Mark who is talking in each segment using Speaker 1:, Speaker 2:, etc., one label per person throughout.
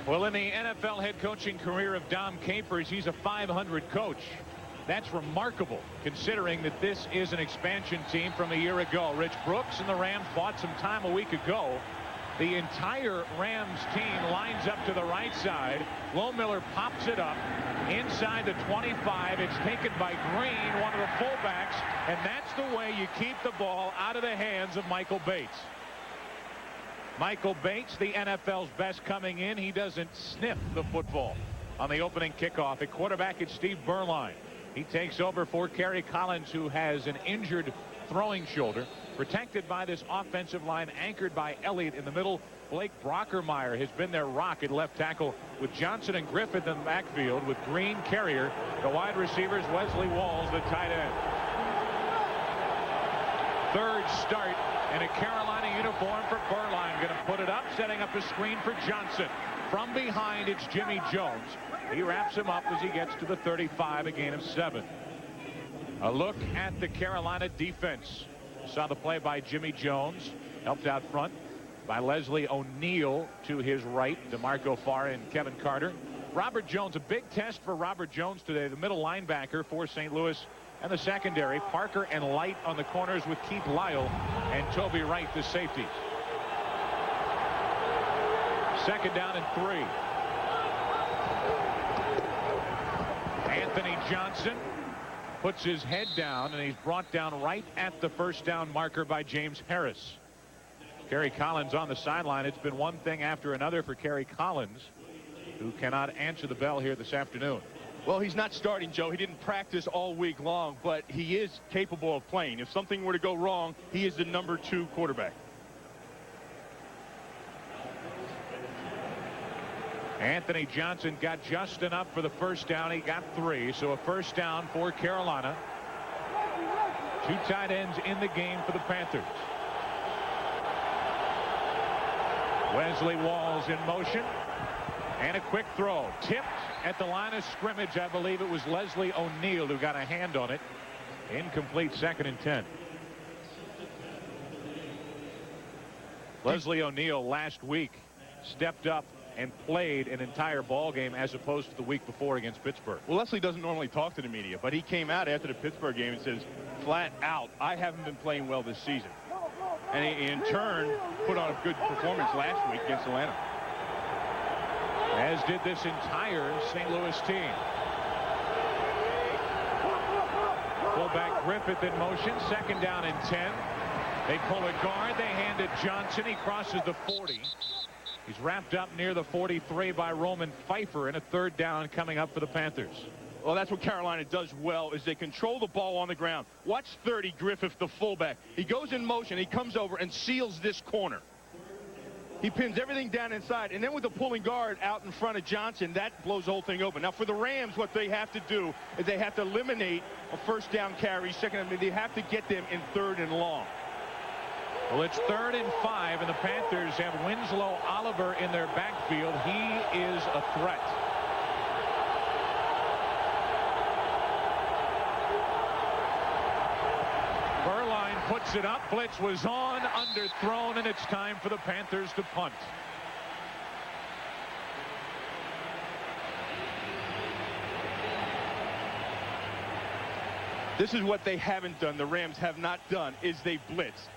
Speaker 1: Well, in the NFL head coaching career of Dom Capers, he's a 500 coach. That's remarkable, considering that this is an expansion team from a year ago. Rich Brooks and the Rams bought some time a week ago. The entire Rams team lines up to the right side. Lohmiller pops it up inside the 25. It's taken by Green, one of the fullbacks, and that's the way you keep the ball out of the hands of Michael Bates. Michael Bates, the NFL's best coming in. He doesn't sniff the football. On the opening kickoff at quarterback, it's Steve Berline. He takes over for Kerry Collins, who has an injured throwing shoulder. Protected by this offensive line, anchored by Elliott in the middle. Blake Brockermeyer has been their rock at left tackle, with Johnson and Griffith in the backfield, with Green, Carrier, the wide receivers, Wesley Walls, the tight end. Third start in a Carolina uniform for Berline. Going to put it up, setting up a screen for Johnson. From behind, it's Jimmy Jones. He wraps him up as he gets to the 35, a gain of 7. A look at the Carolina defense. Saw the play by Jimmy Jones, helped out front by Leslie O'Neal to his right, DeMarco Farr and Kevin Carter. Robert Jones, a big test for Robert Jones today, the middle linebacker for St. Louis, and the secondary, Parker and Light on the corners with Keith Lyle and Toby Wright, the safeties. Second down and 3. Anthony Johnson puts his head down, and he's brought down right at the first down marker by James Harris. Kerry Collins on the sideline. It's been one thing after another for Kerry Collins, who cannot answer the bell here this afternoon.
Speaker 2: Well, he's not starting, Joe. He didn't practice all week long, but he is capable of playing. If something were to go wrong, he is the number 2 quarterback.
Speaker 1: Anthony Johnson got just enough for the first down. He got 3, so a first down for Carolina. 2 tight ends in the game for the Panthers. Wesley Walls in motion, and a quick throw. Tipped at the line of scrimmage. I believe it was Leslie O'Neal who got a hand on it. Incomplete, 2nd and 10. Leslie O'Neal last week stepped up and played an entire ball game as opposed to the week before against Pittsburgh.
Speaker 2: Well, Leslie doesn't normally talk to the media, but he came out after the Pittsburgh game and says, flat out, I haven't been playing well this season. And he, in turn, put on a good performance last week against Atlanta.
Speaker 1: As did this entire St. Louis team. Fullback Griffith in motion, 2nd down and 10. They pull a guard, they hand it Johnson. He crosses the 40. He's wrapped up near the 43 by Roman Pfeiffer, and a 3rd down coming up for the Panthers.
Speaker 2: Well, that's what Carolina does well, is they control the ball on the ground. Watch 30, Griffith, the fullback. He goes in motion. He comes over and seals this corner. He pins everything down inside, and then with the pulling guard out in front of Johnson, that blows the whole thing open. Now, for the Rams, what they have to do is they have to eliminate a first down carry, they have to get them in 3rd and long.
Speaker 1: Well, it's 3rd and 5, and the Panthers have Winslow Oliver in their backfield. He is a threat. Berline puts it up. Blitz was on, underthrown, and it's time for the Panthers to punt.
Speaker 2: This is what they haven't done, the Rams have not done, is they blitz.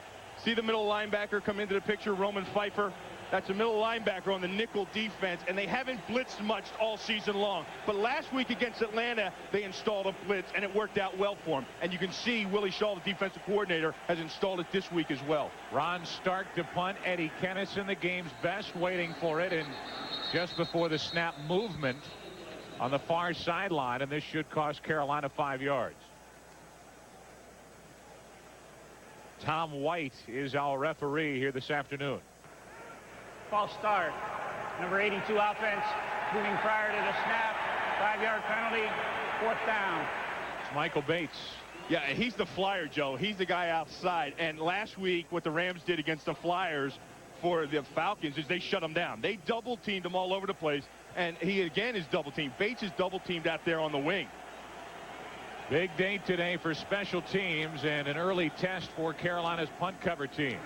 Speaker 2: See the middle linebacker come into the picture, Roman Pfeiffer? That's a middle linebacker on the nickel defense, and they haven't blitzed much all season long. But last week against Atlanta, they installed a blitz, and it worked out well for them. And you can see Willie Shaw, the defensive coordinator, has installed it this week as well.
Speaker 1: Ron Stark to punt. Eddie Kennison, the game's best, waiting for it. And just before the snap, movement on the far sideline, and this should cost Carolina 5 yards. Tom White is our referee here this afternoon.
Speaker 3: False start. Number 82 offense moving prior to the snap. 5-yard penalty. 4th down.
Speaker 1: It's Michael Bates.
Speaker 2: Yeah, he's the flyer, Joe. He's the guy outside. And last week, what the Rams did against the Flyers for the Falcons is they shut him down. They double-teamed him all over the place. And he, again, is double-teamed. Bates is double-teamed out there on the wing.
Speaker 1: Big day today for special teams and an early test for Carolina's punt cover team.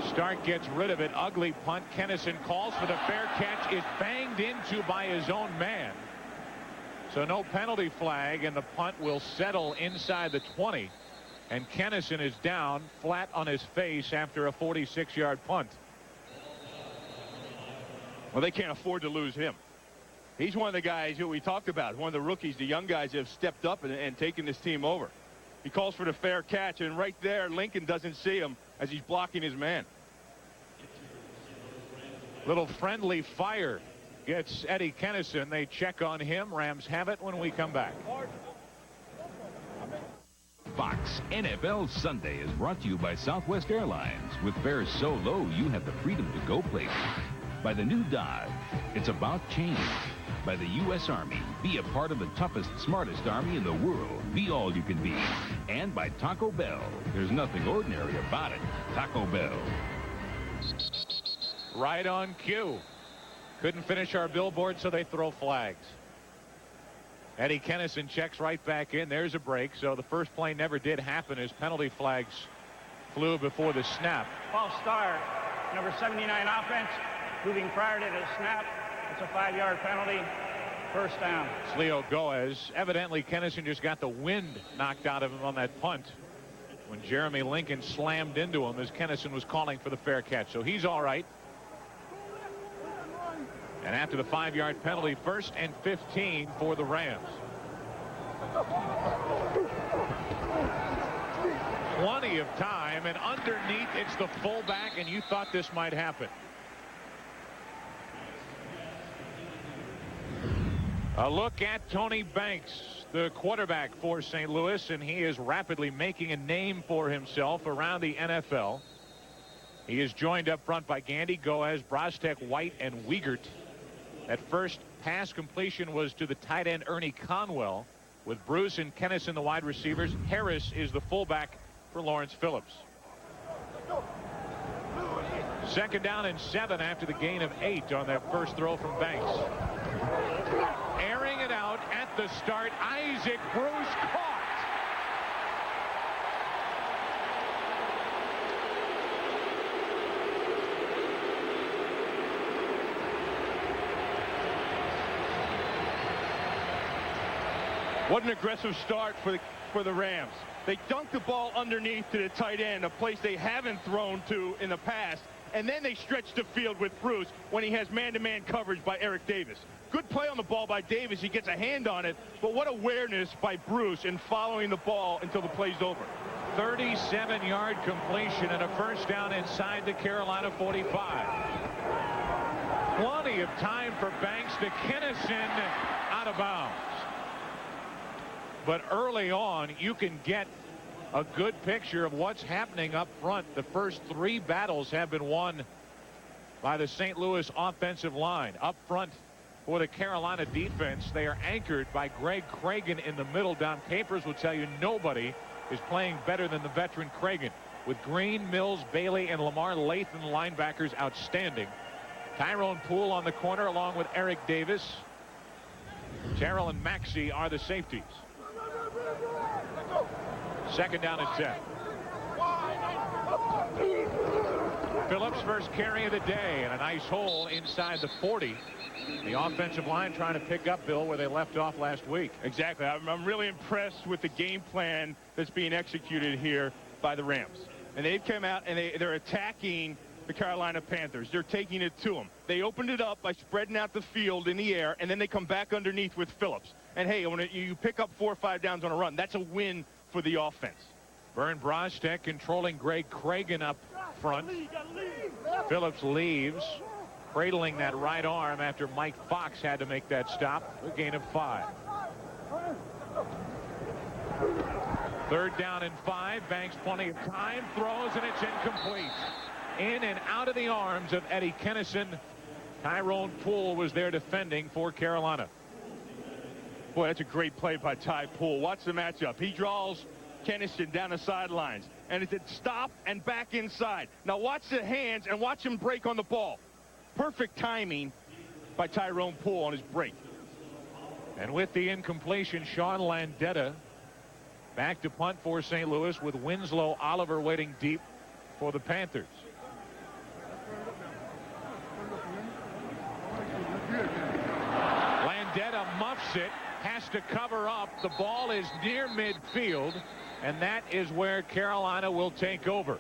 Speaker 1: Stark gets rid of it. Ugly punt. Kennison calls for the fair catch. Is banged into by his own man. So no penalty flag, and the punt will settle inside the 20. And Kennison is down flat on his face after a 46-yard punt.
Speaker 2: Well, they can't afford to lose him. He's one of the guys who we talked about, one of the rookies, the young guys that have stepped up and taken this team over. He calls for the fair catch, and right there, Lincoln doesn't see him as he's blocking his man.
Speaker 1: Little friendly fire gets Eddie Kennison. They check on him. Rams have it when we come back.
Speaker 4: Fox NFL Sunday is brought to you by Southwest Airlines. With fares so low, you have the freedom to go places. By the new Dodge, it's about change. By the U.S. Army, be a part of the toughest, smartest Army in the world. Be all you can be. And by Taco Bell. There's nothing ordinary about it. Taco Bell.
Speaker 1: Right on cue. Couldn't finish our billboard, so they throw flags. Eddie Kennison checks right back in. There's a break. So the first play never did happen as penalty flags flew before the snap.
Speaker 3: False start. Number 79 offense. Moving prior to the snap. It's a 5-yard penalty. First down.
Speaker 1: It's Leo Goez. Evidently, Kennison just got the wind knocked out of him on that punt when Jeremy Lincoln slammed into him as Kennison was calling for the fair catch. So he's all right. And after the 5-yard penalty, 1st and 15 for the Rams. Plenty of time, and underneath it's the fullback, and you thought this might happen. A look at Tony Banks, the quarterback for St. Louis, and he is rapidly making a name for himself around the NFL. He is joined up front by Gandy, Goez, Brostek, White, and Wiegert. That first pass completion was to the tight end Ernie Conwell, with Bruce and Kennison the wide receivers. Harris is the fullback for Lawrence Phillips. 2nd down and 7 after the gain of 8 on that first throw from Banks. Airing it out at the start, Isaac Bruce caught.
Speaker 2: What an aggressive start for the Rams. They dunked the ball underneath to the tight end, a place they haven't thrown to in the past, and then they stretched the field with Bruce when he has man-to-man coverage by Eric Davis. Good play on the ball by Davis. He gets a hand on it, but what awareness by Bruce in following the ball until the play's over.
Speaker 1: 37-yard completion and a first down inside the Carolina 45. Plenty of time for Banks to Kennison out of bounds. But early on, you can get a good picture of what's happening up front. The first 3 battles have been won by the St. Louis offensive line. Up front for the Carolina defense, they are anchored by Greg Cragen in the middle. Dom Capers will tell you nobody is playing better than the veteran Cragen. With Green, Mills, Bailey, and Lamar Lathan linebackers outstanding. Tyrone Poole on the corner along with Eric Davis. Terrell and Maxey are the safeties. 2nd down and 10. Phillips' first carry of the day, and a nice hole inside the 40. The offensive line trying to pick up, Bill, where they left off last week.
Speaker 2: Exactly. I'm really impressed with the game plan that's being executed here by the Rams. And they've come out and they're attacking the Carolina Panthers. They're taking it to them. They opened it up by spreading out the field in the air, and then they come back underneath with Phillips. And, hey, when you pick up 4 or 5 downs on a run, that's a win for the offense.
Speaker 1: Vern Brostek controlling Greg Cragen up front. Phillips leaves, cradling that right arm after Mike Fox had to make that stop. A gain of 5. 3rd down and 5. Banks plenty of time. Throws, and it's incomplete. In and out of the arms of Eddie Kennison. Tyrone Poole was there defending for Carolina.
Speaker 2: Boy, that's a great play by Ty Poole. Watch the matchup. He draws Kennison down the sidelines. And it's a stop and back inside. Now watch the hands and watch him break on the ball. Perfect timing by Tyrone Poole on his break.
Speaker 1: And with the incompletion, Sean Landetta back to punt for St. Louis with Winslow Oliver waiting deep for the Panthers. muffs it, has to cover up. The ball is near midfield, and that is where Carolina will take over.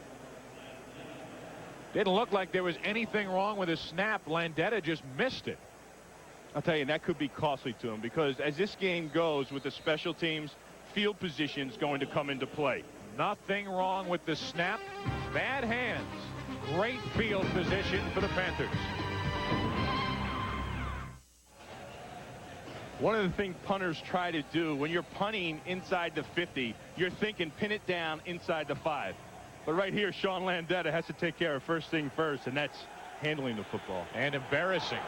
Speaker 1: Didn't look like there was anything wrong with his snap. Landeta just missed it.
Speaker 2: I'll tell you, that could be costly to him, because as this game goes with the special teams, field position is going to come into play.
Speaker 1: Nothing wrong with the snap. Bad hands. Great field position for the Panthers.
Speaker 2: One of the things punters try to do when you're punting inside the 50, you're thinking pin it down inside the 5. But right here, Sean Landeta has to take care of first thing first, and that's handling the football.
Speaker 1: And embarrassing.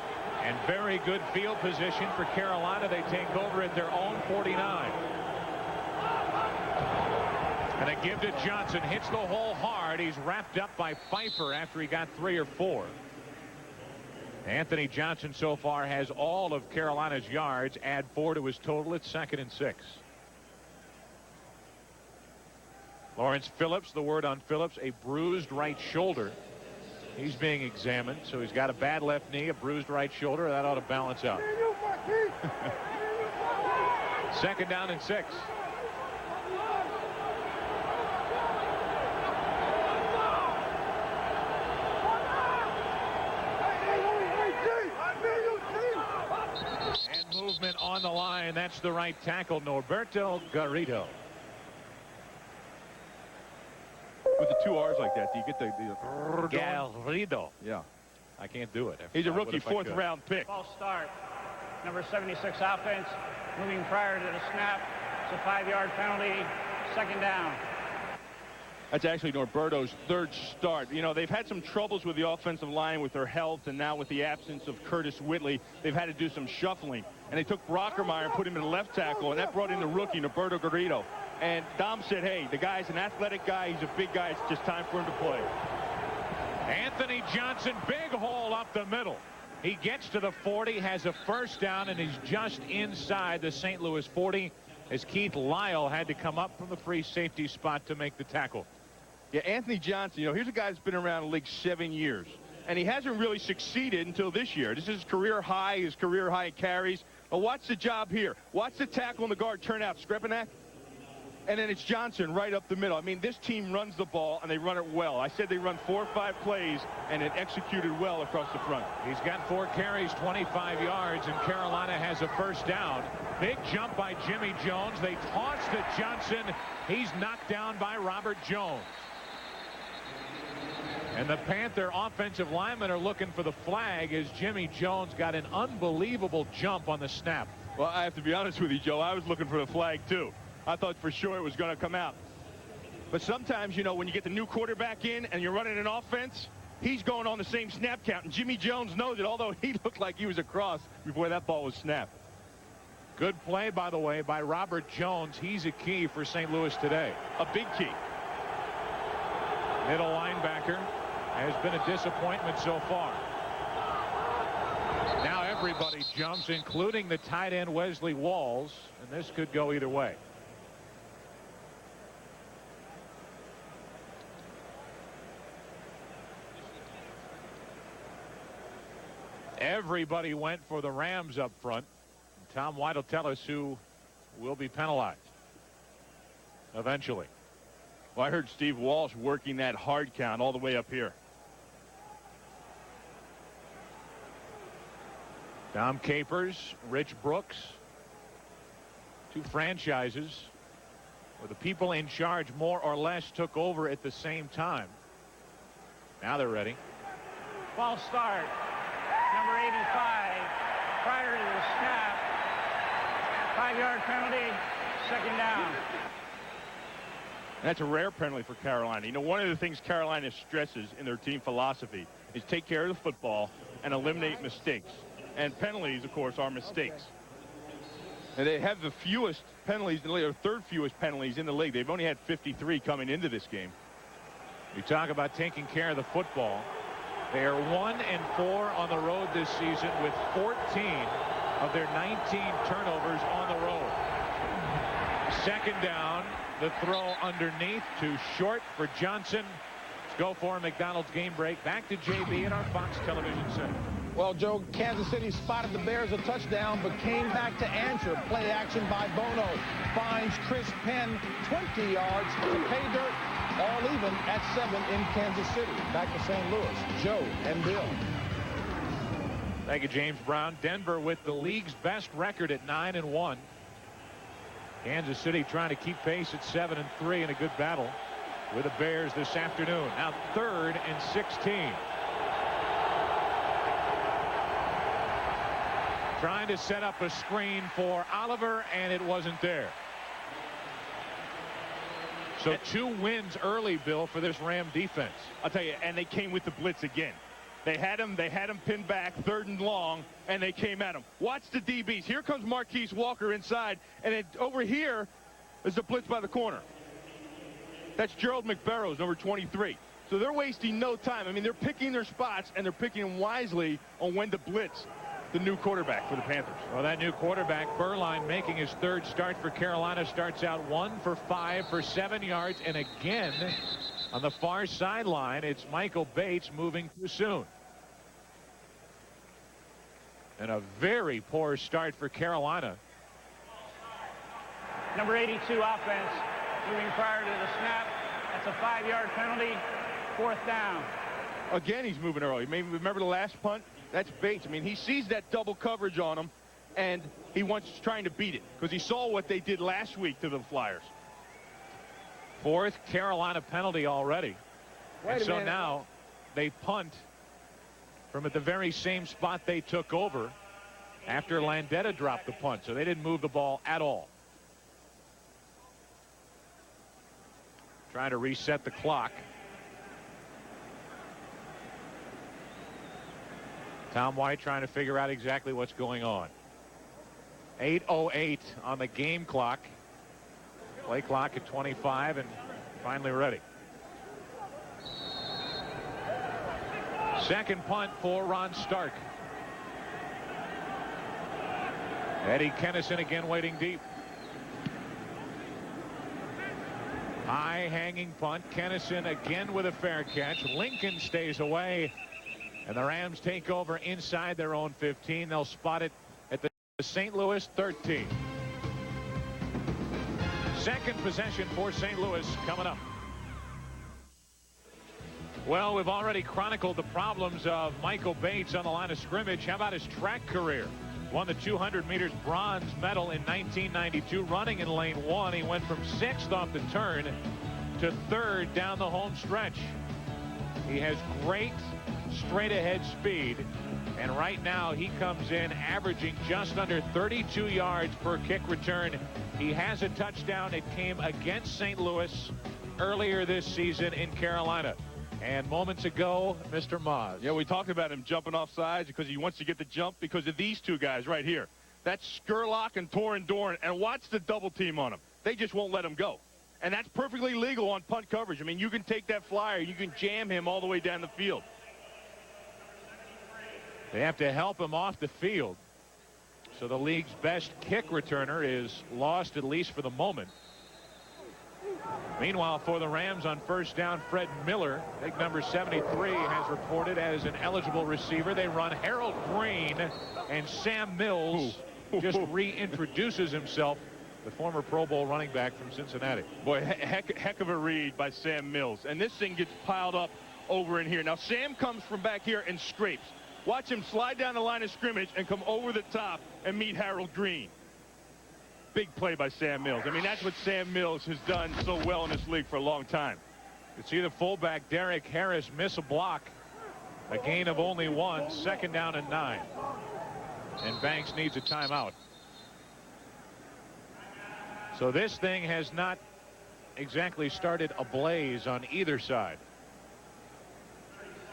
Speaker 1: And very good field position for Carolina. They take over at their own 49. And a give to Johnson. Hits the hole hard. He's wrapped up by Pfeiffer after he got 3 or 4. Anthony Johnson so far has all of Carolina's yards. Add 4 to his total. It's 2nd and 6. Lawrence Phillips, the word on Phillips, a bruised right shoulder. He's being examined, so he's got a bad left knee, a bruised right shoulder. That ought to balance out. 2nd down and 6. And movement on the line. That's the right tackle, Norberto Garrido.
Speaker 2: With the 2 R's like that, do you get the
Speaker 1: Garrido.
Speaker 2: Yeah.
Speaker 1: I can't do it.
Speaker 2: He's a rookie 4th round pick.
Speaker 3: False start. Number 76 offense. Moving prior to the snap. It's a 5-yard penalty. 2nd down.
Speaker 2: That's actually Norberto's 3rd start. You know, they've had some troubles with the offensive line with their health, and now with the absence of Curtis Whitley, they've had to do some shuffling. And they took Brockermeyer and put him in the left tackle, and that brought in the rookie, Norberto Garrido. And Dom said, hey, the guy's an athletic guy. He's a big guy. It's just time for him to play.
Speaker 1: Anthony Johnson, big hole up the middle. He gets to the 40, has a 1st down, and he's just inside the St. Louis 40 as Keith Lyle had to come up from the free safety spot to make the tackle.
Speaker 2: Yeah, Anthony Johnson, you know, here's a guy that's been around the league 7 years, and he hasn't really succeeded until this year. This is his career high in carries. But watch the job here. Watch the tackle and the guard turn out. Skrepanak. And then it's Johnson right up the middle. I mean, this team runs the ball, and they run it well. I said they run 4 or 5 plays, and it executed well across the front.
Speaker 1: He's got 4 carries, 25 yards, and Carolina has a 1st down. Big jump by Jimmy Jones. They toss to Johnson. He's knocked down by Robert Jones. And the Panther offensive linemen are looking for the flag as Jimmy Jones got an unbelievable jump on the snap.
Speaker 2: Well, I have to be honest with you, Joe. I was looking for the flag, too. I thought for sure it was going to come out. But sometimes, you know, when you get the new quarterback in and you're running an offense, he's going on the same snap count. And Jimmy Jones knows it, although he looked like he was across before that ball was snapped.
Speaker 1: Good play, by the way, by Robert Jones. He's a key for St. Louis today.
Speaker 2: A big key.
Speaker 1: Middle linebacker has been a disappointment so far. Now everybody jumps, including the tight end Wesley Walls, and this could go either way. Everybody went for the Rams up front. Tom White will tell us who will be penalized eventually.
Speaker 2: Well, I heard Steve Walsh working that hard count all the way up here.
Speaker 1: Dom Capers, Rich Brooks, 2 franchises where the people in charge more or less took over at the same time. Now they're ready.
Speaker 3: False start. Number 85. Prior to the snap. 5-yard penalty. 2nd down.
Speaker 2: That's a rare penalty for Carolina. You know, one of the things Carolina stresses in their team philosophy is take care of the football and eliminate mistakes. And penalties, of course, are mistakes. And they have the fewest penalties in the league, or 3rd fewest penalties in the league. They've only had 53 coming into this game.
Speaker 1: You talk about taking care of the football. They are 1-4 on the road this season with 14 of their 19 turnovers on the road. 2nd down. The throw underneath, too short for Johnson. Let's go for a McDonald's game break. Back to JB at our Fox Television Center.
Speaker 5: Well, Joe, Kansas City spotted the Bears a touchdown, but came back to answer. Play action by Bono. Finds Chris Penn 20 yards to pay dirt. All even at 7 in Kansas City. Back to St. Louis. Joe and Bill.
Speaker 1: Thank you, James Brown. Denver with the league's best record at 9-1. Kansas City trying to keep pace at 7-3 in a good battle with the Bears this afternoon. Now 3rd and 16. Trying to set up a screen for Oliver, and it wasn't there. So 2 wins early, Bill, for this Ram defense.
Speaker 2: I'll tell you, and they came with the blitz again. They had him pinned back, 3rd and long, and they came at him. Watch the DBs. Here comes Marquise Walker inside, and over here is the blitz by the corner. That's Gerald McBarrows, number 23. So they're wasting no time. I mean, they're picking their spots, and they're picking them wisely on when to blitz the new quarterback for the Panthers.
Speaker 1: Well, that new quarterback, Berline, making his 3rd start for Carolina, starts out 1 for 5 for 7 yards. And again, on the far sideline, it's Michael Bates moving too soon. And a very poor start for Carolina.
Speaker 3: Number 82 offense, moving prior to the snap. That's a 5-yard penalty. 4th down.
Speaker 2: Again, he's moving early. Maybe remember the last punt? That's Bates. I mean, he sees that double coverage on him, and he wants trying to beat it because he saw what they did last week to the Flyers.
Speaker 1: 4th Carolina penalty already. And so now they punt from at the very same spot they took over after Landeta dropped the punt. So they didn't move the ball at all. Trying to reset the clock. Tom White trying to figure out exactly what's going on. 8:08 on the game clock. Play clock at 25 and finally ready. Second punt for Ron Stark. Eddie Kennison again waiting deep. High hanging punt. Kennison again with a fair catch. Lincoln stays away. And the Rams take over inside their own 15. They'll spot it at the St. Louis 13. Second possession for St. Louis coming up. Well, we've already chronicled the problems of Michael Bates on the line of scrimmage. How about his track career? Won the 200 meters bronze medal in 1992, running in lane 1. He went from 6th off the turn to 3rd down the home stretch. He has great straight ahead speed, and right now he comes in averaging just under 32 yards per kick return. He has a touchdown. It came against St. Louis earlier this season in Carolina. And moments ago, Mr. Maas.
Speaker 2: Yeah, we talked about him jumping off sides because he wants to get the jump because of these 2 guys right here. That's Skurlock and Torin Dorn, and watch the double team on him. They just won't let him go. And that's perfectly legal on punt coverage. I mean, you can take that flyer, you can jam him all the way down the field.
Speaker 1: They have to help him off the field. So the league's best kick returner is lost, at least for the moment. Meanwhile, for the Rams on first down, Fred Miller, big number 73, has reported as an eligible receiver. They run Harold Green, and Sam Mills just reintroduces himself, the former Pro Bowl running back from Cincinnati.
Speaker 2: Boy, heck of a read by Sam Mills. And this thing gets piled up over in here. Now, Sam comes from back here and scrapes. Watch him slide down the line of scrimmage and come over the top and meet Harold Green. Big play by Sam Mills. I mean, that's what Sam Mills has done so well in this league for a long time.
Speaker 1: You see the fullback, Derek Harris, miss a block. A gain of only 1, 2nd down and 9. And Banks needs a timeout. So this thing has not exactly started ablaze on either side.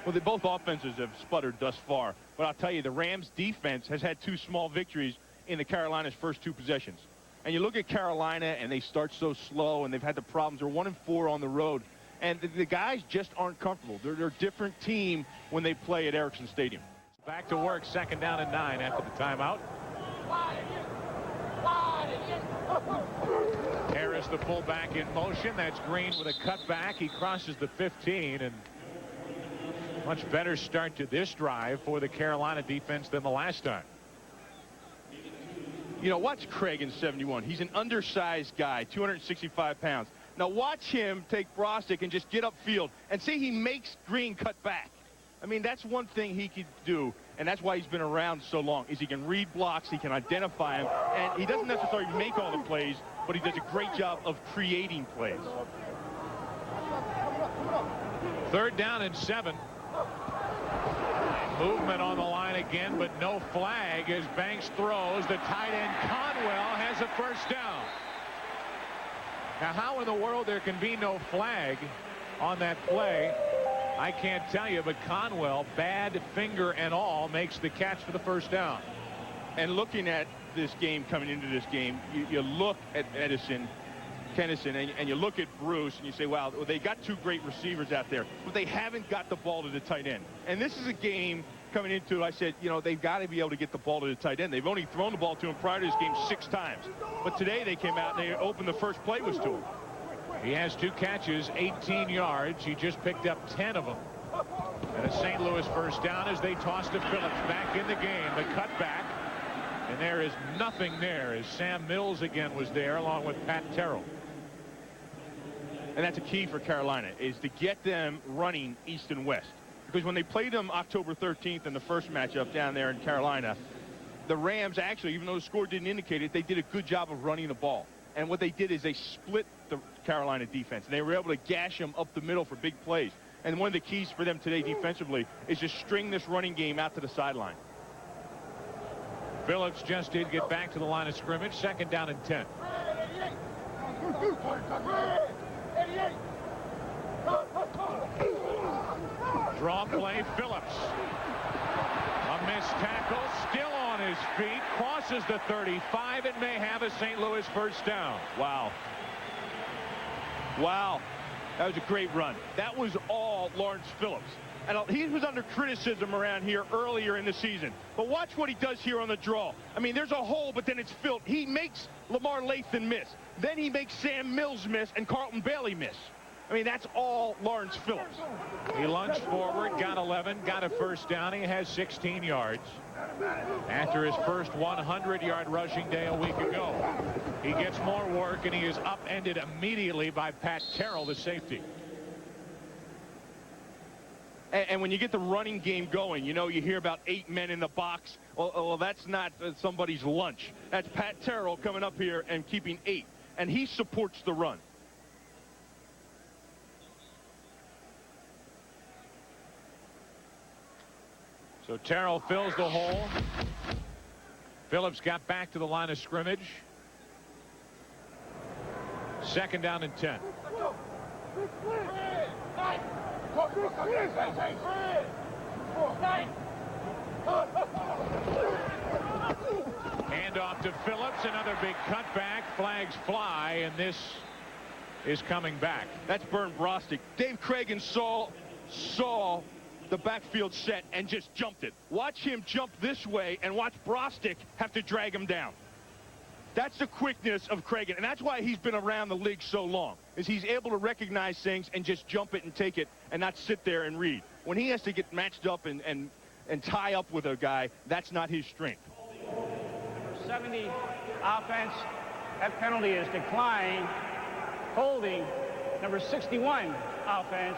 Speaker 2: Well, both offenses have sputtered thus far. But I'll tell you, the Rams defense has had 2 small victories in the Carolina's first 2 possessions. And you look at Carolina, and they start so slow, and they've had the problems. They're 1-4 on the road. And the guys just aren't comfortable. They're a different team when they play at Erickson Stadium.
Speaker 1: Back to work, 2nd down and 9 after the timeout. Harris, the fullback, in motion. That's Green with a cutback. He crosses the 15, and Much better start to this drive for the Carolina defense than the last time.
Speaker 2: You know, watch Craig in 71. He's an undersized guy, 265 pounds. Now watch him take Brostick and just get upfield and see he makes Green cut back. I mean, that's one thing he could do, and that's why he's been around so long, is he can read blocks, he can identify them, and he doesn't necessarily make all the plays, but he does a great job of creating plays.
Speaker 1: 3rd down and 7. Movement on the line again, but no flag as Banks throws. The tight end Conwell has a 1st down. Now, how in the world there can be no flag on that play, I can't tell you, but Conwell, bad finger and all, makes the catch for the 1st down.
Speaker 2: And looking at this game, coming into this game, you look at Kennison, and you look at Bruce, and you say, wow, they got 2 great receivers out there, but they haven't got the ball to the tight end. And this is a game coming into, I said, you know, they've got to be able to get the ball to the tight end. They've only thrown the ball to him prior to this game 6 times. But today they came out and they opened the first play was to him.
Speaker 1: He has 2 catches, 18 yards. He just picked up 10 of them. And a St. Louis 1st down as they toss to Phillips back in the game. The cutback. And there is nothing there as Sam Mills again was there along with Pat Terrell.
Speaker 2: And that's a key for Carolina, is to get them running east and west. Because when they played them October 13th in the first matchup down there in Carolina, the Rams actually, even though the score didn't indicate it, they did a good job of running the ball. And what they did is they split the Carolina defense. And they were able to gash them up the middle for big plays. And one of the keys for them today defensively is just string this running game out to the sideline.
Speaker 1: Phillips just did get back to the line of scrimmage. 2nd down and 10. Draw play, Phillips. A missed tackle, still on his feet, crosses the 35 and may have a St. Louis 1st down.
Speaker 2: Wow. Wow. That was a great run. That was all Lawrence Phillips. And he was under criticism around here earlier in the season. But watch what he does here on the draw. I mean, there's a hole, but then it's filled. He makes Lamar Lathan miss. Then he makes Sam Mills miss and Carlton Bailey miss. I mean, that's all Lawrence Phillips.
Speaker 1: He lunged forward, got 11, got a 1st down. He has 16 yards after his first 100-yard rushing day a week ago. He gets more work, and he is upended immediately by Pat Terrell, the safety.
Speaker 2: And when you get the running game going, you know, you hear about 8 men in the box. Well, that's not somebody's lunch. That's Pat Terrell coming up here and keeping 8. And he supports the run.
Speaker 1: So Terrell fills the hole. Phillips got back to the line of scrimmage. 2nd down and 10. Hand off to Phillips. Another big cutback. Flags fly, and this is coming back.
Speaker 2: That's Bernd Brostick. Dave Cragen saw the backfield set and just jumped it. Watch him jump this way and watch Brostick have to drag him down. That's the quickness of Cragen, and that's why he's been around the league so long, is he's able to recognize things and just jump it and take it and not sit there and read. When he has to get matched up and tie up with a guy, that's not his strength.
Speaker 3: Number 70 offense, that penalty is declined. Holding, number 61 offense,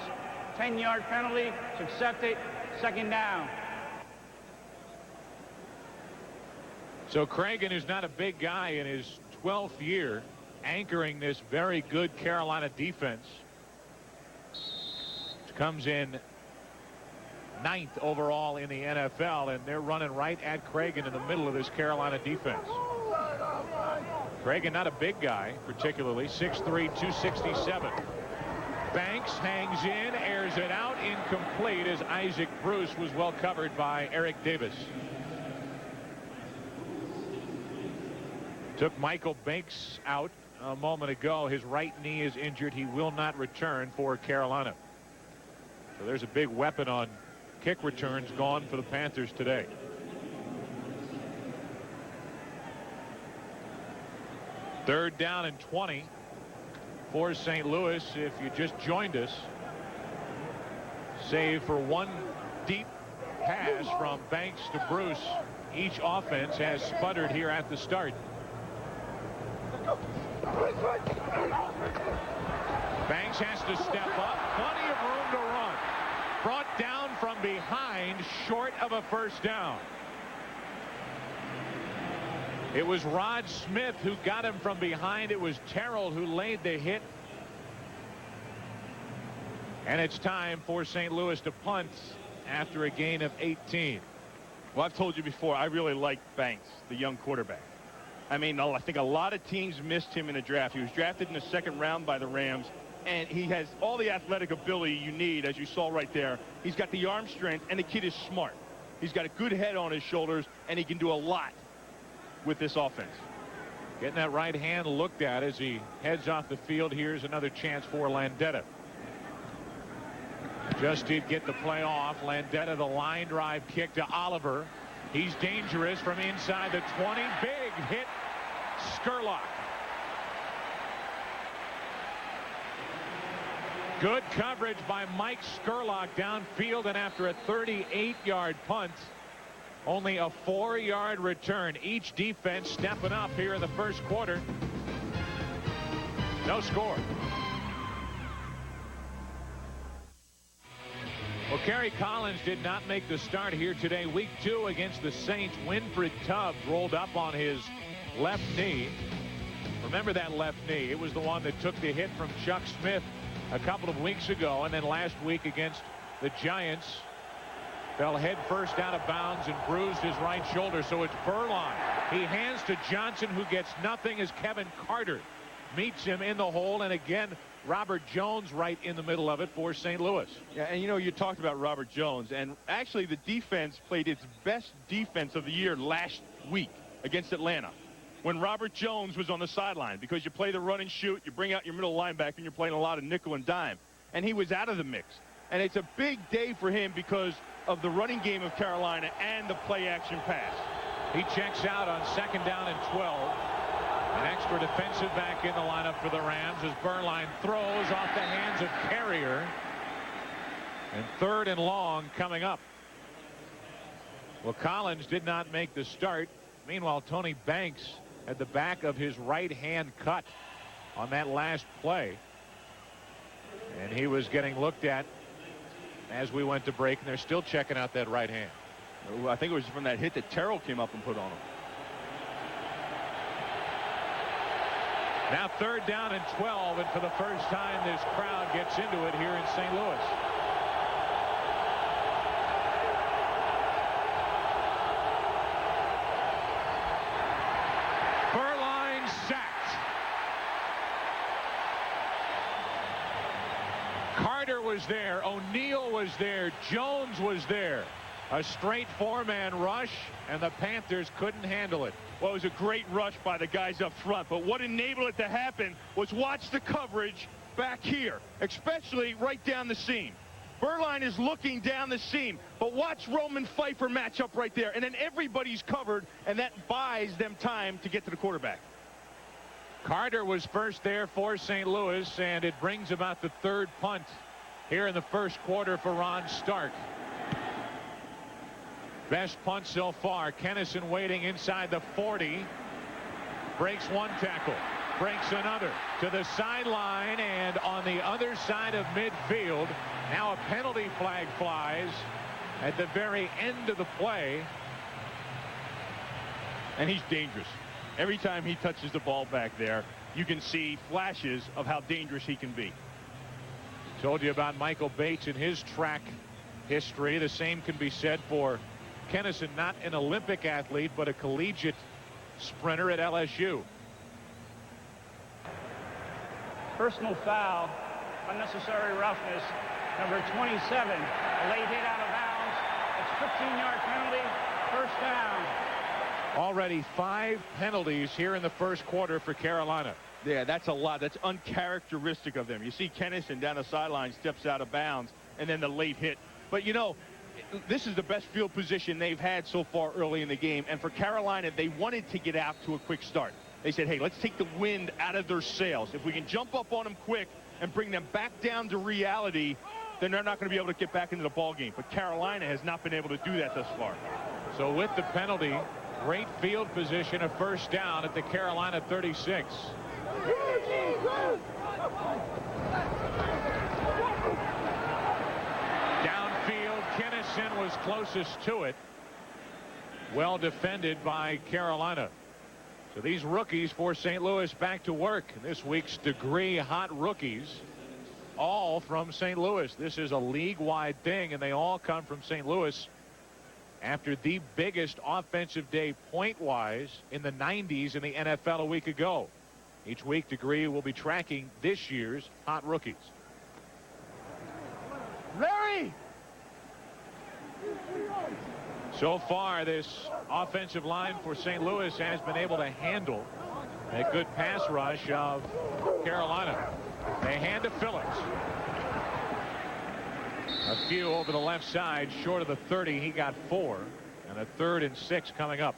Speaker 3: 10-yard penalty, it's accepted, 2nd down.
Speaker 1: So Cragen, who's not a big guy in his 12th year, anchoring this very good Carolina defense, comes in 9th overall in the NFL, and they're running right at Cragen in the middle of this Carolina defense. Cragen, not a big guy, particularly, 6'3", 267. Banks hangs in, airs it out, incomplete as Isaac Bruce was well covered by Eric Davis. Took Michael Banks out a moment ago. His right knee is injured. He will not return for Carolina. So there's a big weapon on kick returns gone for the Panthers today. Third down and 20 for St. Louis. If you just joined us, save for one deep pass from Banks to Bruce. Each offense has sputtered here at the start. Banks has to step up. Plenty of room to run. Brought down from behind, short of a first down. It was Rod Smith who got him from behind. It was Terrell who laid the hit. And it's time for St. Louis to punt after a gain of 18.
Speaker 2: Well, I've told you before, I really like Banks, the young quarterback. I mean, I think a lot of teams missed him in the draft. He was drafted in the second round by the Rams, and he has all the athletic ability you need, as you saw right there. He's got the arm strength, and the kid is smart. He's got a good head on his shoulders, and he can do a lot with this offense.
Speaker 1: Getting that right hand looked at as he heads off the field. Here's another chance for Landeta. Just did get the play off. Landeta, the line drive kick to Oliver. He's dangerous from inside the 20. Big hit. Skurlock. Good coverage by Mike Skurlock downfield, and after a 38-yard punt, only a 4-yard return. Each defense stepping up here in the first quarter. No score. Well, Kerry Collins did not make the start here today. Week 2 against the Saints. Winfred Tubbs rolled up on his left knee. Remember that left knee? It was the one that took the hit from Chuck Smith a couple of weeks ago, and then last week against the Giants fell head first out of bounds and bruised his right shoulder. So it's Burline. He hands to Johnson, who gets nothing as Kevin Carter meets him in the hole, and again Robert Jones right in the middle of it for St. Louis.
Speaker 2: Yeah, and you know, you talked about Robert Jones, and actually the defense played its best defense of the year last week against Atlanta when Robert Jones was on the sideline, because you play the run and shoot, you bring out your middle linebacker, and you're playing a lot of nickel and dime, and he was out of the mix. And it's a big day for him because of the running game of Carolina and the play action pass.
Speaker 1: He checks out on 2nd down and 12. An extra defensive back in the lineup for the Rams as Burline throws off the hands of Carrier. And 3rd and long coming up. Well, Collins did not make the start. Meanwhile, Tony Banks had the back of his right hand cut on that last play. And he was getting looked at as we went to break, and they're still checking out that right hand.
Speaker 2: I think it was from that hit that Terrell came up and put on him.
Speaker 1: Now 3rd down and 12, and for the first time this crowd gets into it here in St. Louis. Burline sacked. Carter was there. O'Neal was there. Jones was there. A straight 4-man rush, and the Panthers couldn't handle it.
Speaker 2: Well, it was a great rush by the guys up front, but what enabled it to happen was watch the coverage back here, especially right down the seam. Burline is looking down the seam, but watch Roman Pfeiffer match up right there, and then everybody's covered, and that buys them time to get to the quarterback.
Speaker 1: Carter was first there for St. Louis, and it brings about the 3rd punt here in the first quarter for Ron Stark. Best punt so far. Kennison waiting inside the 40. Breaks one tackle. Breaks another. To the sideline, and on the other side of midfield. Now a penalty flag flies at the very end of the play.
Speaker 2: And he's dangerous. Every time he touches the ball back there, you can see flashes of how dangerous he can be.
Speaker 1: Told you about Michael Bates and his track history. The same can be said for Kennison, not an Olympic athlete, but a collegiate sprinter at LSU.
Speaker 3: Personal foul, unnecessary roughness, number 27, a late hit out of bounds. It's 15-yard penalty, first down.
Speaker 1: Already 5 penalties here in the first quarter for Carolina.
Speaker 2: Yeah, that's a lot. That's uncharacteristic of them. You see Kennison down the sideline, steps out of bounds, and then the late hit. But, you know, this is the best field position they've had so far early in the game. And for Carolina, they wanted to get out to a quick start. They said, hey, let's take the wind out of their sails. If we can jump up on them quick and bring them back down to reality, then they're not going to be able to get back into the ball game. But Carolina has not been able to do that thus far.
Speaker 1: So with the penalty, great field position, a first down at the Carolina 36. Downfield, Kinnison was closest to it. Well defended by Carolina. So these rookies for St. Louis back to work. This week's degree hot rookies, all from St. Louis. This is a league-wide thing, and they all come from St. Louis after the biggest offensive day point-wise in the 90s in the NFL a week ago. Each week, Degree will be tracking this year's hot rookies.
Speaker 2: Larry!
Speaker 1: So far, this offensive line for St. Louis has been able to handle a good pass rush of Carolina. They hand to Phillips. A few over the left side, short of the 30. He got 4, and a 3rd and 6 coming up.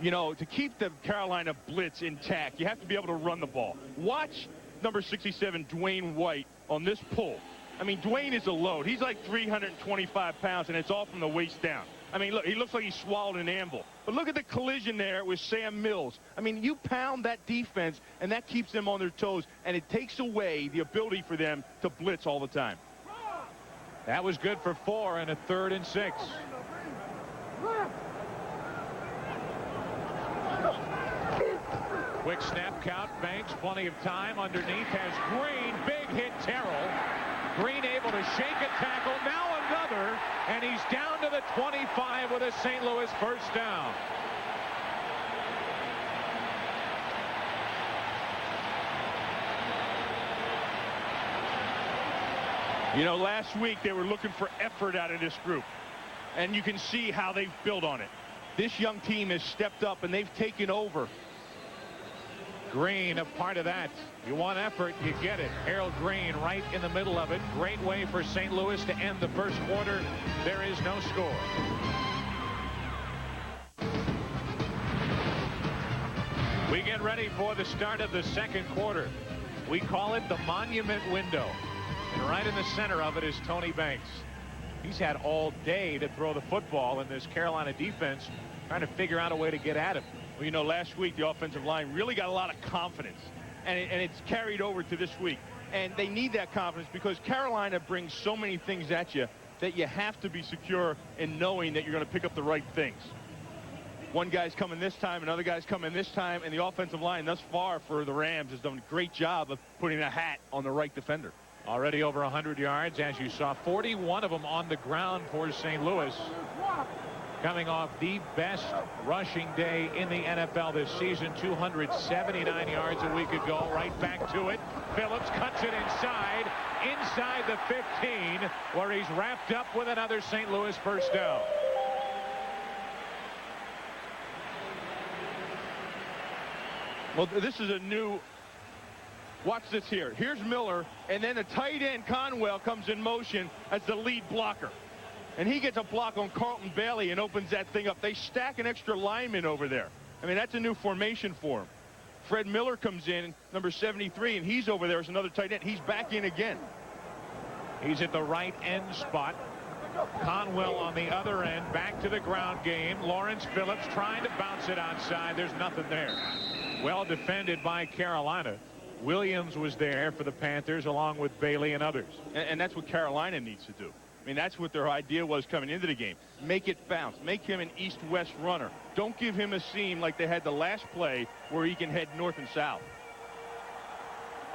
Speaker 2: You know, to keep the Carolina blitz intact, you have to be able to run the ball. Watch number 67, Dwayne White, on this pull. I mean, Dwayne is a load. He's like 325 pounds, and it's all from the waist down. I mean, look, he looks like he swallowed an anvil. But look at the collision there with Sam Mills. I mean, you pound that defense, and that keeps them on their toes, and it takes away the ability for them to blitz all the time.
Speaker 1: That was good for 4 and a 3rd and 6. Quick snap count. Banks, plenty of time. Underneath has Green. Big hit, Terrell. Green able to shake a tackle. Now another. And he's down to the 25 with a St. Louis first down.
Speaker 2: You know, last week they were looking for effort out of this group. And you can see how they've built on it. This young team has stepped up, and they've taken over.
Speaker 1: Green, a part of that. You want effort, you get it. Harold Green right in the middle of it. Great way for St. Louis to end the first quarter. There is no score. We get ready for the start of the second quarter. We call it the monument window. And right in the center of it is Tony Banks. He's had all day to throw the football, in this Carolina defense trying to figure out a way to get at him.
Speaker 2: Well, you know, last week the offensive line really got a lot of confidence, and it's carried over to this week. And they need that confidence because Carolina brings so many things at you that you have to be secure in knowing that you're going to pick up the right things. One guy's coming this time, another guy's coming this time, and the offensive line thus far for the Rams has done a great job of putting a hat on the right defender.
Speaker 1: Already over 100 yards, as you saw, 41 of them on the ground for St. Louis. Coming off the best rushing day in the NFL this season, 279 yards a week ago. Right back to it. Phillips cuts it inside the 15, where he's wrapped up with another St. Louis first down.
Speaker 2: Well, this is a new... Watch this here. Here's Miller, and then the tight end Conwell comes in motion as the lead blocker. And he gets a block on Carlton Bailey and opens that thing up. They stack an extra lineman over there. I mean, that's a new formation for him. Fred Miller comes in, number 73, and he's over there as another tight end. He's back in again.
Speaker 1: He's at the right end spot. Conwell on the other end, back to the ground game. Lawrence Phillips trying to bounce it outside. There's nothing there. Well defended by Carolina. Williams was there for the Panthers along with Bailey and others.
Speaker 2: And that's what Carolina needs to do. I mean, that's what their idea was coming into the game. Make it bounce. Make him an east-west runner. Don't give him a seam like they had the last play where he can head north and south.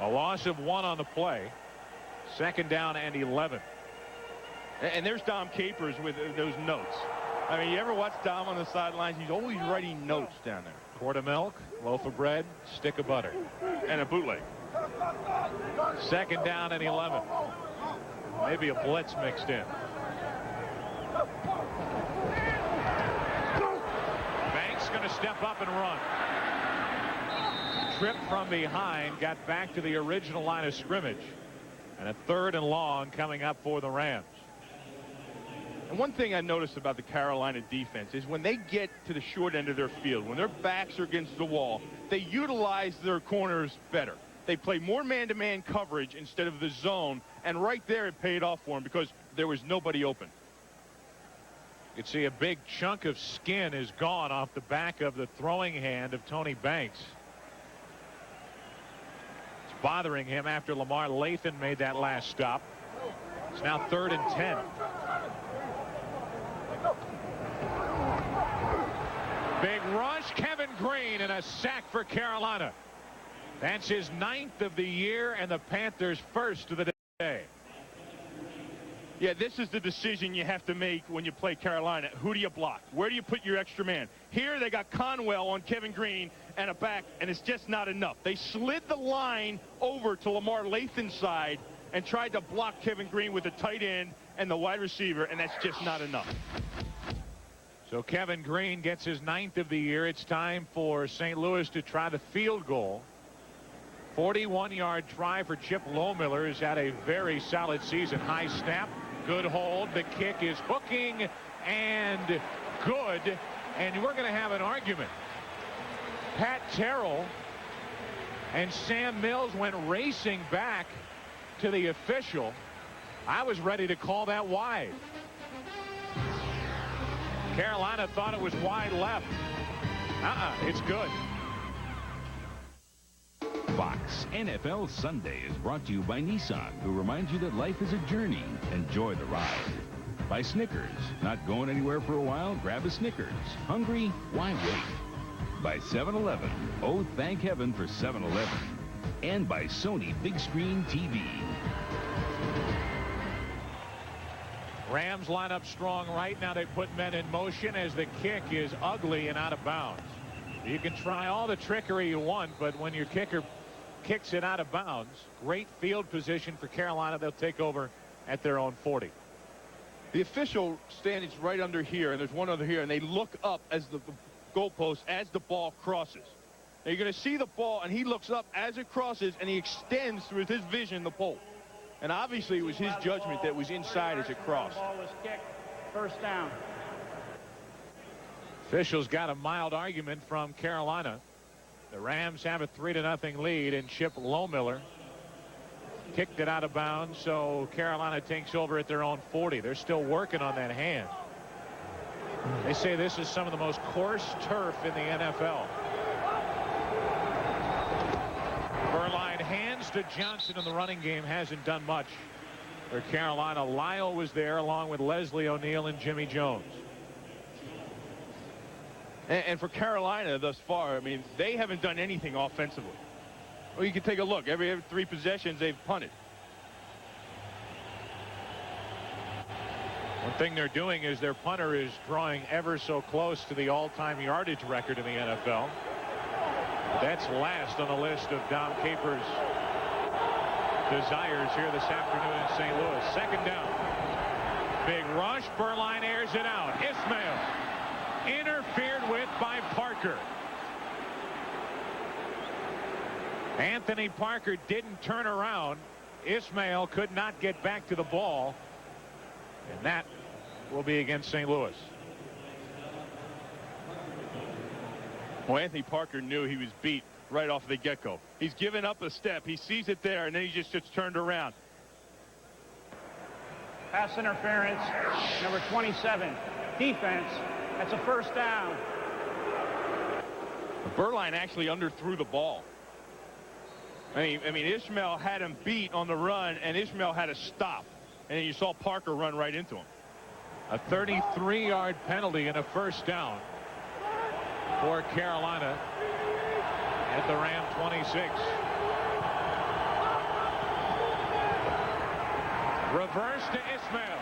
Speaker 1: A loss of 1 on the play. Second down and 11.
Speaker 2: And there's Dom Capers with those notes. I mean, you ever watch Dom on the sidelines? He's always writing notes down there.
Speaker 1: Quart of milk, loaf of bread, stick of butter.
Speaker 2: And a bootleg.
Speaker 1: Second down and 11. Maybe a blitz mixed in. Banks going to step up and run. Trip from behind, got back to the original line of scrimmage. And a 3rd and long coming up for the Rams.
Speaker 2: And one thing I noticed about the Carolina defense is when they get to the short end of their field, when their backs are against the wall, they utilize their corners better. They play more man-to-man coverage instead of the zone, and right there it paid off for him because there was nobody open.
Speaker 1: You can see a big chunk of skin is gone off the back of the throwing hand of Tony Banks. It's bothering him after Lamar Lathan made that last stop. It's now 3rd and 10. Big rush, Kevin Green, and a sack for Carolina. That's his 9th of the year and the Panthers' first of the day.
Speaker 2: Yeah, this is the decision you have to make when you play Carolina. Who do you block? Where do you put your extra man? Here they got Conwell on Kevin Green and a back, and it's just not enough. They slid the line over to Lamar Lathan's side and tried to block Kevin Green with the tight end and the wide receiver, and that's just not enough.
Speaker 1: So Kevin Green gets his 9th of the year. It's time for St. Louis to try the field goal. 41-yard try for Chip Lohmiller, who's had a very solid season. High snap, good hold. The kick is hooking and good. And we're going to have an argument. Pat Terrell and Sam Mills went racing back to the official. I was ready to call that wide. Carolina thought it was wide left. It's good.
Speaker 4: Fox NFL Sunday is brought to you by Nissan, who reminds you that life is a journey. Enjoy the ride. By Snickers. Not going anywhere for a while? Grab a Snickers. Hungry? Why wait? By 7-Eleven. Oh, thank heaven for 7-Eleven. And by Sony Big Screen TV.
Speaker 1: Rams line up strong right now. They put men in motion as the kick is ugly and out of bounds. You can try all the trickery you want, but when your kicker kicks it out of bounds, great field position for Carolina. They'll take over at their own 40.
Speaker 2: The official stands right under here, and there's one under here, and they look up as the goalpost as the ball crosses. Now you're going to see the ball, and he looks up as it crosses, and he extends with his vision the pole. And obviously it was his judgment that was inside as it crossed.
Speaker 3: The ball was kicked. First down.
Speaker 1: Officials got a mild argument from Carolina. The Rams have a 3-0 lead, and Chip Lohmiller kicked it out of bounds, so Carolina takes over at their own 40. They're still working on that hand. They say this is some of the most coarse turf in the NFL. Berline hands to Johnson in the running game. Hasn't done much for Carolina. Lyle was there along with Leslie O'Neal and Jimmy Jones.
Speaker 2: And for Carolina thus far, I mean, they haven't done anything offensively. Well, you can take a look. Every 3 possessions, they've punted.
Speaker 1: One thing they're doing is their punter is drawing ever so close to the all-time yardage record in the NFL. That's last on the list of Dom Capers' desires here this afternoon in St. Louis. Second down. Big rush. Berline airs it out. Ismail interfered with by Parker. Anthony Parker didn't turn around. Ismail could not get back to the ball. And that will be against St. Louis.
Speaker 2: Well, Anthony Parker knew he was beat right off the get-go. He's given up a step. He sees it there, and then he just gets turned around.
Speaker 3: Pass interference, number 27. Defense. That's a first down.
Speaker 2: Berline actually underthrew the ball. I mean, Ishmael had him beat on the run, and Ishmael had to stop. And then you saw Parker run right into him.
Speaker 1: A 33-yard penalty and a first down for Carolina at the Ram 26. Reverse to Ismail.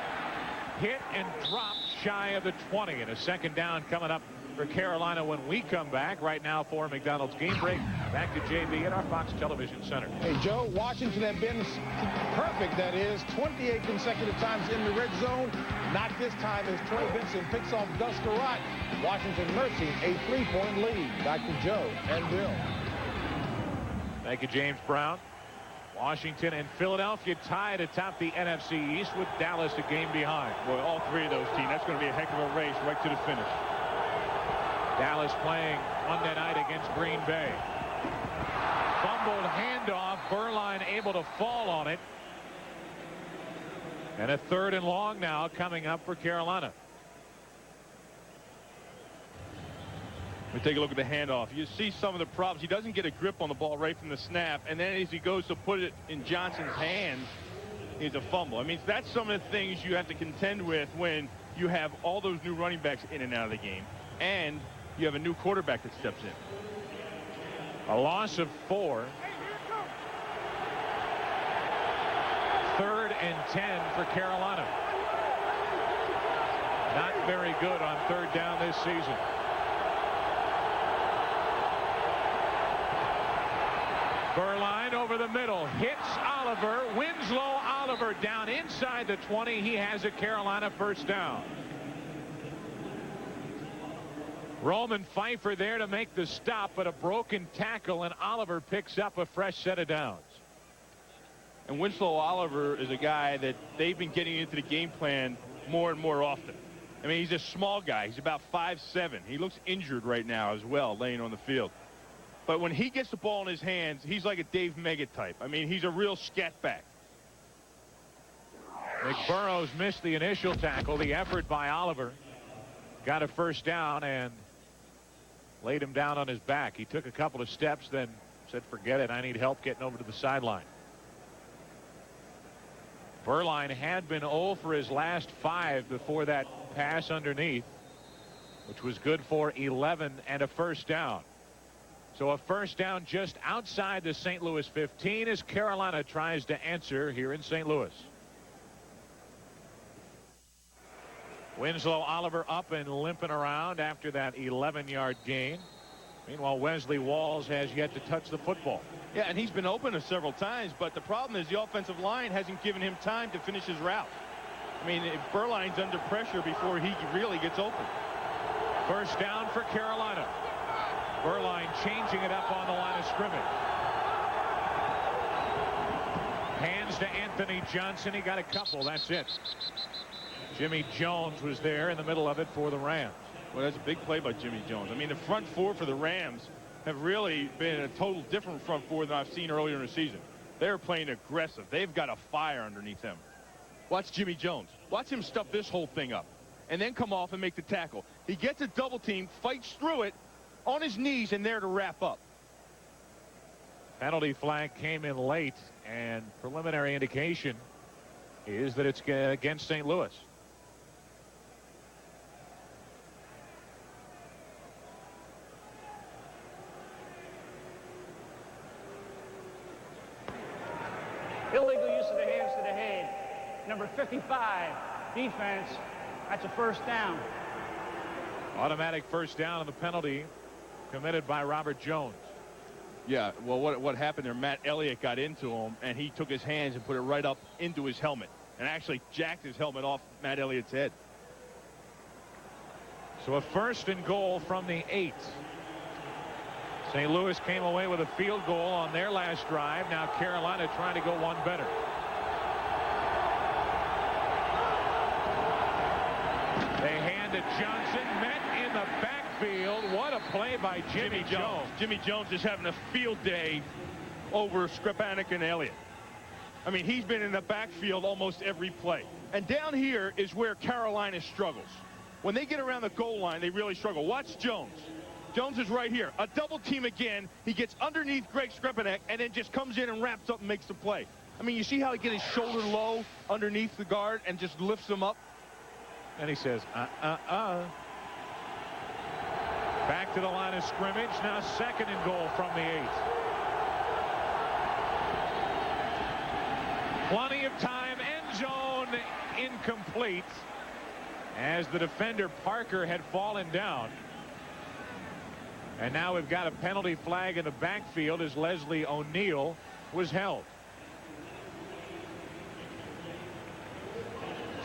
Speaker 1: Hit and dropped shy of the 20. And a second down coming up for Carolina when we come back. Right now for McDonald's Game Break. Back to JB at our Fox Television Center.
Speaker 5: Hey, Joe, Washington have been perfect, that is, 28 consecutive times in the red zone. Not this time as Trey Benson picks off Gus Garrett. Washington nursing a 3-point lead. Back to Joe and Bill.
Speaker 1: Thank you, James Brown. Washington and Philadelphia tied atop the NFC East with Dallas a game behind.
Speaker 2: Boy, all 3 of those teams, that's going to be a heck of a race right to the finish.
Speaker 1: Dallas playing Monday night against Green Bay. Fumbled handoff. Berline able to fall on it. And a 3rd and long now coming up for Carolina.
Speaker 2: We take a look at the handoff. You see some of the problems. He doesn't get a grip on the ball right from the snap, and then as he goes to put it in Johnson's hands, he's a fumble. I mean, that's some of the things you have to contend with when you have all those new running backs in and out of the game, and you have a new quarterback that steps in.
Speaker 1: A loss of 4. 3rd and 10 for Carolina. Not very good on 3rd down this season. Berline over the middle, hits Oliver. Winslow Oliver down inside the 20. He has a Carolina 1st down. Roman Pfeiffer there to make the stop, but a broken tackle, and Oliver picks up a fresh set of downs.
Speaker 2: And Winslow Oliver is a guy that they've been getting into the game plan more and more often. I mean, he's a small guy. He's about 5'7". He looks injured right now as well, laying on the field. But when he gets the ball in his hands, he's like a Dave Meggett type. I mean, he's a real scat back.
Speaker 1: McBurrows missed the initial tackle. The effort by Oliver got a 1st down and laid him down on his back. He took a couple of steps, then said, forget it, I need help getting over to the sideline. Berline had been 0 for his last 5 before that pass underneath, which was good for 11 and a 1st down. So a 1st down just outside the St. Louis 15 as Carolina tries to answer here in St. Louis. Winslow Oliver up and limping around after that 11-yard gain. Meanwhile, Wesley Walls has yet to touch the football.
Speaker 2: Yeah, and he's been open several times, but the problem is the offensive line hasn't given him time to finish his route. I mean, if Berline's under pressure before he really gets open.
Speaker 1: 1st down for Carolina. Berline changing it up on the line of scrimmage. Hands to Anthony Johnson. He got a couple. That's it. Jimmy Jones was there in the middle of it for the Rams.
Speaker 2: Well, that's a big play by Jimmy Jones. I mean, the front 4 for the Rams have really been a total different front 4 than I've seen earlier in the season. They're playing aggressive. They've got a fire underneath them. Watch Jimmy Jones. Watch him stuff this whole thing up and then come off and make the tackle. He gets a double team, fights through it on his knees, and there to wrap up.
Speaker 1: Penalty flag came in late, and preliminary indication is that it's against St. Louis.
Speaker 3: Illegal use of the hands to the head. Number 55, defense. That's a 1st down.
Speaker 1: Automatic 1st down on the penalty committed by Robert Jones.
Speaker 2: Yeah, well, what happened there, Matt Elliott got into him, and he took his hands and put it right up into his helmet and actually jacked his helmet off Matt Elliott's head.
Speaker 1: So a 1st and goal from the 8. St. Louis came away with a field goal on their last drive. Now Carolina trying to go one better. They hand to Johnson, met in the backfield. What a play by Jimmy Jones.
Speaker 2: Jimmy Jones is having a field day over Skripanik and Elliott. I mean, he's been in the backfield almost every play. And down here is where Carolina struggles. When they get around the goal line, they really struggle. Watch Jones. Jones is right here. A double team again. He gets underneath Greg Skripanik and then just comes in and wraps up and makes the play. I mean, you see how he gets his shoulder low underneath the guard and just lifts him up?
Speaker 1: And he says, Back to the line of scrimmage. Now 2nd and goal from the 8. Plenty of time. End zone incomplete as the defender Parker had fallen down. And now we've got a penalty flag in the backfield as Leslie O'Neal was held.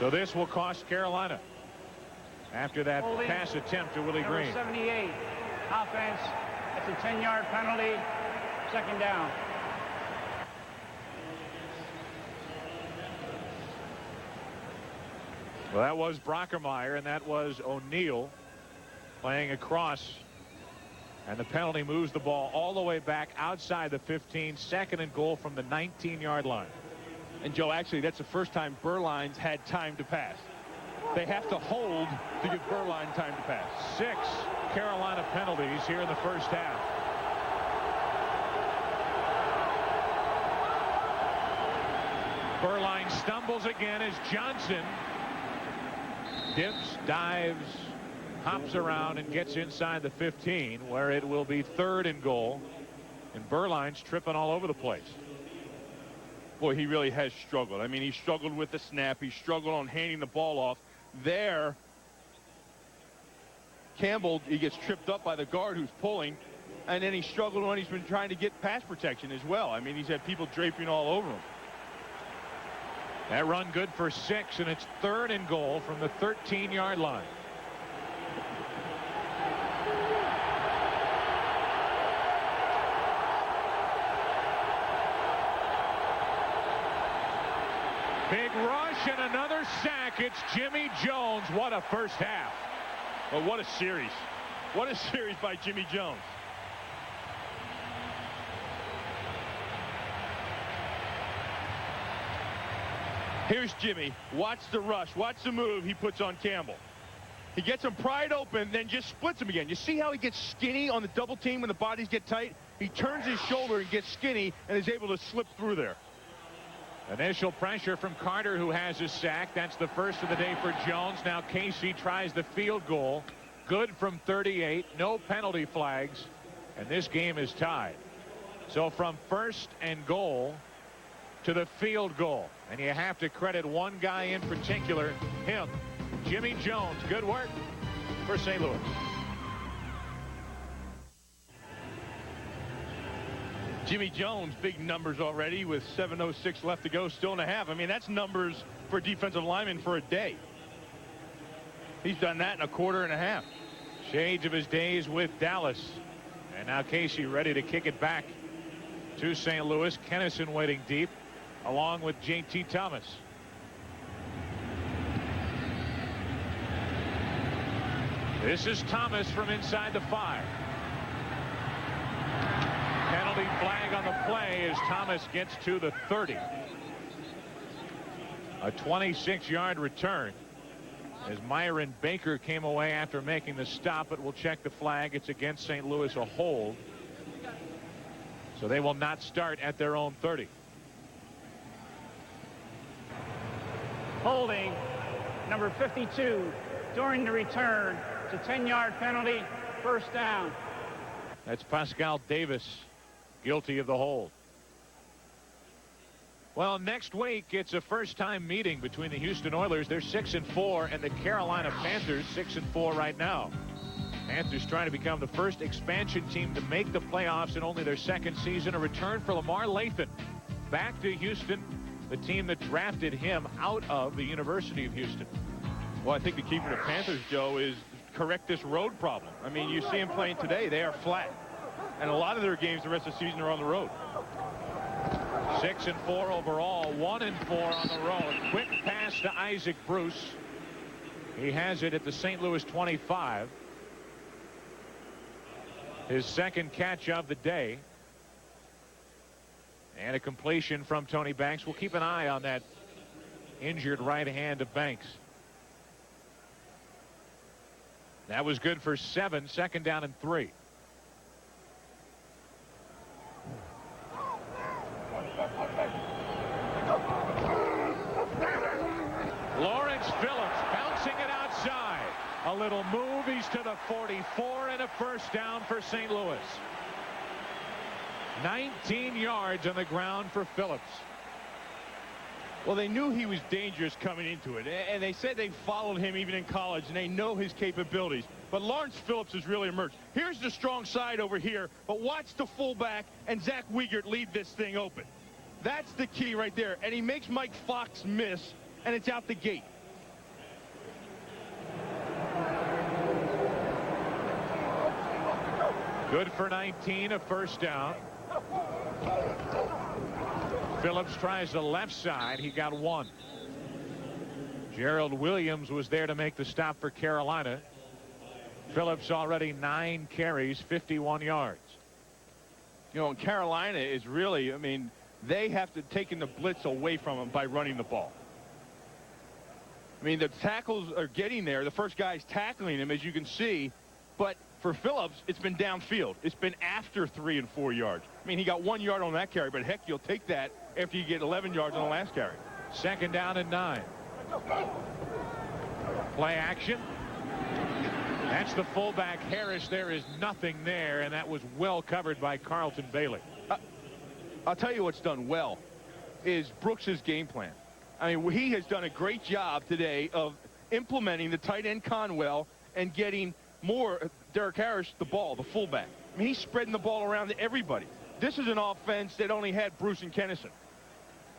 Speaker 1: So this will cost Carolina after that pass attempt to Willie Green.
Speaker 3: Number 78, offense. That's a 10-yard penalty. 2nd down.
Speaker 1: Well, that was Brockermeyer, and that was O'Neal playing across And the penalty moves the ball all the way back outside the 15, 2nd and goal from the 19-yard line.
Speaker 2: And Joe, actually, that's the first time Berline's had time to pass. They have to hold to give Berline time to pass.
Speaker 1: 6 Carolina penalties here in the first half. Berline stumbles again as Johnson dips, dives, hops around and gets inside the 15, where it will be 3rd and goal. And Berline's tripping all over the place.
Speaker 2: Boy, he really has struggled. I mean, he struggled with the snap. He struggled on handing the ball off. There, Campbell, he gets tripped up by the guard who's pulling. And then he struggled when he's been trying to get pass protection as well. I mean, he's had people draping all over him.
Speaker 1: That run good for 6, and it's 3rd and goal from the 13-yard line. Big rush and another sack. It's Jimmy Jones. What a first half.
Speaker 2: Well, what a series. What a series by Jimmy Jones. Here's Jimmy. Watch the rush. Watch the move he puts on Campbell. He gets him pried open, then just splits him again. You see how he gets skinny on the double team when the bodies get tight? He turns his shoulder and gets skinny and is able to slip through there.
Speaker 1: Initial pressure from Carter, who has a sack. That's the first of the day for Jones. Now Casey tries the field goal. Good from 38. No penalty flags. And this game is tied. So from 1st and goal to the field goal. And you have to credit one guy in particular, him, Jimmy Jones. Good work for St. Louis.
Speaker 2: Jimmy Jones, big numbers already with 7:06 left to go, still in a half. I mean, that's numbers for defensive linemen for a day. He's done that in a quarter and a half.
Speaker 1: Shades of his days with Dallas. And now Casey ready to kick it back to St. Louis. Kennison waiting deep, along with J.T. Thomas. This is Thomas from inside the 5. Penalty flag on the play as Thomas gets to the 30. A 26-yard return as Myron Baker came away after making the stop, but we'll check the flag. It's against St. Louis, a hold. So they will not start at their own 30.
Speaker 3: Holding number 52 during the return. It's a 10-yard penalty, 1st down.
Speaker 1: That's Pascal Davis, guilty of the hold. Well, next week it's a first-time meeting between the Houston Oilers. They're 6-4, and the Carolina Panthers 6-4 right now. Panthers trying to become the first expansion team to make the playoffs in only their 2nd season. A return for Lamar Lathan back to Houston, the team that drafted him out of the University of Houston.
Speaker 2: Well, I think the key for the Panthers, Joe, is correct this road problem. I mean, you see them playing today, they are flat. And a lot of their games the rest of the season are on the road.
Speaker 1: 6-4 overall, 1-4 on the road. Quick pass to Isaac Bruce. He has it at the St. Louis 25. His 2nd catch of the day. And a completion from Tony Banks. We'll keep an eye on that injured right hand of Banks. That was good for 7, 2nd down and 3. Lawrence Phillips bouncing it outside. A little move. He's to the 44 and a 1st down for St. Louis. 19 yards on the ground for Phillips.
Speaker 2: Well, they knew he was dangerous coming into it, and they said they followed him even in college, and they know his capabilities. But Lawrence Phillips has really emerged. Here's the strong side over here, but watch the fullback and Zach Wiegert leave this thing open. That's the key right there, and he makes Mike Fox miss, and it's out the gate.
Speaker 1: Good for 19, a 1st down. Phillips tries the left side. He got 1. Gerald Williams was there to make the stop for Carolina. Phillips already 9 carries, 51 yards.
Speaker 2: You know, and Carolina is really, I mean, they have to take the blitz away from him by running the ball. I mean, the tackles are getting there. The first guy's tackling him, as you can see. But for Phillips, it's been downfield. It's been after 3 and 4 yards. I mean, he got 1 yard on that carry, but heck, you'll take that after you get 11 yards on the last carry.
Speaker 1: 2nd down and 9. Play action. That's the fullback Harris. There is nothing there, and that was well covered by Carlton Bailey.
Speaker 2: I'll tell you what's done well is Brooks's game plan. I mean, he has done a great job today of implementing the tight end Conwell and getting more Derek Harris the ball, the fullback. I mean, he's spreading the ball around to everybody. This is an offense that only had Bruce and Kennison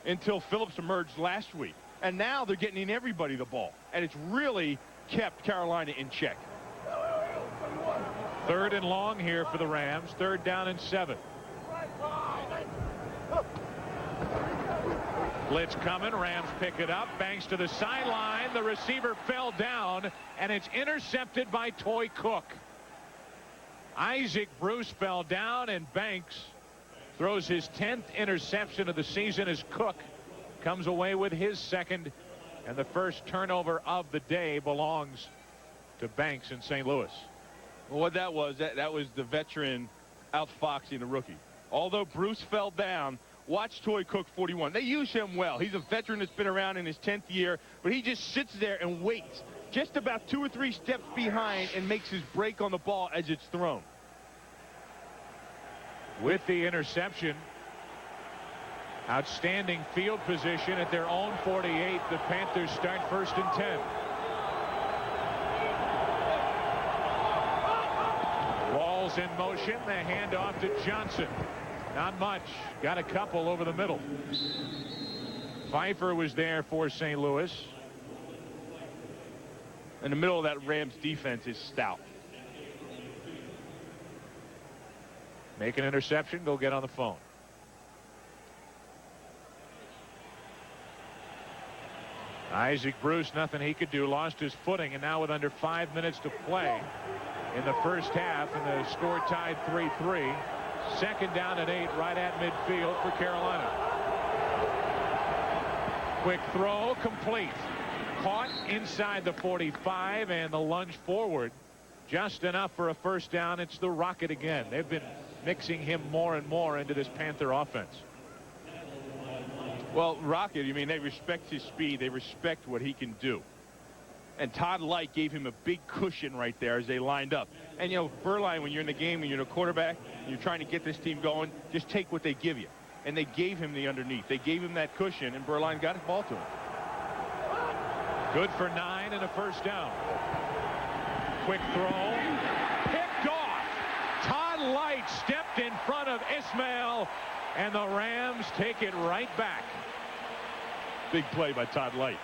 Speaker 2: until Phillips emerged last week. And now they're getting in everybody the ball. And it's really kept Carolina in check.
Speaker 1: 3rd and long here for the Rams. 3rd down and 7. Blitz coming. Rams pick it up. Banks to the sideline. The receiver fell down, and it's intercepted by Toy Cook. Isaac Bruce fell down, and Banks throws his 10th interception of the season as Cook comes away with his 2nd, and the first turnover of the day belongs to Banks in St. Louis.
Speaker 2: Well, what that was the veteran outfoxing the rookie. Although Bruce fell down, watch Toy Cook 41. They use him well. He's a veteran that's been around in his 10th year, but he just sits there and waits just about 2 or 3 steps behind and makes his break on the ball as it's thrown.
Speaker 1: With the interception, outstanding field position at their own 48. The Panthers start 1st and 10. Walls in motion. The handoff to Johnson. Not much. Got a couple over the middle. Pfeiffer was there for St. Louis.
Speaker 2: In the middle of that Rams defense is stout.
Speaker 1: Make an interception, go get on the phone. Isaac Bruce, nothing he could do, lost his footing, and now with under 5 minutes to play in the first half, and the score tied 3-3. 2nd down and 8 right at midfield for Carolina. Quick throw, complete. Caught inside the 45, and the lunge forward just enough for a 1st down. It's the Rocket again. They've been mixing him more and more into this Panther offense.
Speaker 2: Well, Rocket, I mean, they respect his speed. They respect what he can do. And Todd Light gave him a big cushion right there as they lined up. And, you know, Berline, when you're in the game, when you're the quarterback, and you're trying to get this team going, just take what they give you. And they gave him the underneath. They gave him that cushion, and Berline got the ball to him.
Speaker 1: Good for 9 and a 1st down. Quick throw. Picked off. Todd Light stepped in front of Ismail, and the Rams take it right back.
Speaker 2: Big play by Todd Light.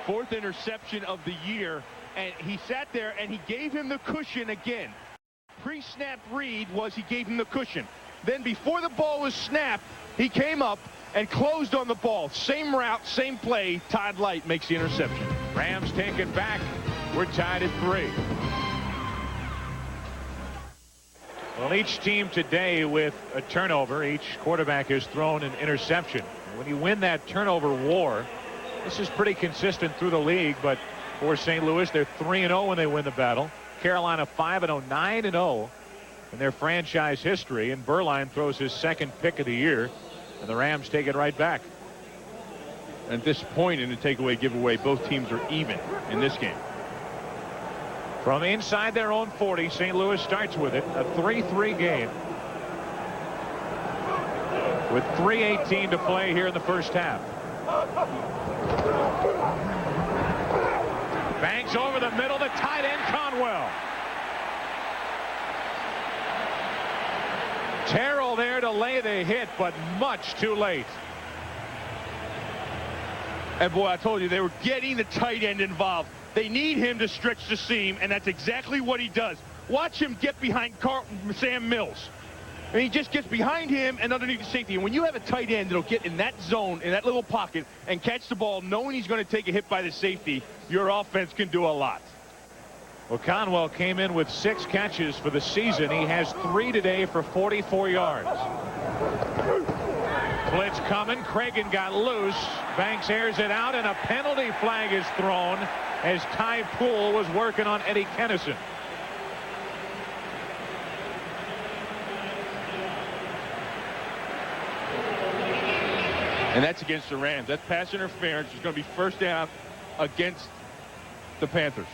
Speaker 2: 4th interception of the year, and he sat there and he gave him the cushion again. Pre-snap read was he gave him the cushion. Then before the ball was snapped, he came up and closed on the ball. Same route, same play. Todd Light makes the interception.
Speaker 1: Rams take it back. We're tied at 3. Well, each team today with a turnover, each quarterback has thrown an interception. When you win that turnover war, this is pretty consistent through the league, but for St. Louis, they're 3-0 when they win the battle. Carolina 5-0, 9-0 in their franchise history, and Berline throws his 2nd pick of the year, and the Rams take it right back.
Speaker 2: And at this point in the takeaway giveaway, both teams are even in this game.
Speaker 1: From inside their own 40, St. Louis starts with it, a 3-3 game with 3:18 to play here in the first half. Banks over the middle, the tight end Conwell. Terrell there to lay the hit, but much too late.
Speaker 2: And boy, I told you, they were getting the tight end involved. They need him to stretch the seam, and that's exactly what he does. Watch him get behind Sam Mills. And he just gets behind him and underneath the safety. And when you have a tight end that'll get in that zone, in that little pocket, and catch the ball knowing he's going to take a hit by the safety, your offense can do a lot.
Speaker 1: Well, Conwell came in with 6 catches for the season. He has 3 today for 44 yards. Blitz coming. Cragen got loose. Banks airs it out, and a penalty flag is thrown as Ty Poole was working on Eddie Kennison.
Speaker 2: And that's against the Rams. That's pass interference. It's going to be first down against the Panthers.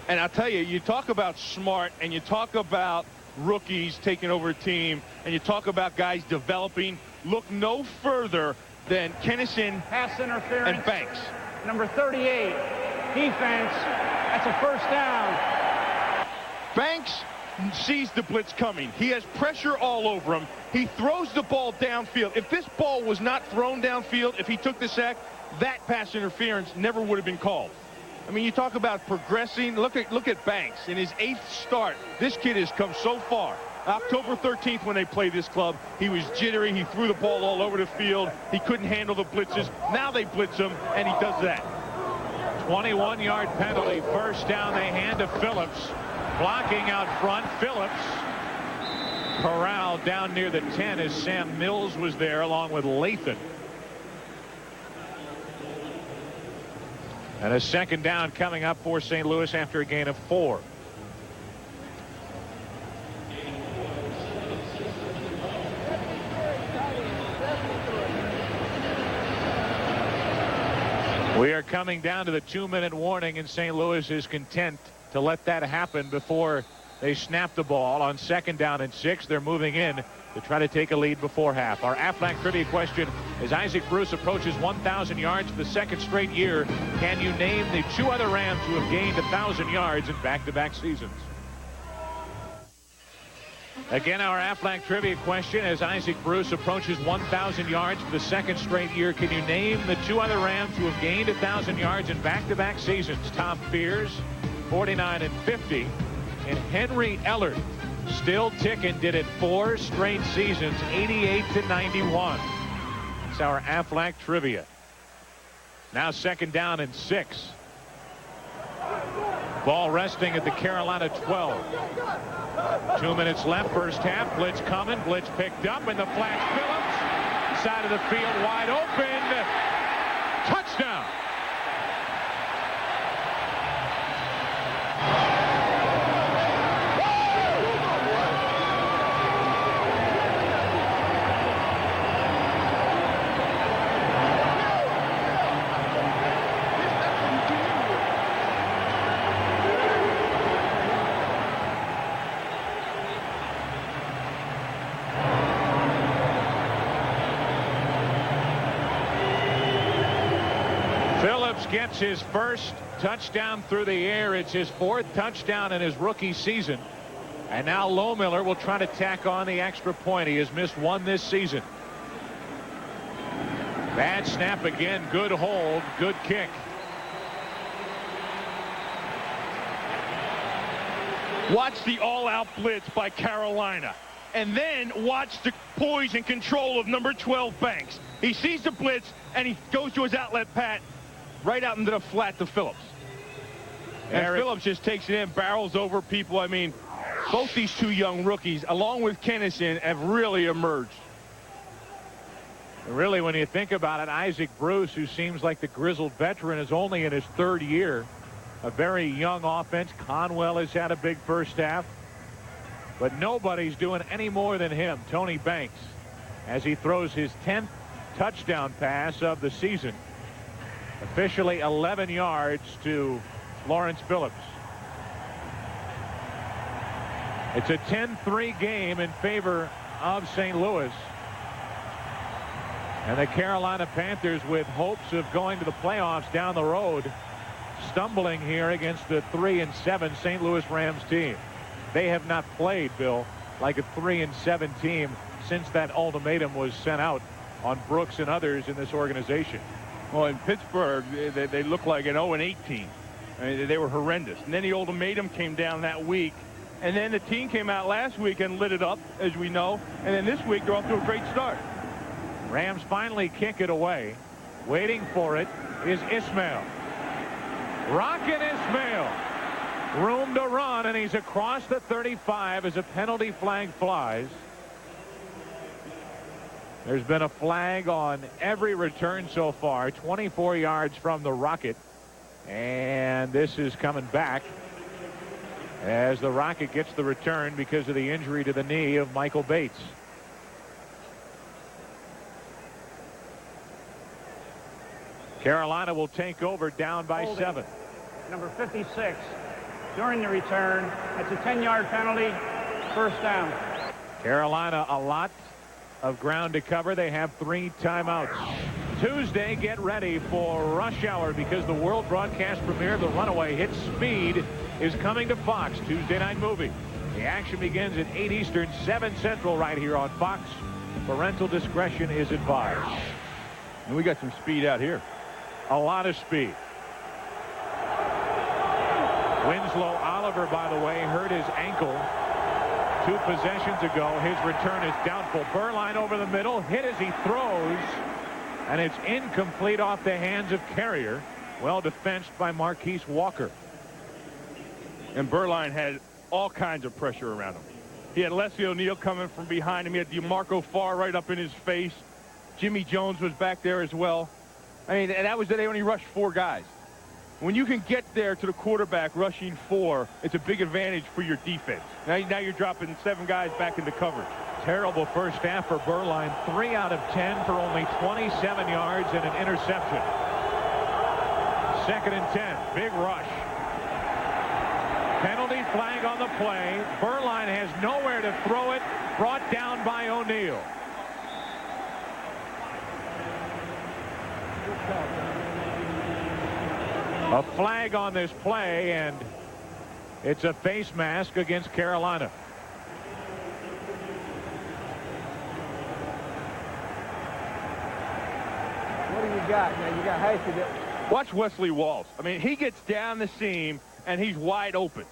Speaker 2: And I'll tell you, you talk about smart, and you talk about rookies taking over a team, and you talk about guys developing. Look no further than Kennison
Speaker 3: Pass interference.
Speaker 2: and Banks.
Speaker 3: Number 38. Defense. That's a first down.
Speaker 2: Banks sees the blitz coming. He has pressure all over him. He throws the ball downfield. If this ball was not thrown downfield, if he took the sack, that pass interference never would have been called. I mean, you talk about progressing. Look at Banks in his 8th start. This kid has come so far. October 13th, when they played this club, he was jittery. He threw the ball all over the field. He couldn't handle the blitzes. Now they blitz him, and he does that.
Speaker 1: 21-yard penalty. First down, they hand to Phillips. Blocking out front, Phillips corralled down near the 10 as Sam Mills was there along with Lathan. And a second down coming up for St. Louis after a gain of 4. We are coming down to the 2-minute warning, and St. Louis is content to let that happen before they snap the ball. On second down and 6, they're moving in to try to take a lead before half. Our Aflac trivia question: as Isaac Bruce approaches 1,000 yards for the 2nd straight year, can you name the 2 other Rams who have gained 1,000 yards in back-to-back seasons? Again, our Aflac trivia question: as Isaac Bruce approaches 1,000 yards for the 2nd straight year, can you name the 2 other Rams who have gained 1,000 yards in back-to-back seasons? Tom Fears, 49 and 50, and Henry Ellard, still ticking, did it 4 straight seasons, 88 to 91. It's our Aflac trivia. Now second down and 6. Ball resting at the Carolina 12. 2 minutes left, first half. Blitz coming. Blitz picked up, and the flash. Phillips, side of the field, wide open. Touchdown. Gets his first touchdown through the air. It's his 4th touchdown in his rookie season. And now Lohmiller will try to tack on the extra point. He has missed 1 this season. Bad snap again. Good hold. Good kick.
Speaker 2: Watch the all-out blitz by Carolina. And then watch the poise and control of number 12, Banks. He sees the blitz, and he goes to his outlet pat. Right out into the flat to Phillips. And Phillips just takes it in, barrels over people. I mean, both these 2 young rookies, along with Kennison, have really emerged.
Speaker 1: Really, when you think about it, Isaac Bruce, who seems like the grizzled veteran, is only in his 3rd year. A very young offense. Conwell has had a big first half. But nobody's doing any more than him, Tony Banks, as he throws his 10th touchdown pass of the season. Officially 11 yards to Lawrence Phillips. It's a 10-3 game in favor of St. Louis. And the Carolina Panthers, with hopes of going to the playoffs down the road, stumbling here against the 3-7 St. Louis Rams team. They have not played, Bill, like a 3-7 team since that ultimatum was sent out on Brooks and others in this organization.
Speaker 2: Well, in Pittsburgh, they look like an 0-8 team. I mean, they were horrendous. And then the ultimatum came down that week. And then the team came out last week and lit it up, as we know. And then this week, they're off to a great start.
Speaker 1: Rams finally kick it away. Waiting for it is Ismail. Rocket Ismail. Room to run, and he's across the 35 as a penalty flag flies. There's been a flag on every return so far, 24 yards from the Rocket. And this is coming back as the Rocket gets the return because of the injury to the knee of Michael Bates. Carolina will take over down by 7.
Speaker 3: Number 56 during the return. That's a 10-yard penalty. First down.
Speaker 1: Carolina a lot of ground to cover. They have 3 timeouts. Tuesday, get ready for rush hour because the world broadcast premiere of the Runaway Hit Speed is coming to Fox. Tuesday night movie. The action begins at 8 Eastern, 7 Central right here on Fox. Parental discretion is advised.
Speaker 2: And we got some speed out here.
Speaker 1: A lot of speed. Winslow Oliver, by the way, hurt his ankle 2 possessions ago. His return is doubtful. Berline over the middle, hit as he throws, and it's incomplete off the hands of Carrier. Well defensed by Marquise Walker.
Speaker 2: And Berline had all kinds of pressure around him. He had Leslie O'Neal coming from behind him. He had DeMarco Farr right up in his face. Jimmy Jones was back there as well. I mean, that was that they only rushed 4 guys. When you can get there to the quarterback rushing 4, it's a big advantage for your defense. Now you're dropping 7 guys back into coverage.
Speaker 1: Terrible first half for Berline. 3 out of 10 for only 27 yards and an interception. 2nd and 10. Big rush. Penalty flag on the play. Berline has nowhere to throw it. Brought down by O'Neal. A flag on this play, and it's a face mask against Carolina.
Speaker 3: What do you got? Now you got Hasty.
Speaker 2: Watch Wesley Walls. I mean, he gets down the seam, and he's wide open.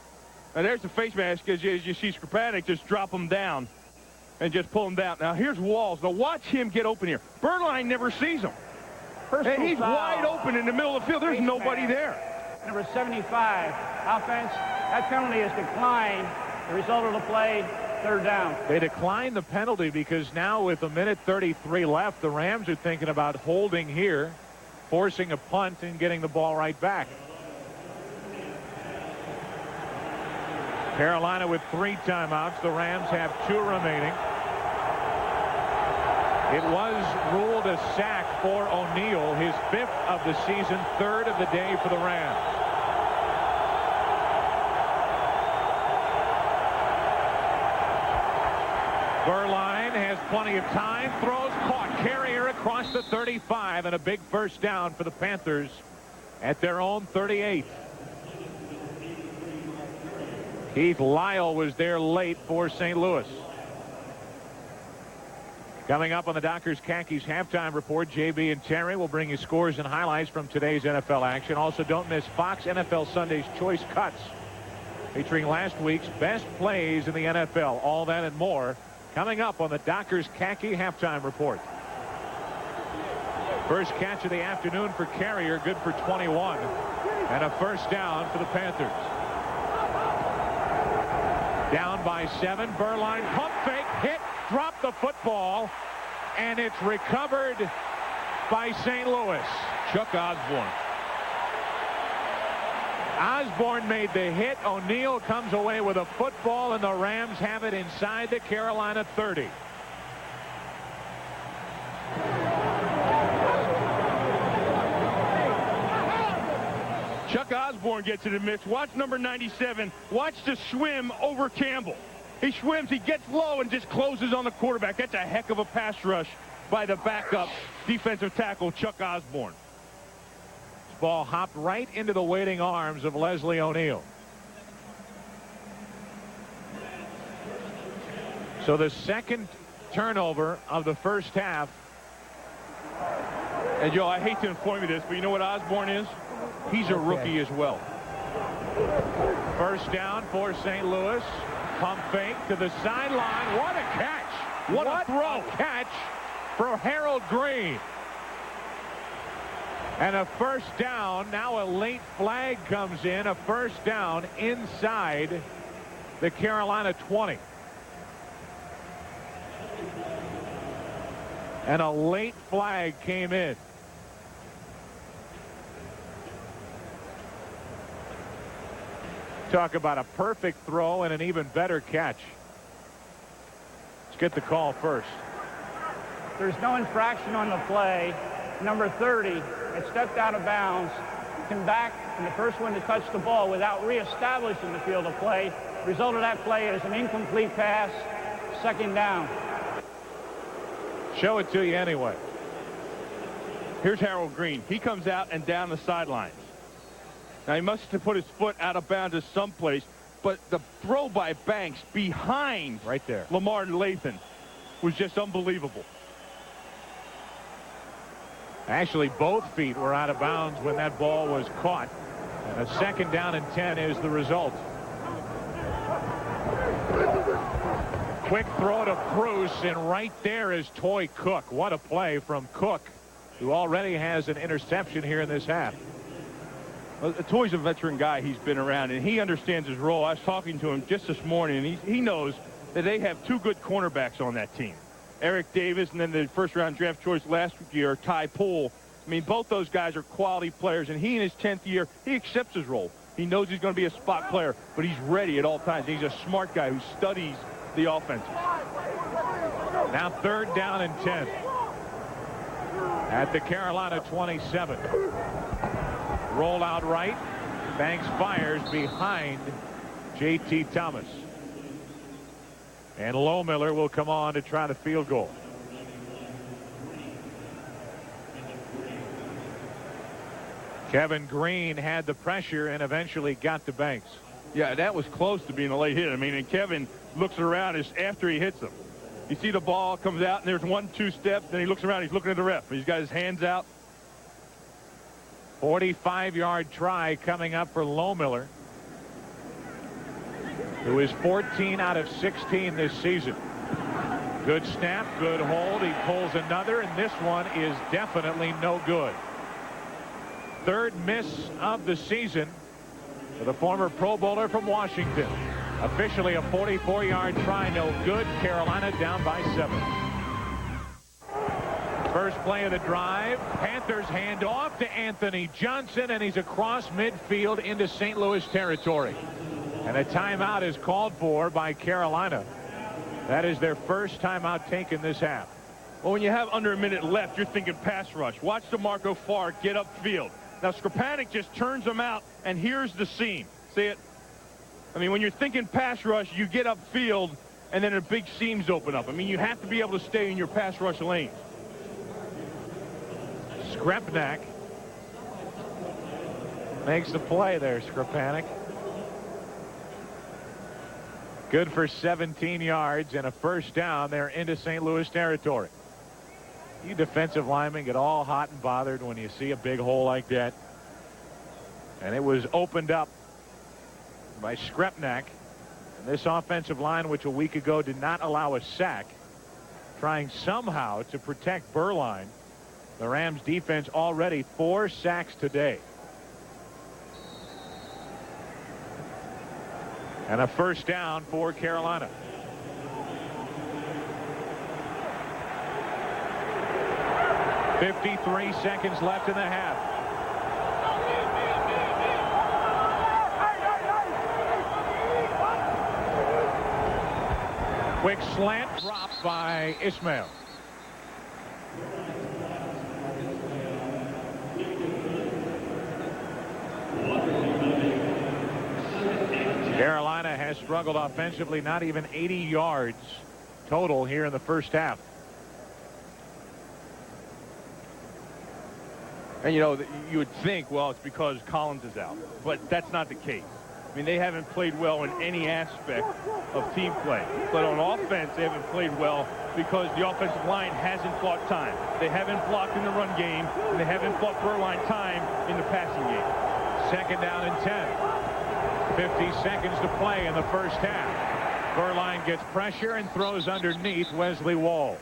Speaker 2: And there's the face mask, as you see Skripanic just drop him down and just pull him down. Now, here's Walls. Now, watch him get open here. Berline never sees him. And he's wide open in the middle of the field. There's nobody there.
Speaker 3: Number 75, offense. That penalty is declined. The result of the play, 3rd down.
Speaker 1: They declined the penalty because now with 1:33 left, the Rams are thinking about holding here, forcing a punt and getting the ball right back. Carolina with 3 timeouts. The Rams have 2 remaining. It was ruled a sack for O'Neal, his 5th of the season, 3rd of the day for the Rams. Berline has plenty of time, throws, caught. Carrier across the 35, and a big first down for the Panthers at their own 38. Keith Lyle was there late for St. Louis. Coming up on the Dockers Khakis halftime report, JB and Terry will bring you scores and highlights from today's NFL action. Also, don't miss Fox NFL Sunday's Choice Cuts, featuring last week's best plays in the NFL. All that and more coming up on the Dockers Khaki halftime report. First catch of the afternoon for Carrier, good for 21, and a first down for the Panthers. Down by 7. Berline pump fake, hit, dropped the football, and it's recovered by St. Louis.
Speaker 2: Chuck Osborne.
Speaker 1: Osborne made the hit. O'Neal comes away with a football, and the Rams have it inside the Carolina 30.
Speaker 2: Chuck Osborne gets in the mix. Watch number 97. Watch the swim over Campbell. He swims, he gets low, and just closes on the quarterback. That's a heck of a pass rush by the backup defensive tackle, Chuck Osborne.
Speaker 1: This ball hopped right into the waiting arms of Leslie O'Neal. So the second turnover of the first half.
Speaker 2: And Joe, I hate to inform you this, but you know what Osborne is? He's a rookie as well.
Speaker 1: First down for St. Louis. Pump fake to the sideline. What a catch. What a throw. Catch for Harold Green. And a first down. Now a late flag comes in. A first down inside the Carolina 20. And a late flag came in. Talk about a perfect throw and an even better catch. Let's get the call first.
Speaker 3: There's no infraction on the play. Number 30 had stepped out of bounds, come back, and the first one to touch the ball without reestablishing the field of play. The result of that play is an incomplete pass, second down.
Speaker 1: Show it to you anyway.
Speaker 2: Here's Harold Green. He comes out and down the sidelines. Now, he must have put his foot out of bounds to someplace, but the throw by Banks behind
Speaker 1: right there,
Speaker 2: Lamar Lathan, was just unbelievable.
Speaker 1: Actually, both feet were out of bounds when that ball was caught. And a second down and 10 is the result. Quick throw to Bruce, and right there is Toy Cook. What a play from Cook, who already has an interception here in this half.
Speaker 2: Well, Toy's a veteran guy. He's been around, and he understands his role. I was talking to him just this morning, and he knows that they have two good cornerbacks on that team. Eric Davis, and then the first-round draft choice last year, Ty Poole. I mean, both those guys are quality players, and he in his 10th year, he accepts his role. He knows he's going to be a spot player, but he's ready at all times. He's a smart guy who studies the offenses.
Speaker 1: Now third down and 10 at the Carolina 27. Roll out right. Banks fires behind J.T. Thomas. And Lohmiller will come on to try the field goal. Kevin Green had the pressure and eventually got to Banks.
Speaker 2: Yeah, that was close to being a late hit. I mean, and Kevin looks around as after he hits him. You see the ball comes out, and there's 1-2 steps. Then he looks around. He's looking at the ref. He's got his hands out.
Speaker 1: 45-yard try coming up for Lohmiller, who is 14 out of 16 this season. Good snap, good hold. He pulls another, and this one is definitely no good. Third miss of the season for the former Pro Bowler from Washington. Officially a 44-yard try, no good. Carolina down by 7. First play of the drive. Panthers hand off to Anthony Johnson, and he's across midfield into St. Louis territory. And a timeout is called for by Carolina. That is their first timeout taken this half.
Speaker 2: Well, when you have under a minute left, you're thinking pass rush. Watch DeMarco Farr get upfield. Now, Skripanic just turns him out, and here's the seam. See it? I mean, when you're thinking pass rush, you get upfield, and then the big seams open up. I mean, you have to be able to stay in your pass rush lane.
Speaker 1: Skripanic makes the play there, Skripanic. Good for 17 yards and a first down there into St. Louis territory. You defensive linemen get all hot and bothered when you see a big hole like that. And it was opened up by Skripanic. And this offensive line, which a week ago did not allow a sack, trying somehow to protect Berline. The Rams defense already 4 sacks today. And a first down for Carolina. .53 seconds left in the half. Quick slant drop by Ismail. Carolina has struggled offensively, not even 80 yards total here in the first half.
Speaker 2: And, you know, you would think, well, it's because Collins is out. But that's not the case. I mean, they haven't played well in any aspect of team play. But on offense, they haven't played well because the offensive line hasn't fought time. They haven't blocked in the run game, and they haven't fought Berline time in the passing game.
Speaker 1: Second down and 10. 50 seconds to play in the first half. Berline gets pressure and throws underneath Wesley Walls.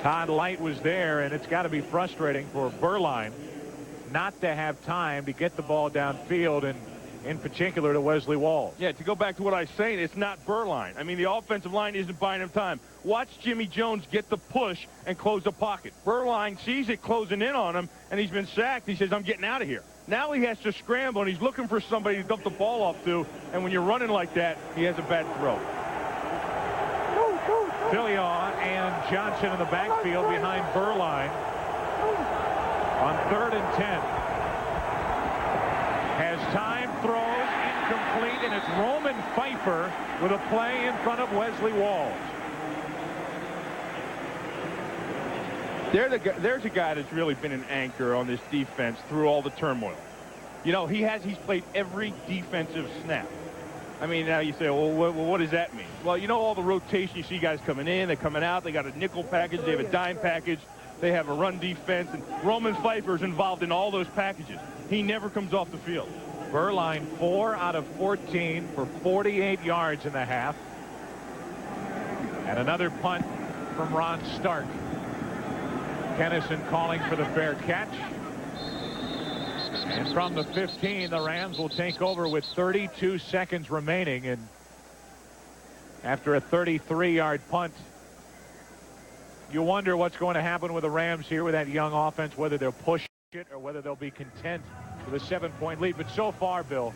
Speaker 1: Todd Light was there, and it's got to be frustrating for Berline not to have time to get the ball downfield, and in particular to Wesley Walls.
Speaker 2: Yeah, to go back to what I was saying, it's not Berline. I mean, the offensive line isn't buying him time. Watch Jimmy Jones get the push and close the pocket. Berline sees it closing in on him, and he's been sacked. He says, I'm getting out of here. Now he has to scramble, and he's looking for somebody to dump the ball off to, and when you're running like that, he has a bad throw.
Speaker 1: Fillion and Johnson in the backfield behind Berline on 3rd and 10. Has time, throws, incomplete, and it's Roman Pfeiffer with a play in front of Wesley Walls.
Speaker 2: There's a guy that's really been an anchor on this defense through all the turmoil. You know, he's played every defensive snap. I mean, now you say, well, what does that mean? Well, you know, all the rotation, you see guys coming in, they're coming out, they got a nickel package, they have a dime package, they have a run defense, and Roman Pfeiffer's involved in all those packages. He never comes off the field.
Speaker 1: Berline 4 out of 14 for 48 yards in the half. And another punt from Ron Stark. Kennison calling for the fair catch. And from the 15, the Rams will take over with 32 seconds remaining. And after a 33-yard punt, you wonder what's going to happen with the Rams here with that young offense, whether they'll push it or whether they'll be content with a 7-point lead. But so far, Bill,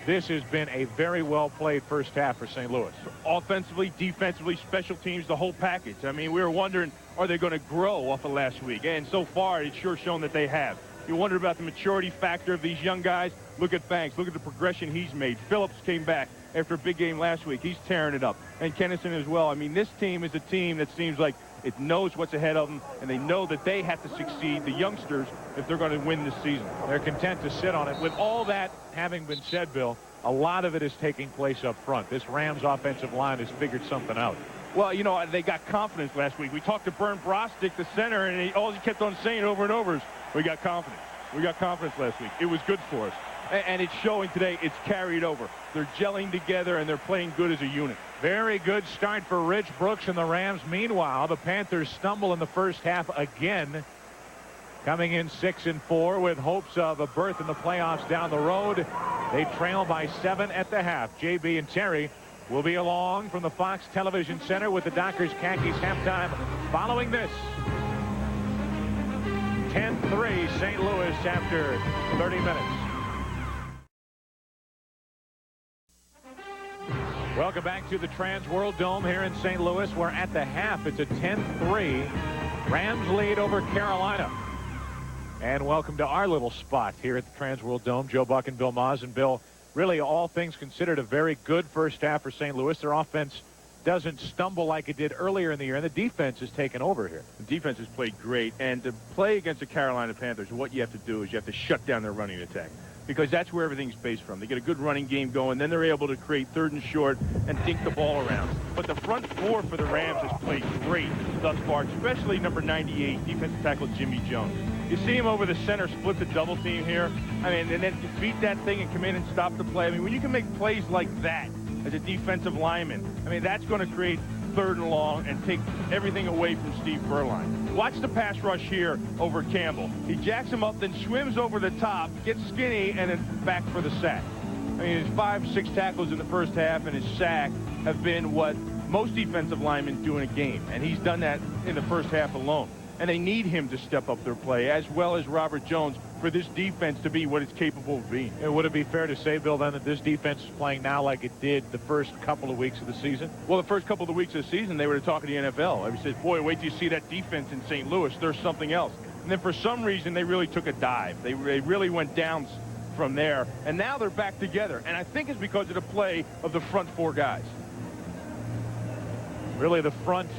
Speaker 1: this has been a very well-played first half for St. Louis.
Speaker 2: Offensively, defensively, special teams, the whole package. I mean, we were wondering, are they going to grow off of last week? And so far, it's sure shown that they have. You wonder about the maturity factor of these young guys. Look at Banks. Look at the progression he's made. Phillips came back after a big game last week. He's tearing it up. And Kennison as well. I mean, this team is a team that seems like it knows what's ahead of them, and they know that they have to succeed, the youngsters, if they're going to win this season.
Speaker 1: They're content to sit on it. With all that having been said, Bill, a lot of it is taking place up front. This Rams offensive line has figured something out.
Speaker 2: Well, you know, they got confidence last week. We talked to Bernd Brostic, the center, and all he kept on saying over and over is, we got confidence. We got confidence last week. It was good for us. And it's showing today. It's carried over. They're gelling together, and they're playing good as a unit.
Speaker 1: Very good start for Rich Brooks and the Rams. Meanwhile, the Panthers stumble in the first half again, coming in 6-4 with hopes of a berth in the playoffs down the road. They trail by 7 at the half. JB and Terry will be along from the Fox Television Center with the Dockers Khakis halftime following this. 10-3 St. Louis after 30 minutes. Welcome back to the Trans World Dome here in St. Louis. We're at the half. It's a 10-3 Rams lead over Carolina. And welcome to our little spot here at the Trans World Dome. Joe Buck and Bill Maas. And Bill, really all things considered, a very good first half for St. Louis. Their offense doesn't stumble like it did earlier in the year, and the defense has taken over here.
Speaker 2: The defense has played great, and to play against the Carolina Panthers, what you have to do is you have to shut down their running attack, because that's where everything's based from. They get a good running game going, then they're able to create 3rd and short and dink the ball around. But the front four for the Rams has played great thus far, especially number 98, defensive tackle Jimmy Jones. You see him over the center, split the double team here. I mean, and then beat that thing and come in and stop the play. I mean, when you can make plays like that as a defensive lineman, I mean, that's going to create 3rd and long and take everything away from Steve Berline. Watch the pass rush here over Campbell. He jacks him up, then swims over the top, gets skinny, and then back for the sack. I mean, his 5-6 tackles in the first half and his sack have been what most defensive linemen do in a game, and he's done that in the first half alone. And they need him to step up their play, as well as Robert Jones, for this defense to be what it's capable of being.
Speaker 1: And would it be fair to say, Bill, then, that this defense is playing now like it did the first couple of weeks of the season?
Speaker 2: Well, the first couple of the weeks of the season, they were talking to the NFL. Everybody said, boy, wait till you see that defense in St. Louis. There's something else. And then for some reason, they really took a dive. They really went down from there. And now they're back together. And I think it's because of the play of the front four guys.
Speaker 1: Really, the front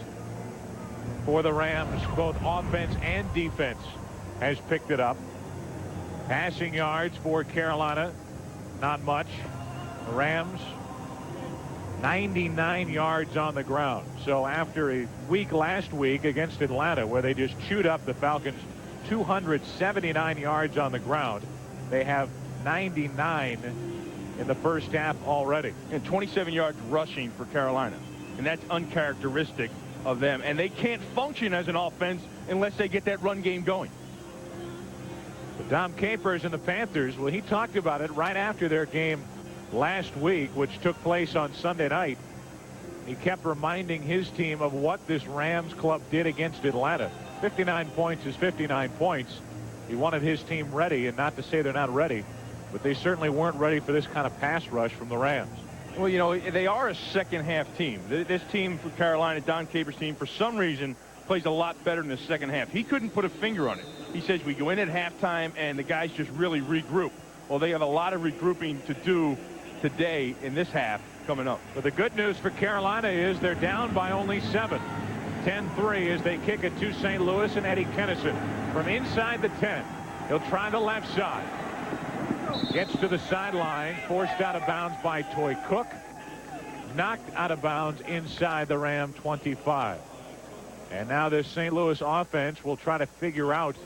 Speaker 1: for the Rams, both offense and defense, has picked it up. Passing yards for Carolina, not much. The Rams, 99 yards on the ground. So after a week last week against Atlanta, where they just chewed up the Falcons, 279 yards on the ground, they have 99 in the first half already.
Speaker 2: And 27 yards rushing for Carolina. And that's uncharacteristic of them, and they can't function as an offense unless they get that run game going.
Speaker 1: But Dom Capers and the Panthers, well, he talked about it right after their game last week, which took place on Sunday night. He kept reminding his team of what this Rams club did against Atlanta. 59 points is 59 points. He wanted his team ready, and not to say they're not ready, but they certainly weren't ready for this kind of pass rush from the Rams.
Speaker 2: Well, you know, they are a second-half team. This team for Carolina, Don Capers' team, for some reason, plays a lot better in the second half. He couldn't put a finger on it. He says we go in at halftime, and the guys just really regroup. Well, they have a lot of regrouping to do today in this half coming up.
Speaker 1: But the good news for Carolina is they're down by only 7. 10-3 as they kick it to St. Louis, and Eddie Kennison from inside the 10. He'll try the left side. Gets to the sideline, forced out of bounds by Toy Cook. Knocked out of bounds inside the Ram 25. And now this St. Louis offense will try to figure out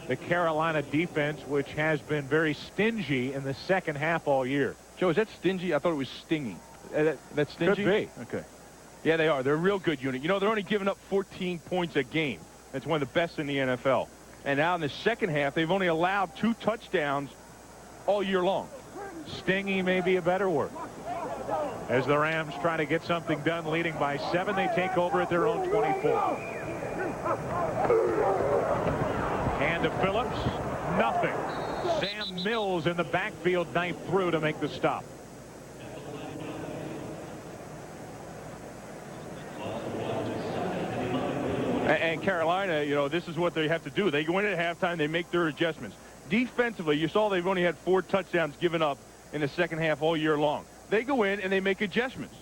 Speaker 1: the Carolina defense, which has been very stingy in the second half all year.
Speaker 2: Joe, is that stingy? I thought it was stinging. That's stingy?
Speaker 1: Could be.
Speaker 2: Okay. Yeah, they are. They're a real good unit. You know, they're only giving up 14 points a game. That's one of the best in the NFL. And now in the second half, they've only allowed 2 touchdowns all year long.
Speaker 1: Stingy may be a better word. As the Rams try to get something done, leading by 7, they take over at their own 24. And to Phillips, nothing. Sam Mills in the backfield, knife through to make the stop.
Speaker 2: And Carolina, you know, this is what they have to do. They go in at halftime, they make their adjustments. Defensively, you saw they've only had 4 touchdowns given up in the second half all year long. They go in and they make adjustments.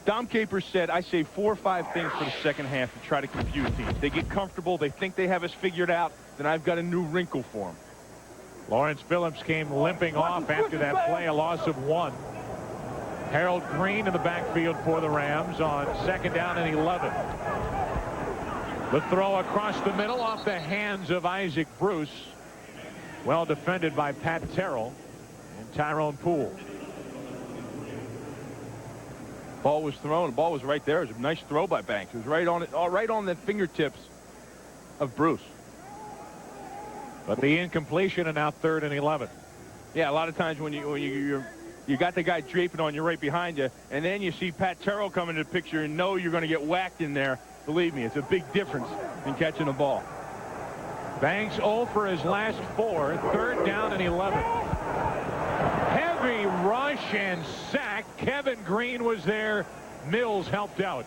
Speaker 2: Dom Capers said, I say 4 or 5 things for the second half to try to confuse teams. They get comfortable. They think they have us figured out. Then I've got a new wrinkle for them.
Speaker 1: Lawrence Phillips came limping off after that play, a loss of 1. Harold Green in the backfield for the Rams on 2nd down and 11. The throw across the middle off the hands of Isaac Bruce. Well defended by Pat Terrell and Tyrone Poole.
Speaker 2: Ball was thrown. The ball was right there. It was a nice throw by Banks. It was right on it, right on the fingertips of Bruce.
Speaker 1: But the incompletion, and now 3rd and 11.
Speaker 2: Yeah, a lot of times when you got the guy draping on you right behind you, and then you see Pat Terrell come into the picture and know you're going to get whacked in there. Believe me, it's a big difference in catching the ball.
Speaker 1: Banks 0 for his last 4. 3rd down and 11. Heavy rush and sack. Kevin Green was there. Mills helped out.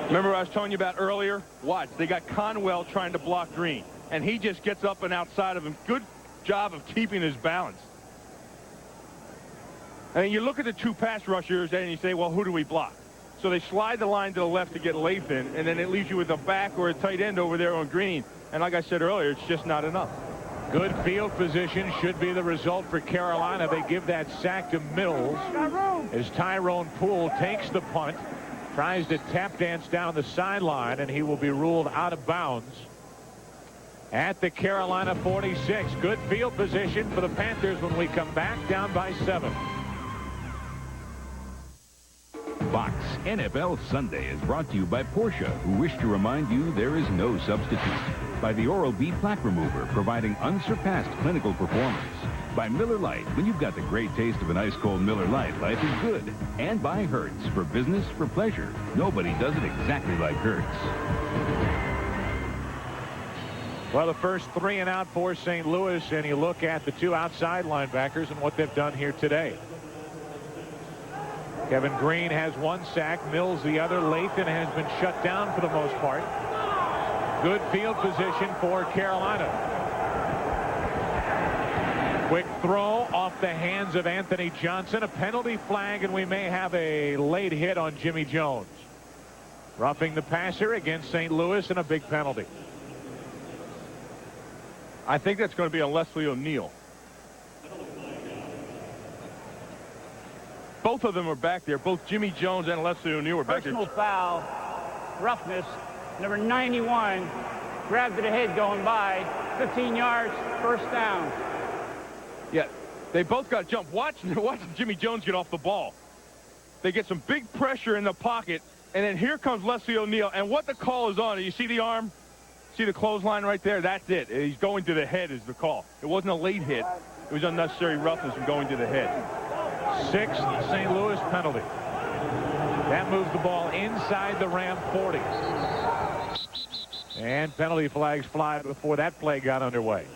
Speaker 2: Remember what I was telling you about earlier? Watch. They got Conwell trying to block Green, and he just gets up and outside of him. Good job of keeping his balance. And you look at the 2 pass rushers and you say, well, who do we block? So they slide the line to the left to get Lathan, and then it leaves you with a back or a tight end over there on Green. And like I said earlier, it's just not enough.
Speaker 1: Good field position should be the result for Carolina. They give that sack to Mills as Tyrone Poole takes the punt, tries to tap dance down the sideline, and he will be ruled out of bounds at the Carolina 46. Good field position for the Panthers when we come back, down by 7.
Speaker 4: Fox NFL Sunday is brought to you by Porsche, who wish to remind you there is no substitute. By the Oral-B Plaque Remover, providing unsurpassed clinical performance. By Miller Lite, when you've got the great taste of an ice-cold Miller Lite, life is good. And by Hertz, for business, for pleasure. Nobody does it exactly like Hertz.
Speaker 1: Well, the first 3 and out for St. Louis, and you look at the 2 outside linebackers and what they've done here today. Kevin Green has 1 sack. Mills the other. Lathan has been shut down for the most part. Good field position for Carolina. Quick throw off the hands of Anthony Johnson. A penalty flag, and we may have a late hit on Jimmy Jones. Roughing the passer against St. Louis, and a big penalty.
Speaker 2: I think that's going to be on Leslie O'Neal. Both of them are back there. Both Jimmy Jones and Leslie O'Neal were back there.
Speaker 3: Personal foul, roughness, number 91, grabbed to the head going by, 15 yards, first down.
Speaker 2: Yeah, They both got jumped. Watch Jimmy Jones get off the ball. They get some big pressure in the pocket, and then here comes Leslie O'Neal. And what the call is on, you see the arm? See the clothesline right there? That's it. He's going to the head is the call. It wasn't a late hit. It was unnecessary roughness from going to the head.
Speaker 1: 6th St. Louis penalty. That moves the ball inside the Ram 40. And penalty flags fly before that play got underway.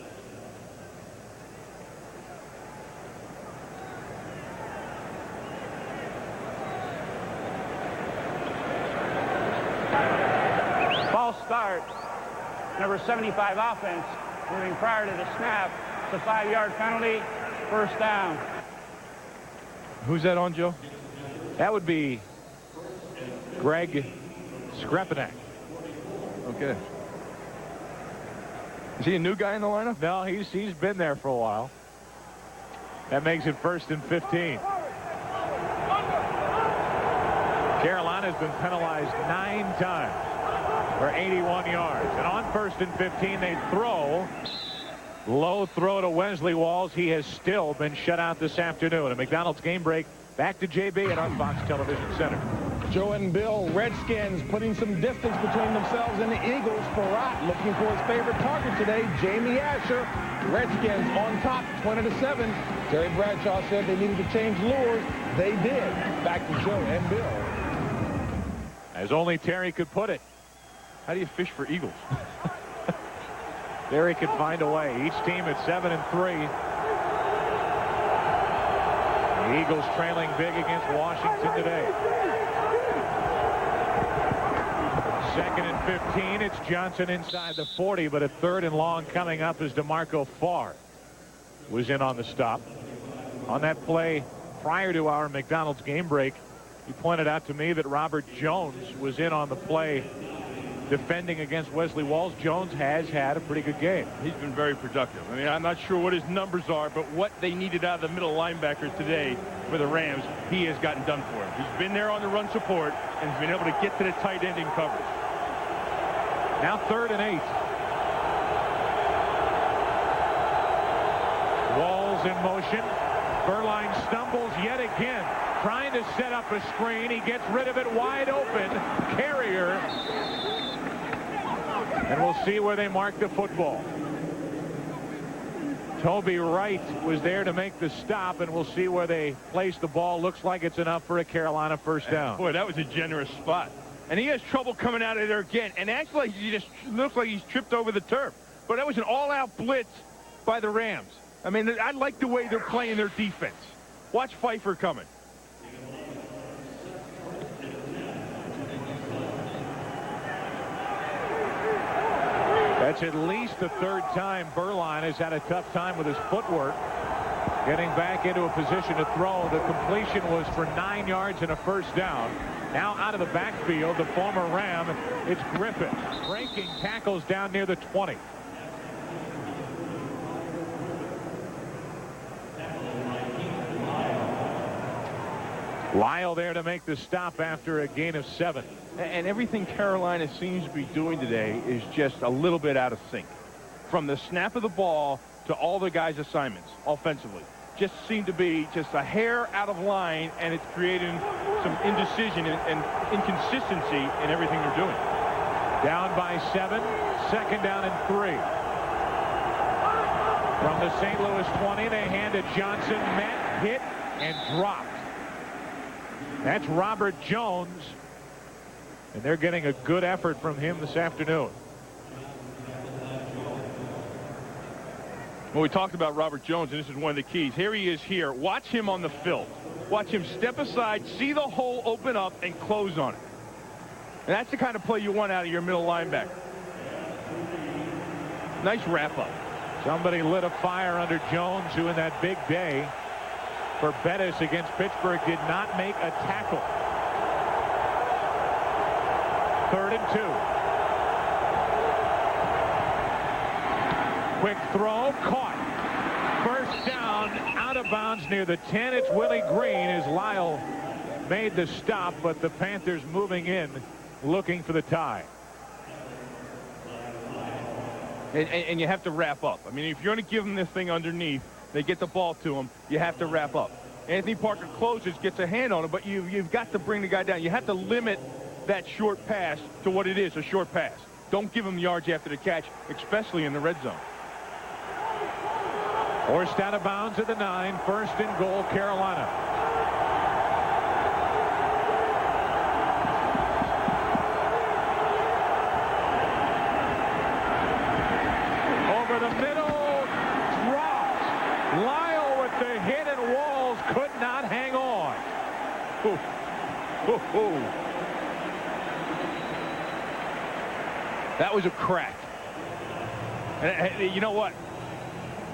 Speaker 3: False start. Number 75 offense moving prior to the snap. It's a 5-yard penalty. First down.
Speaker 2: Who's that on, Joe?
Speaker 1: That would be Greg Skrepenak.
Speaker 2: Okay. Is he a new guy in the lineup?
Speaker 1: No, he's been there for a while. That makes it 1st and 15. Carolina's been penalized 9 times for 81 yards. And on 1st and 15, they throw. Low throw to Wesley Walls. He has still been shut out this afternoon. A McDonald's game break. Back to JB at our Fox Television Center.
Speaker 5: Joe and Bill, Redskins putting some distance between themselves and the Eagles. Farrat looking for his favorite target today, Jamie Asher. Redskins on top, 20-7. Terry Bradshaw said they needed to change lures. They did. Back to Joe and Bill.
Speaker 1: As only Terry could put it.
Speaker 2: How do you fish for eagles?
Speaker 1: Terry could find a way. Each team at 7-3. The Eagles trailing big against Washington today. 2nd and 15. It's Johnson inside the 40, but a 3rd and long coming up as DeMarco Farr was in on the stop. On that play prior to our McDonald's game break, you pointed out to me that Robert Jones was in on the play defending against Wesley Walls. Jones has had a pretty good game.
Speaker 2: He's been very productive. I mean, I'm not sure what his numbers are, but what they needed out of the middle linebackers today for the Rams, he has gotten done for him. He's been there on the run support and has been able to get to the tight end in coverage.
Speaker 1: Now 3rd and 8. Walls in motion. Berline stumbles yet again, trying to set up a screen. He gets rid of it wide open. Carrier. And we'll see where they mark the football. Toby Wright was there to make the stop, and we'll see where they place the ball. Looks like it's enough for a Carolina first down.
Speaker 2: Boy, that was a generous spot. And he has trouble coming out of there again. And actually, he just looks like he's tripped over the turf. But that was an all-out blitz by the Rams. I mean, I like the way they're playing their defense. Watch Pfeiffer coming.
Speaker 1: That's at least the 3rd time Berline has had a tough time with his footwork. Getting back into a position to throw. The completion was for 9 yards and a first down. Now out of the backfield, the former Ram, it's Griffin. Breaking tackles down near the 20. Lyle there to make the stop after a gain of 7.
Speaker 2: And everything Carolina seems to be doing today is just a little bit out of sync. From the snap of the ball to all the guys' assignments offensively. Just seem to be just a hair out of line, and it's creating some indecision and inconsistency in everything they're doing.
Speaker 1: Down by 7. 2nd down and 3. From the St. Louis 20, they hand to Johnson. Met, hit, and dropped. That's Robert Jones. And they're getting a good effort from him this afternoon.
Speaker 2: Well, we talked about Robert Jones, and this is one of the keys. Here he is here. Watch him on the field. Watch him step aside, see the hole open up, and close on it. And that's the kind of play you want out of your middle linebacker. Nice wrap-up.
Speaker 1: Somebody lit a fire under Jones, who in that big day for Bettis against Pittsburgh did not make a tackle. 3rd and 2. Quick throw, caught. First down, out of bounds near the 10. It's Willie Green as Lyle made the stop, but the Panthers moving in, looking for the tie.
Speaker 2: And you have to wrap up. I mean, if you're going to give them this thing underneath, They get the ball to him. You have to wrap up. Anthony Parker closes, gets a hand on him, but you've got to bring the guy down. You have to limit that short pass to what it is, a short pass. Don't give him yards after the catch, especially in the red zone.
Speaker 1: Forced out of bounds at the 9. First and goal, Carolina. Over the middle, dropped. Lyle with the hit, and Walls could not hang on. Ooh. Ooh, ooh.
Speaker 2: That was a crack. And you know what?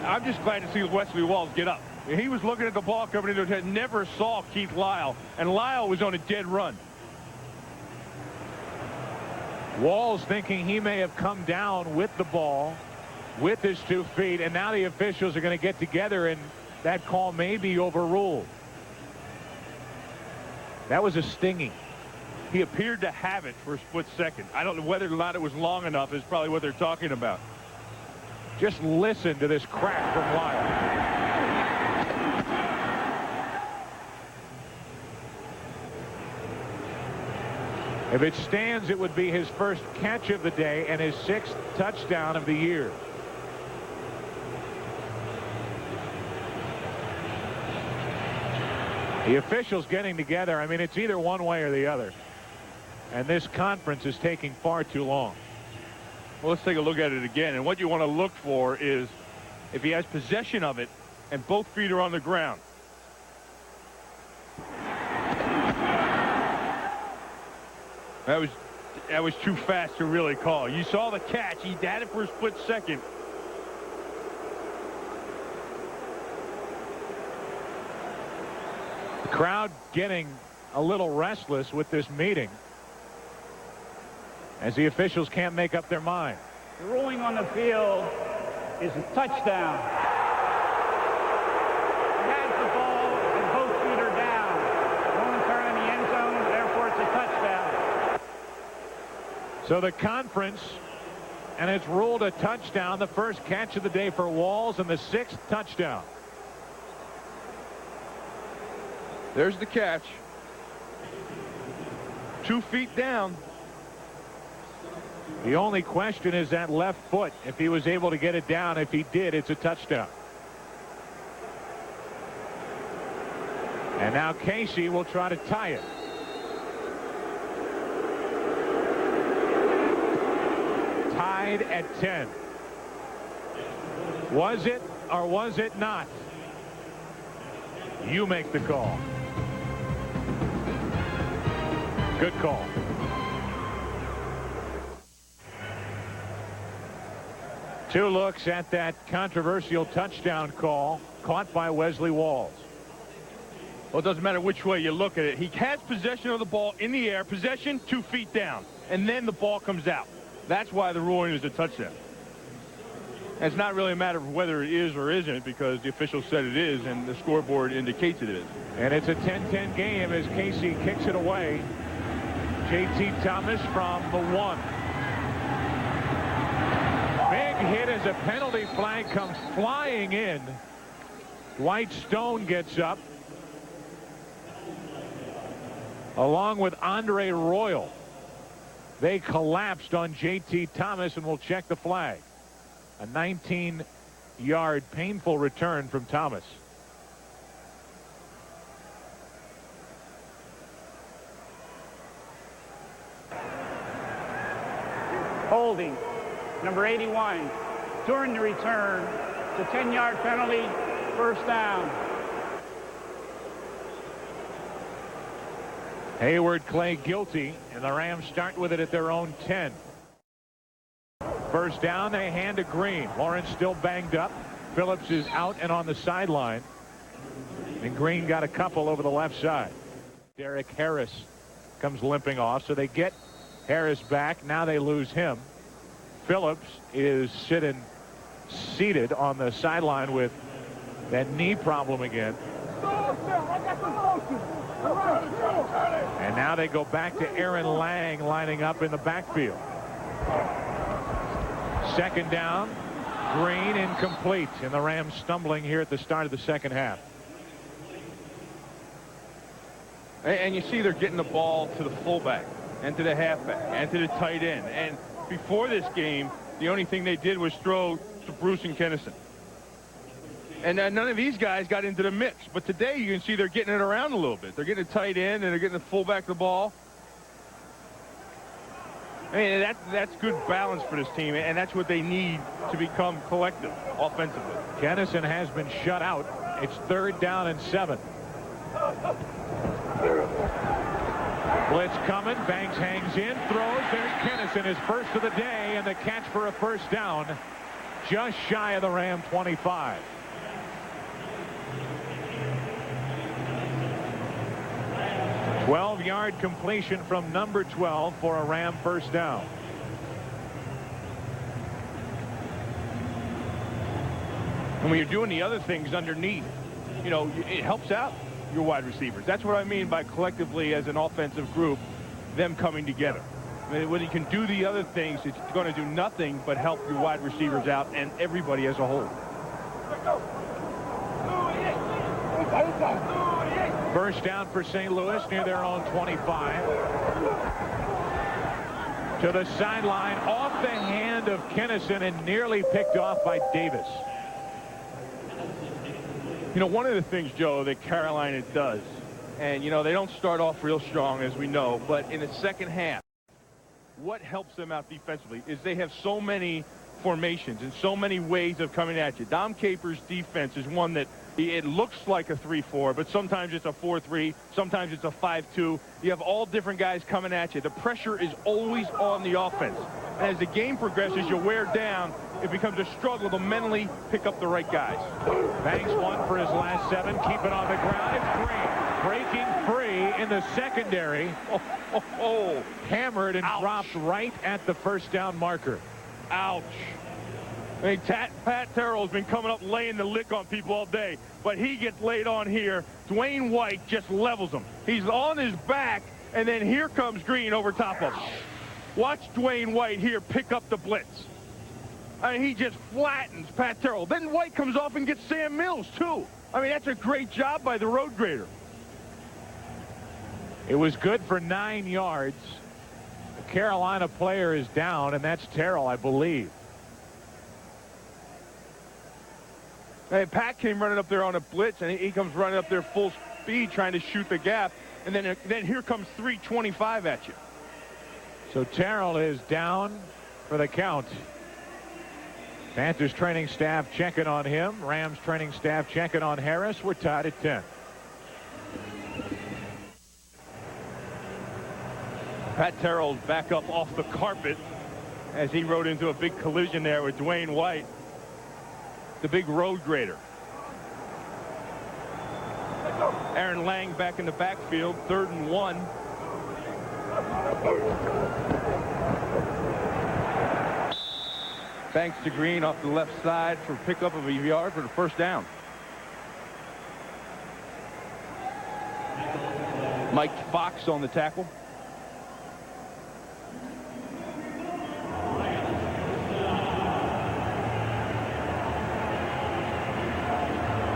Speaker 2: I'm just glad to see Wesley Walls get up. He was looking at the ball coming into his head, never saw Keith Lyle, and Lyle was on a dead run.
Speaker 1: Walls thinking he may have come down with the ball, with his 2 feet, and now the officials are going to get together, and that call may be overruled. That was a stinging.
Speaker 2: He appeared to have it for a split second. I don't know whether or not it was long enough is probably what they're talking about.
Speaker 1: Just listen to this crack from Lyle. If it stands, it would be his first catch of the day and his 6th touchdown of the year. The officials getting together. I mean, it's either one way or the other. And this conference is taking far too long.
Speaker 2: Well, let's take a look at it again. And what you want to look for is if he has possession of it and both feet are on the ground. That was too fast to really call. You saw the catch. He had it for a split second.
Speaker 1: The crowd getting a little restless with this meeting as the officials can't make up their mind.
Speaker 3: The ruling on the field is a touchdown. He has the ball and both feet are down. Won't turn in the end zone, therefore it's a touchdown.
Speaker 1: So the conference, and it's ruled a touchdown, the first catch of the day for Walls and the 6th touchdown.
Speaker 2: There's the catch. 2 feet down.
Speaker 1: The only question is that left foot. If he was able to get it down, if he did, it's a touchdown. And now Casey will try to tie it. Tied at 10. Was it or was it not? You make the call. Good call. Two looks at that controversial touchdown call caught by Wesley Walls.
Speaker 2: Well, it doesn't matter which way you look at it. He has possession of the ball in the air, possession 2 feet down, and then the ball comes out. That's why the ruling is a touchdown. And it's not really a matter of whether it is or isn't because the official said it is and the scoreboard indicates it is.
Speaker 1: And it's a 10-10 game as Casey kicks it away. J.T. Thomas from the 1. Big hit as a penalty flag comes flying in. Dwight Stone gets up along with Andre Royal. They collapsed on J.T. Thomas and will check the flag. A 19-yard painful return from Thomas.
Speaker 3: Holding, number 81. During the return, it's a 10-yard penalty, first down.
Speaker 1: Hayward Clay guilty, and the Rams start with it at their own 10. First down, they hand to Green. Lawrence still banged up. Phillips is out and on the sideline. And Green got a couple over the left side. Derek Harris comes limping off, so they get Harris back. Now they lose him. Phillips is seated on the sideline with that knee problem again. And now they go back to Aaron Lang lining up in the backfield. Second down. Green incomplete, and the Rams stumbling here at the start of the second half.
Speaker 2: And you see they're getting the ball to the fullback and to the halfback and to the tight end. And before this game, the only thing they did was throw to Bruce and Kennison. And none of these guys got into the mix. But today you can see they're getting it around a little bit. They're getting a tight end and they're getting the fullback the ball. I mean, that's good balance for this team, and that's what they need to become collective offensively.
Speaker 1: Kennison has been shut out. It's 3rd down and 7. Blitz coming. Banks hangs in, throws. There's Kennison, his first of the day, and the catch for a first down. Just shy of the Ram 25. A 12-yard completion from number 12 for a Ram first down.
Speaker 2: And when you're doing the other things underneath, you know, it helps out your wide receivers. That's what I mean by collectively as an offensive group, them coming together. I mean, when you can do the other things, it's going to do nothing but help your wide receivers out and everybody as a whole.
Speaker 1: First down for St. Louis near their own 25. To the sideline, off the hand of Kennison and nearly picked off by Davis.
Speaker 2: You know, one of the things, Joe, that Carolina does, and, you know, they don't start off real strong, as we know, but in the second half, what helps them out defensively is they have so many formations and so many ways of coming at you. Dom Capers' defense is one that it looks like a 3-4, but sometimes it's a 4-3, sometimes it's a 5-2. You have all different guys coming at you. The pressure is always on the offense. And as the game progresses, you wear down. It becomes a struggle to mentally pick up the right guys.
Speaker 1: Banks one for his last 7. Keep it on the ground. It's Green breaking free in the secondary. Hammered and dropped right at the first down marker.
Speaker 2: Ouch. I mean, Pat Terrell has been coming up laying the lick on people all day, but he gets laid on here. Dwayne White just levels him. He's on his back, and then here comes Green over top of him. Watch Dwayne White here pick up the blitz. I mean, he just flattens Pat Terrell. Then White comes off and gets Sam Mills, too. I mean, that's a great job by the road grader.
Speaker 1: It was good for 9 yards. The Carolina player is down, and that's Terrell, I believe.
Speaker 2: And Pat came running up there on a blitz, and he comes running up there full speed trying to shoot the gap. And then here comes 325 at you.
Speaker 1: So Terrell is down for the count. Panthers training staff checking on him. Rams training staff checking on Harris. We're tied at 10.
Speaker 2: Pat Terrell's back up off the carpet as he rode into a big collision there with Dwayne White, the big road grader. Aaron Lang back in the backfield, 3rd and 1. Banks to Green off the left side for pickup of a yard for the first down. Mike Fox on the tackle.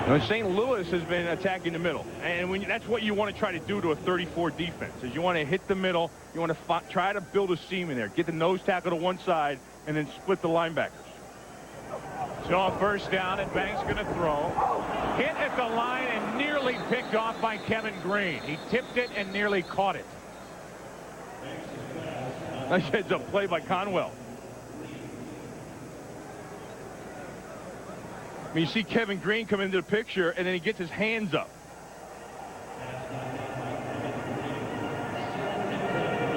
Speaker 2: Now, St. Louis has been attacking the middle, and that's what you want to try to do to a 34 defense. Is you want to hit the middle, you want to try to build a seam in there, get the nose tackle to one side, and then split the linebackers.
Speaker 1: So a first down, and Banks going to throw. Hit at the line and nearly picked off by Kevin Green. He tipped it and nearly caught it.
Speaker 2: Nice heads-up play by Conwell. I mean, you see Kevin Green come into the picture, and then he gets his hands up.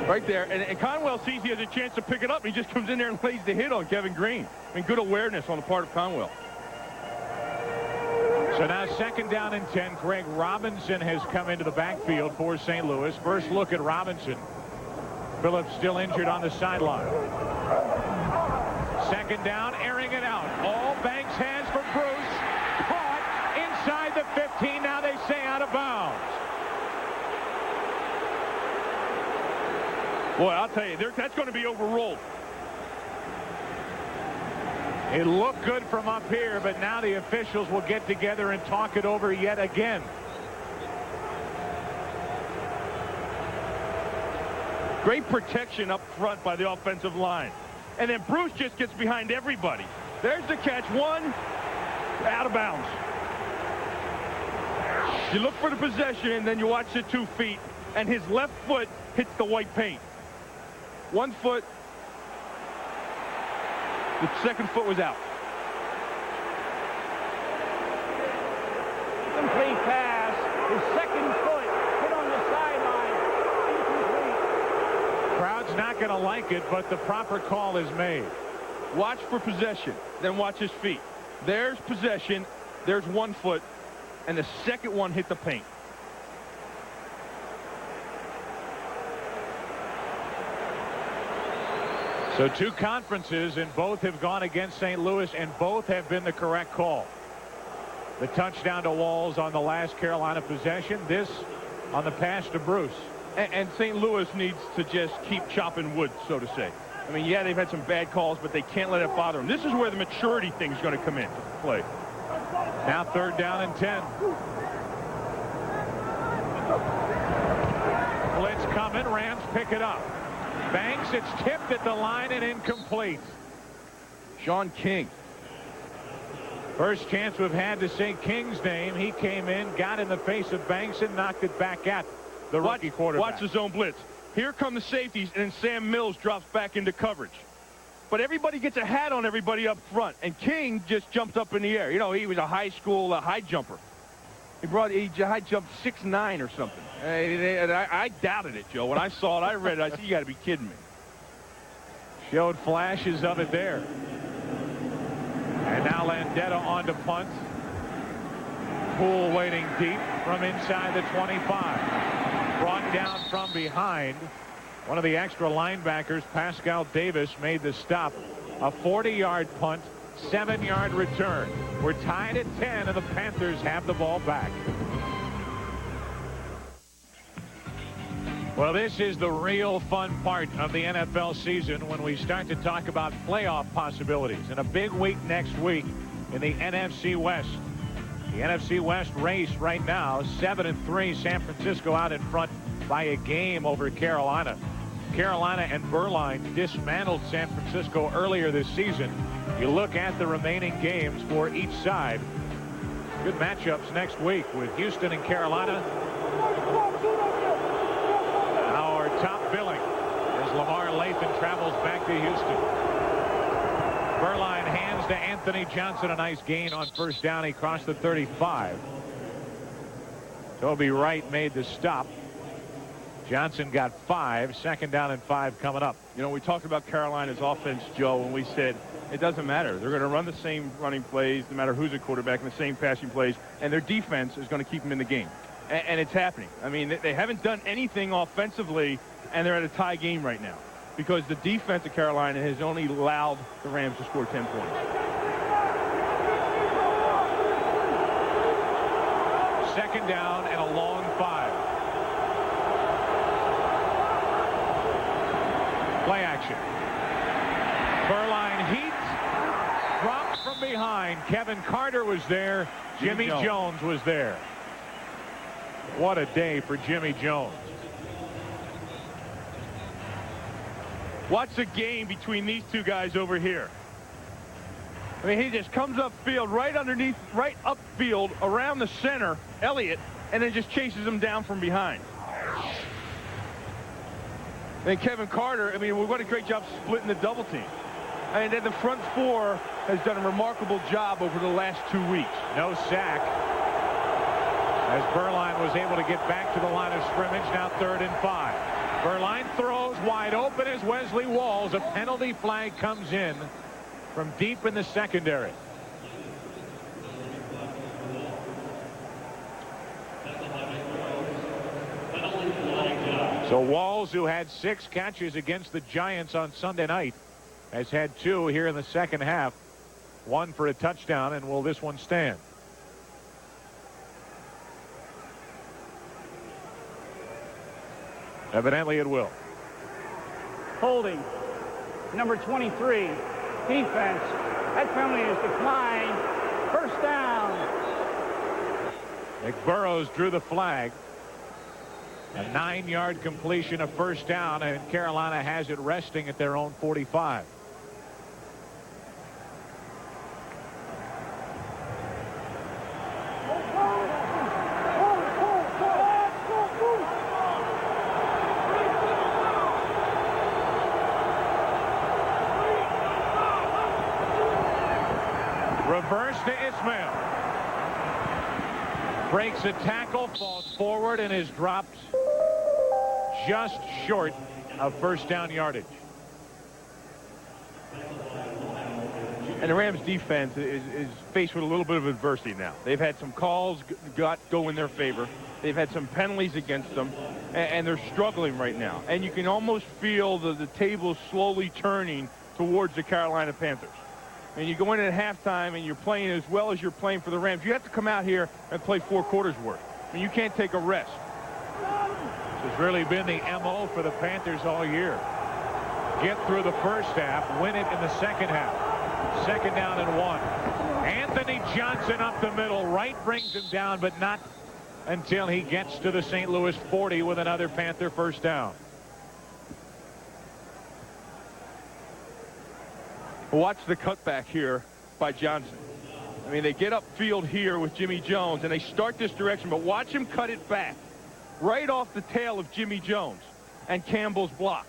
Speaker 2: Right there, and Conwell sees he has a chance to pick it up, and he just comes in there and lays the hit on Kevin Green. I mean, good awareness on the part of Conwell.
Speaker 1: So now 2nd down and 10. Craig Robinson has come into the backfield for St. Louis. First look at Robinson. Phillips still injured on the sideline. 2nd down, airing it out. All Banks has for Bruce. Caught inside the 15. Now they say out of bounds.
Speaker 2: Boy, I'll tell you, that's going to be overruled.
Speaker 1: It looked good from up here, but now the officials will get together and talk it over yet again.
Speaker 2: Great protection up front by the offensive line. And then Bruce just gets behind everybody. There's the catch. One, out of bounds. You look for the possession, and then you watch the 2 feet, and his left foot hits the white paint. 1 foot. The second foot was out.
Speaker 3: Complete pass. His second foot hit on the sideline. Incomplete.
Speaker 1: Crowd's not going to like it, but the proper call is made.
Speaker 2: Watch for possession, then watch his feet. There's possession. There's 1 foot, and the second one hit the paint.
Speaker 1: So 2 conferences, and both have gone against St. Louis, and both have been the correct call. The touchdown to Walls on the last Carolina possession. This on the pass to Bruce.
Speaker 2: And St. Louis needs to just keep chopping wood, so to say. I mean, yeah, they've had some bad calls, but they can't let it bother them. This is where the maturity thing is going to come into play.
Speaker 1: Now 3rd down and 10. Blitz coming. Rams pick it up. Banks, it's tipped at the line and incomplete.
Speaker 2: Sean King.
Speaker 1: First chance we've had to say King's name. He came in, got in the face of Banks, and knocked it back at the rookie quarterback.
Speaker 2: Watch the zone blitz. Here come the safeties, and then Sam Mills drops back into coverage. But everybody gets a hat on everybody up front, and King just jumped up in the air. You know, he was a high school high jumper. He high jumped 6'9" or something. I doubted it, Joe. When I saw it, I read it. I said, you got to be kidding me.
Speaker 1: Showed flashes of it there. And now Landeta on to punt. Poole waiting deep from inside the 25. Brought down from behind. One of the extra linebackers, Pascal Davis, made the stop. A 40-yard punt, 7-yard return. We're tied at 10, and the Panthers have the ball back. Well, this is the real fun part of the NFL season when we start to talk about playoff possibilities. And a big week next week in the NFC West. The NFC West race right now, 7-3, San Francisco out in front by a game over Carolina. Carolina and Berline dismantled San Francisco earlier this season. You look at the remaining games for each side. Good matchups next week with Houston and Carolina. Our top billing as Lamar Lathan travels back to Houston. Berline hands to Anthony Johnson. A nice gain on first down. He crossed the 35. Toby Wright made the stop. Johnson got 5. 2nd down and 5 coming up.
Speaker 2: You know, we talked about Carolina's offense, Joe, and we said it doesn't matter. They're going to run the same running plays no matter who's a quarterback, and the same passing plays, and their defense is going to keep them in the game. And it's happening. I mean, they haven't done anything offensively, and they're at a tie game right now because the defense of Carolina has only allowed the Rams to score 10 points.
Speaker 1: Second down and a long 5. Play action. Berline heat. Dropped from behind. Kevin Carter was there. Jimmy Jones was there. What a day for Jimmy Jones.
Speaker 2: Watch the game between these two guys over here. I mean, he just comes upfield, right upfield, around the center, Elliott, and then just chases him down from behind. And Kevin Carter, I mean, what a great job splitting the double team. I mean, the front 4 has done a remarkable job over the last 2 weeks.
Speaker 1: No sack. As Berline was able to get back to the line of scrimmage, now 3rd and 5. Berline throws wide open as Wesley Walls. A penalty flag comes in from deep in the secondary. So Walls, who had 6 catches against the Giants on Sunday night, has had 2 here in the second half. 1 for a touchdown, and will this one stand? Evidently it will.
Speaker 3: Holding. Number 23. Defense. That penalty is declined. First down.
Speaker 1: McBurrows drew the flag. A 9-yard completion, a first down, and Carolina has it resting at their own 45. Reverse to Ismail. Breaks a tackle, falls forward, and is dropped just short of first down yardage.
Speaker 2: And the Rams defense is faced with a little bit of adversity now. They've had some calls go in their favor. They've had some penalties against them, and they're struggling right now. And you can almost feel the table slowly turning towards the Carolina Panthers. And you go in at halftime and you're playing as well as you're playing for the Rams. You have to come out here and play 4 quarters worth. I mean, you can't take a rest.
Speaker 1: This has really been the MO for the Panthers all year. Get through the first half, win it in the second half. Second down and 1. Anthony Johnson up the middle. Right brings him down, but not until he gets to the St. Louis 40 with another Panther first down.
Speaker 2: Watch the cutback here by Johnson. I mean, they get upfield here with Jimmy Jones, and they start this direction, but watch him cut it back right off the tail of Jimmy Jones and Campbell's block.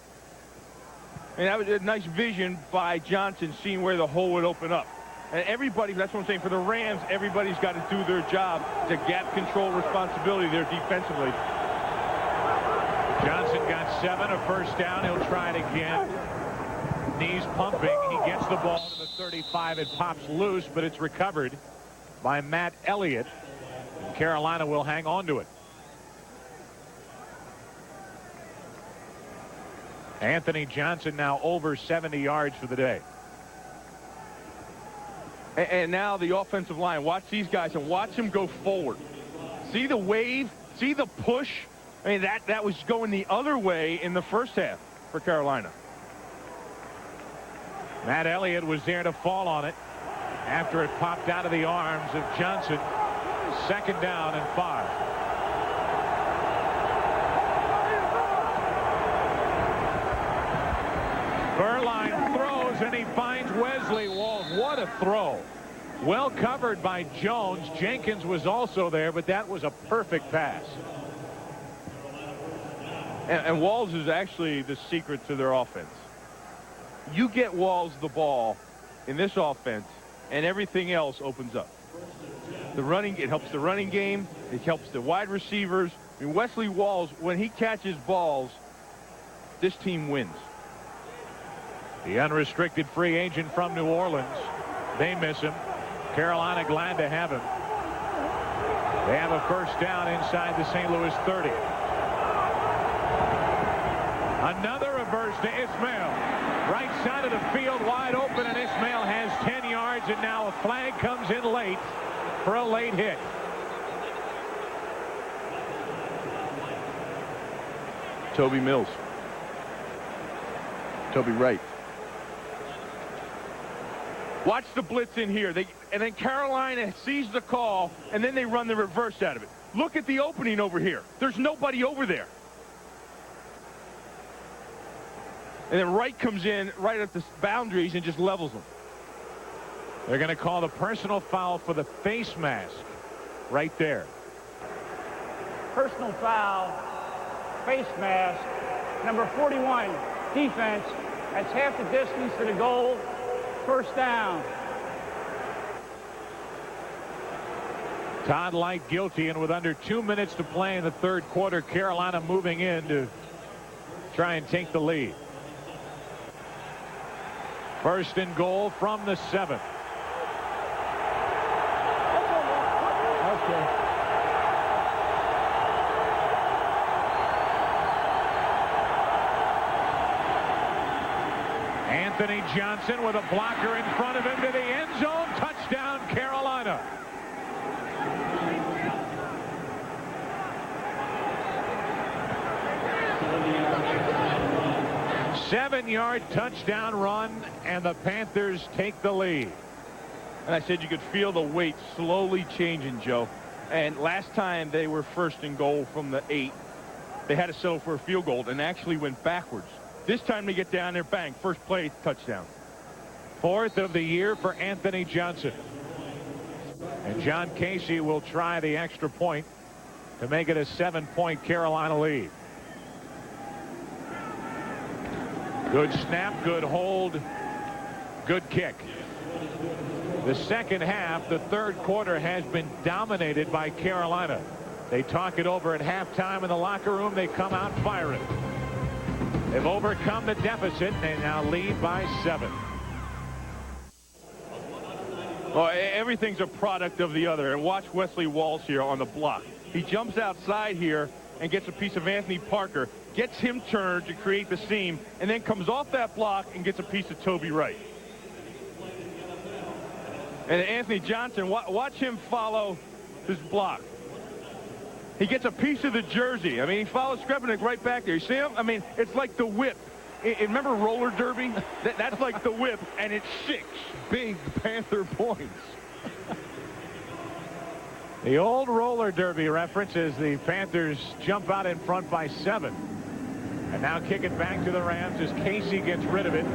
Speaker 2: And that was a nice vision by Johnson, seeing where the hole would open up. And everybody, that's what I'm saying, for the Rams, everybody's got to do their job. It's a gap control responsibility there defensively.
Speaker 1: Johnson got 7, a first down. He'll try it again. Knees pumping. He gets the ball to the 35. It pops loose, but it's recovered by Matt Elliott. Carolina will hang on to it. Anthony Johnson now over 70 yards for the day.
Speaker 2: And now the offensive line. Watch these guys and watch them go forward. See the wave? See the push? I mean, that was going the other way in the first half for Carolina.
Speaker 1: Matt Elliott was there to fall on it after it popped out of the arms of Johnson. Second down and 5. Berline throws and he finds Wesley Walls. What a throw. Well covered by Jones. Jenkins was also there, but that was a perfect pass.
Speaker 2: And Walls is actually the secret to their offense. You get Walls the ball in this offense, and everything else opens up. It helps the running game. It helps the wide receivers. I mean, Wesley Walls, when he catches balls, this team wins.
Speaker 1: The unrestricted free agent from New Orleans. They miss him. Carolina glad to have him. They have a first down inside the St. Louis 30. Another reverse to Ismail. Right side of the field wide open, and Ismail has 10 yards, and now a flag comes in late for a late hit.
Speaker 2: Toby Mills. Toby Wright. Watch the blitz in here. And then Carolina sees the call, and then they run the reverse out of it. Look at the opening over here. There's nobody over there. And then Wright comes in right at the boundaries and just levels them.
Speaker 1: They're going to call the personal foul for the face mask right there.
Speaker 3: Personal foul, face mask, number 41, defense. That's half the distance to the goal. First down.
Speaker 1: Todd Light guilty, and with under 2 minutes to play in the third quarter, Carolina moving in to try and take the lead. First and goal from the 7.
Speaker 3: Okay.
Speaker 1: Anthony Johnson with a blocker in front of him to the end zone. Touchdown, Carolina. Seven-yard touchdown run, and the Panthers take the lead.
Speaker 2: And I said you could feel the weight slowly changing, Joe. And last time they were first and goal from the 8, they had to settle for a field goal and actually went backwards. This time they get down there, bang, first play, touchdown.
Speaker 1: 4th of the year for Anthony Johnson. And John Casey will try the extra point to make it a 7-point Carolina lead. Good snap, good hold, good kick. The second half, the third quarter, has been dominated by Carolina. They talk it over at halftime in the locker room. They come out firing. They've overcome the deficit. They now lead by 7.
Speaker 2: Well, everything's a product of the other. And watch Wesley Walls here on the block. He jumps outside here and gets a piece of Anthony Parker, gets him turned to create the seam, and then comes off that block and gets a piece of Toby Wright. And Anthony Johnson, watch him follow his block. He gets a piece of the jersey. I mean, he follows Skripnik right back there. You see him? I mean, it's like the whip. Remember roller derby? That's like the whip, and it's 6 big Panther points.
Speaker 1: The old roller derby reference as the Panthers jump out in front by 7. And now kick it back to the Rams as Casey gets rid of it.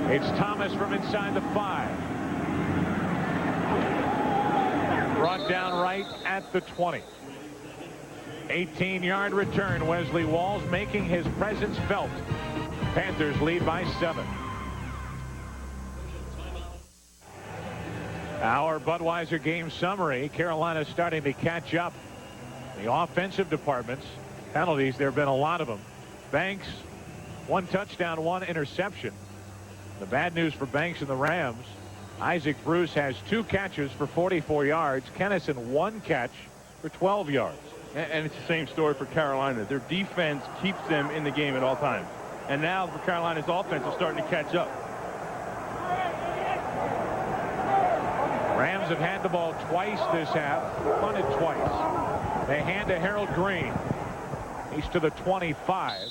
Speaker 1: It's Thomas from inside the 5. Brought down right at the 20. 18-yard return. Wesley Walls making his presence felt. Panthers lead by 7. Our Budweiser game summary. Carolina starting to catch up. The offensive departments. Penalties, there have been a lot of them. Banks, 1 touchdown, 1 interception. The bad news for Banks and the Rams, Isaac Bruce has 2 catches for 44 yards. Kennison 1 catch for 12 yards.
Speaker 2: And it's the same story for Carolina. Their defense keeps them in the game at all times. And now for Carolina's offense is starting to catch up.
Speaker 1: Rams have had the ball twice this half, punted twice. They hand to Harold Green. He's to the 25.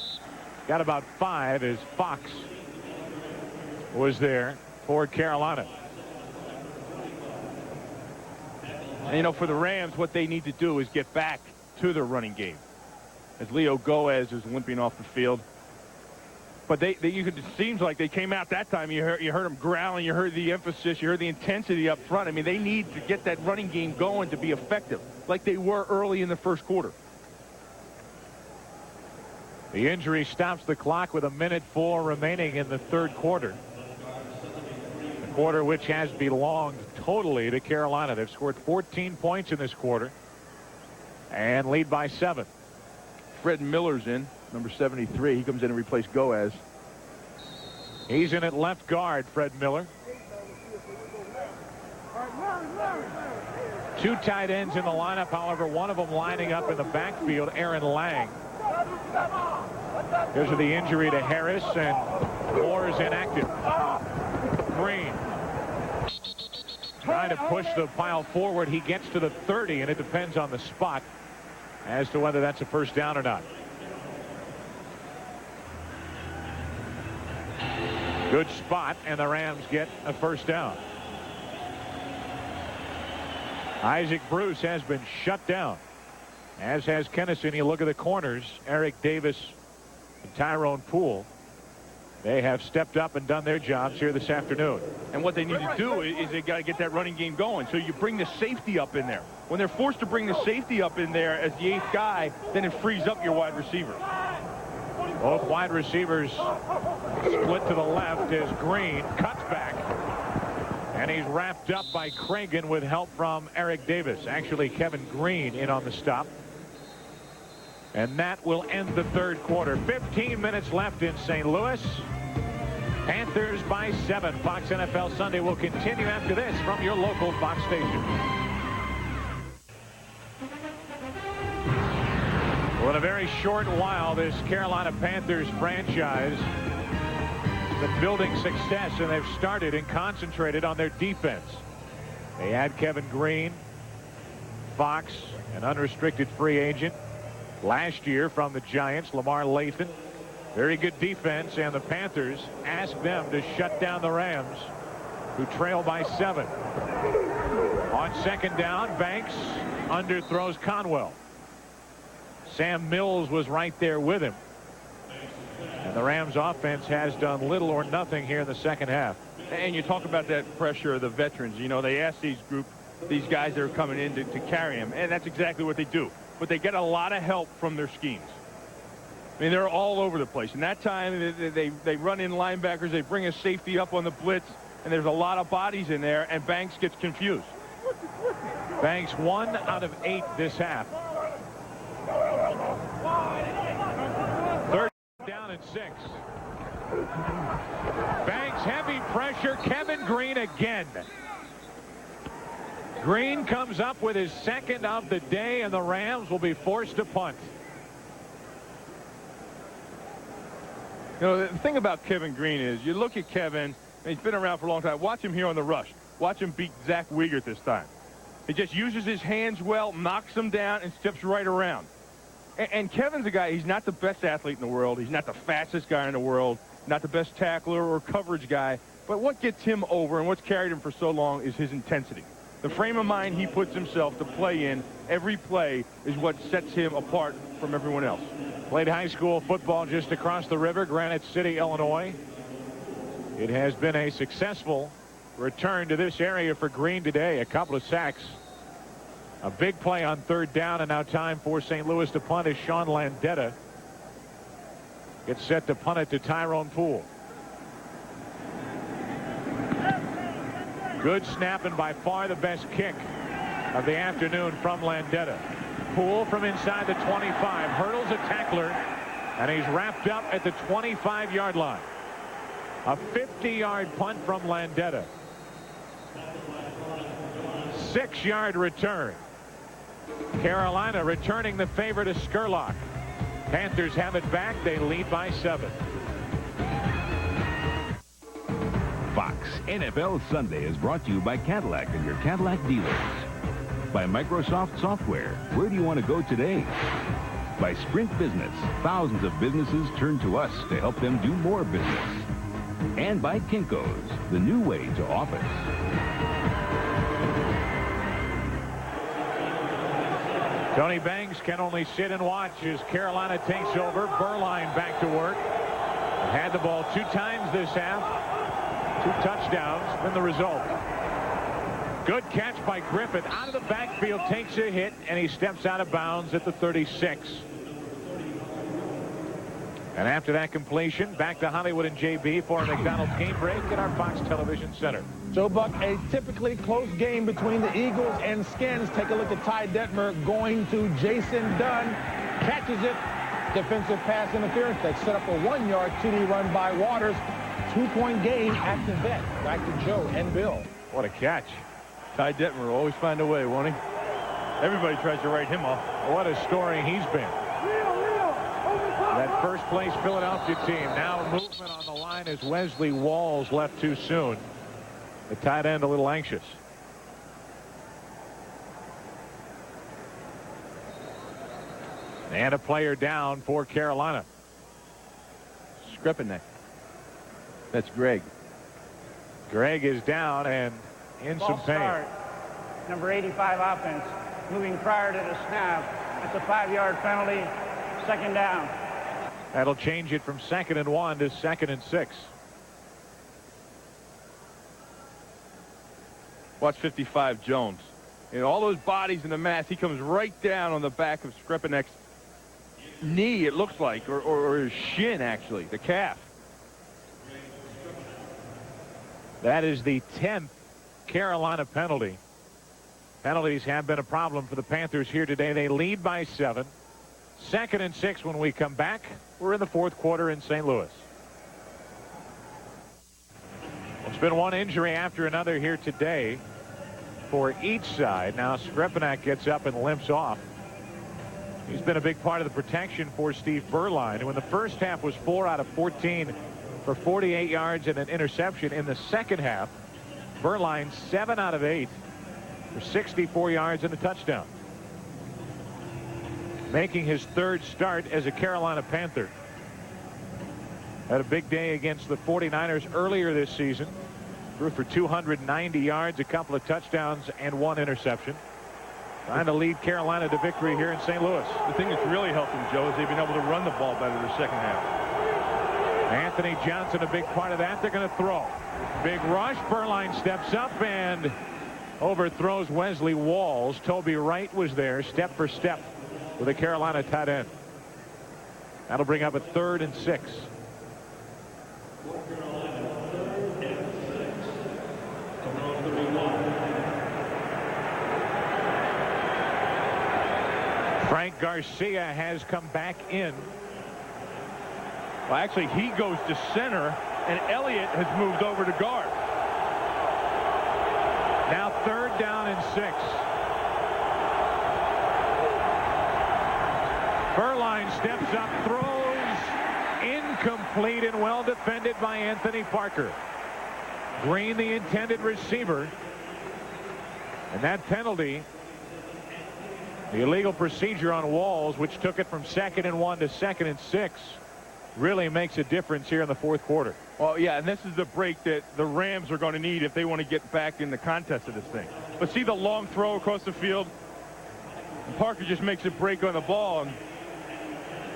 Speaker 1: Got about 5 as Fox was there for Carolina.
Speaker 2: And, you know, for the Rams, what they need to do is get back to their running game. As Leo Goez is limping off the field. But it seems like they came out that time. You heard them growling. You heard the emphasis. You heard the intensity up front. I mean, they need to get that running game going to be effective, like they were early in the first quarter.
Speaker 1: The injury stops the clock with 1:04 remaining in the third quarter. The quarter which has belonged totally to Carolina. They've scored 14 points in this quarter and lead by 7.
Speaker 2: Fred Miller's in, number 73. He comes in and replaces Goez.
Speaker 1: He's in at left guard, Fred Miller. 2 tight ends in the lineup, however, one of them lining up in the backfield, Aaron Lang. Because of the injury to Harris, and Moore is inactive. Green trying to push the pile forward. He gets to the 30, and it depends on the spot as to whether that's a first down or not. Good spot, and the Rams get a first down. Isaac Bruce has been shut down, as has Kennison. You look at the corners, Eric Davis and Tyrone Poole. They have stepped up and done their jobs here this afternoon.
Speaker 2: And what they need to do is they got to get that running game going. So you bring the safety up in there. When they're forced to bring the safety up in there as the 8th guy, then it frees up your wide receivers.
Speaker 1: Both wide receivers split to the left as Green cuts back. And he's wrapped up by Cragen with help from Eric Davis. Actually, Kevin Green in on the stop. And that will end the third quarter. 15 minutes left in St. Louis. Panthers by 7. Fox NFL Sunday will continue after this from your local Fox station. Well, in a very short while, this Carolina Panthers franchise has been building success, and they've started and concentrated on their defense. They had Kevin Green, Fox, an unrestricted free agent last year from the Giants, Lamar Lathan. Very good defense, and the Panthers asked them to shut down the Rams who trail by 7. On second down, Banks underthrows Conwell. Sam Mills was right there with him. And the Rams offense has done little or nothing here in the second half.
Speaker 2: And you talk about that pressure of the veterans. You know, they ask these guys that are coming in to carry them, and that's exactly what they do. But they get a lot of help from their schemes. I mean, they're all over the place. And that time, they run in linebackers. They bring a safety up on the blitz, and there's a lot of bodies in there, and Banks gets confused.
Speaker 1: Banks 1 out of 8 this half. Third down and 6. Banks, heavy pressure. Kevin Green again. Green comes up with his second of the day, and the Rams will be forced to punt.
Speaker 2: You know, the thing about Kevin Green is you look at Kevin, and he's been around for a long time. Watch him here on the rush. Watch him beat Zach Wiegert this time. He just uses his hands well, knocks him down, and steps right around. And Kevin's a guy, he's not the best athlete in the world. He's not the fastest guy in the world, not the best tackler or coverage guy. But what gets him over and what's carried him for so long is his intensity. The frame of mind he puts himself to play in every play is what sets him apart from everyone else.
Speaker 1: Played high school football just across the river, Granite City, Illinois. It has been a successful return to this area for Green today. A couple of sacks. A big play on third down, and now time for St. Louis to punt as Sean Landeta gets set to punt it to Tyrone Poole. Good snap, and by far the best kick of the afternoon from Landeta. Poole from inside the 25 hurdles a tackler, and he's wrapped up at the 25-yard line. A 50-yard punt from Landeta. 6-yard return. Carolina returning the favor to Skurlock. Panthers have it back. They lead by 7.
Speaker 4: Fox NFL Sunday is brought to you by Cadillac and your Cadillac dealers. By Microsoft Software. Where do you want to go today? By Sprint Business. Thousands of businesses turn to us to help them do more business. And by Kinko's, the new way to office.
Speaker 1: Tony Banks can only sit and watch as Carolina takes over. Burline back to work. Had the ball 2 times this half. 2 touchdowns been the result. Good catch by Griffith. Out of the backfield, takes a hit, and he steps out of bounds at the 36. And after that completion, back to Hollywood and JB for a McDonald's game break at our Fox Television Center.
Speaker 5: Joe Buck, a typically close game between the Eagles and Skins. Take a look at Ty Detmer going to Jason Dunn. Catches it. Defensive pass interference. They set up a 1-yard TD run by Waters. 2-point game at the vet. Back to Joe and Bill.
Speaker 1: What a catch.
Speaker 2: Ty Detmer will always find a way, won't he? Everybody tries to write him off.
Speaker 1: What a story he's been. That first place Philadelphia team. Now movement on the line as Wesley Walls left too soon. The tight end a little anxious. And a player down for Carolina.
Speaker 2: Skripnik. That's Greg.
Speaker 1: Greg is down and in some pain.
Speaker 3: Start. Number 85 offense. Moving prior to the snap. That's a 5-yard penalty. Second down.
Speaker 1: That'll change it from 2nd and 1 to 2nd and 6.
Speaker 2: Watch 55 Jones. And all those bodies in the mass, he comes right down on the back of Skripnik's knee, it looks like, or his shin, actually, the calf.
Speaker 1: That is the 10th Carolina penalty. Penalties have been a problem for the Panthers here today. They lead by 7. 2nd and 6 when we come back. We're in the 4th quarter in St. Louis. It's been one injury after another here today for each side. Now Skripnik gets up and limps off. He's been a big part of the protection for Steve Burline, who in the first half was 4 out of 14 for 48 yards and an interception. In the second half, Burline 7 out of 8 for 64 yards and a touchdown. Making his 3rd start as a Carolina Panther. Had a big day against the 49ers earlier this season. Threw for 290 yards, a couple of touchdowns, and 1 interception. Trying to lead Carolina to victory here in St. Louis.
Speaker 2: The thing that's really helped them, Joe, is they've been able to run the ball better the second half.
Speaker 1: Anthony Johnson, a big part of that. They're going to throw. Big rush. Beuerlein steps up and overthrows Wesley Walls. Toby Wright was there, step for step, with a Carolina tight end. That'll bring up a 3rd and 6. Frank Garcia has come back in.
Speaker 2: Well, actually, he goes to center, and Elliott has moved over to guard.
Speaker 1: Now 3rd down and 6. Beuerlein steps up, throws, incomplete, and well defended by Anthony Parker. Green, the intended receiver. And that penalty, the illegal procedure on Walls, which took it from 2nd and 1 to 2nd and 6, really makes a difference here in the 4th quarter.
Speaker 2: Well, yeah, and this is the break that the Rams are going to need if they want to get back in the contest of this thing. But see the long throw across the field? And Parker just makes a break on the ball, and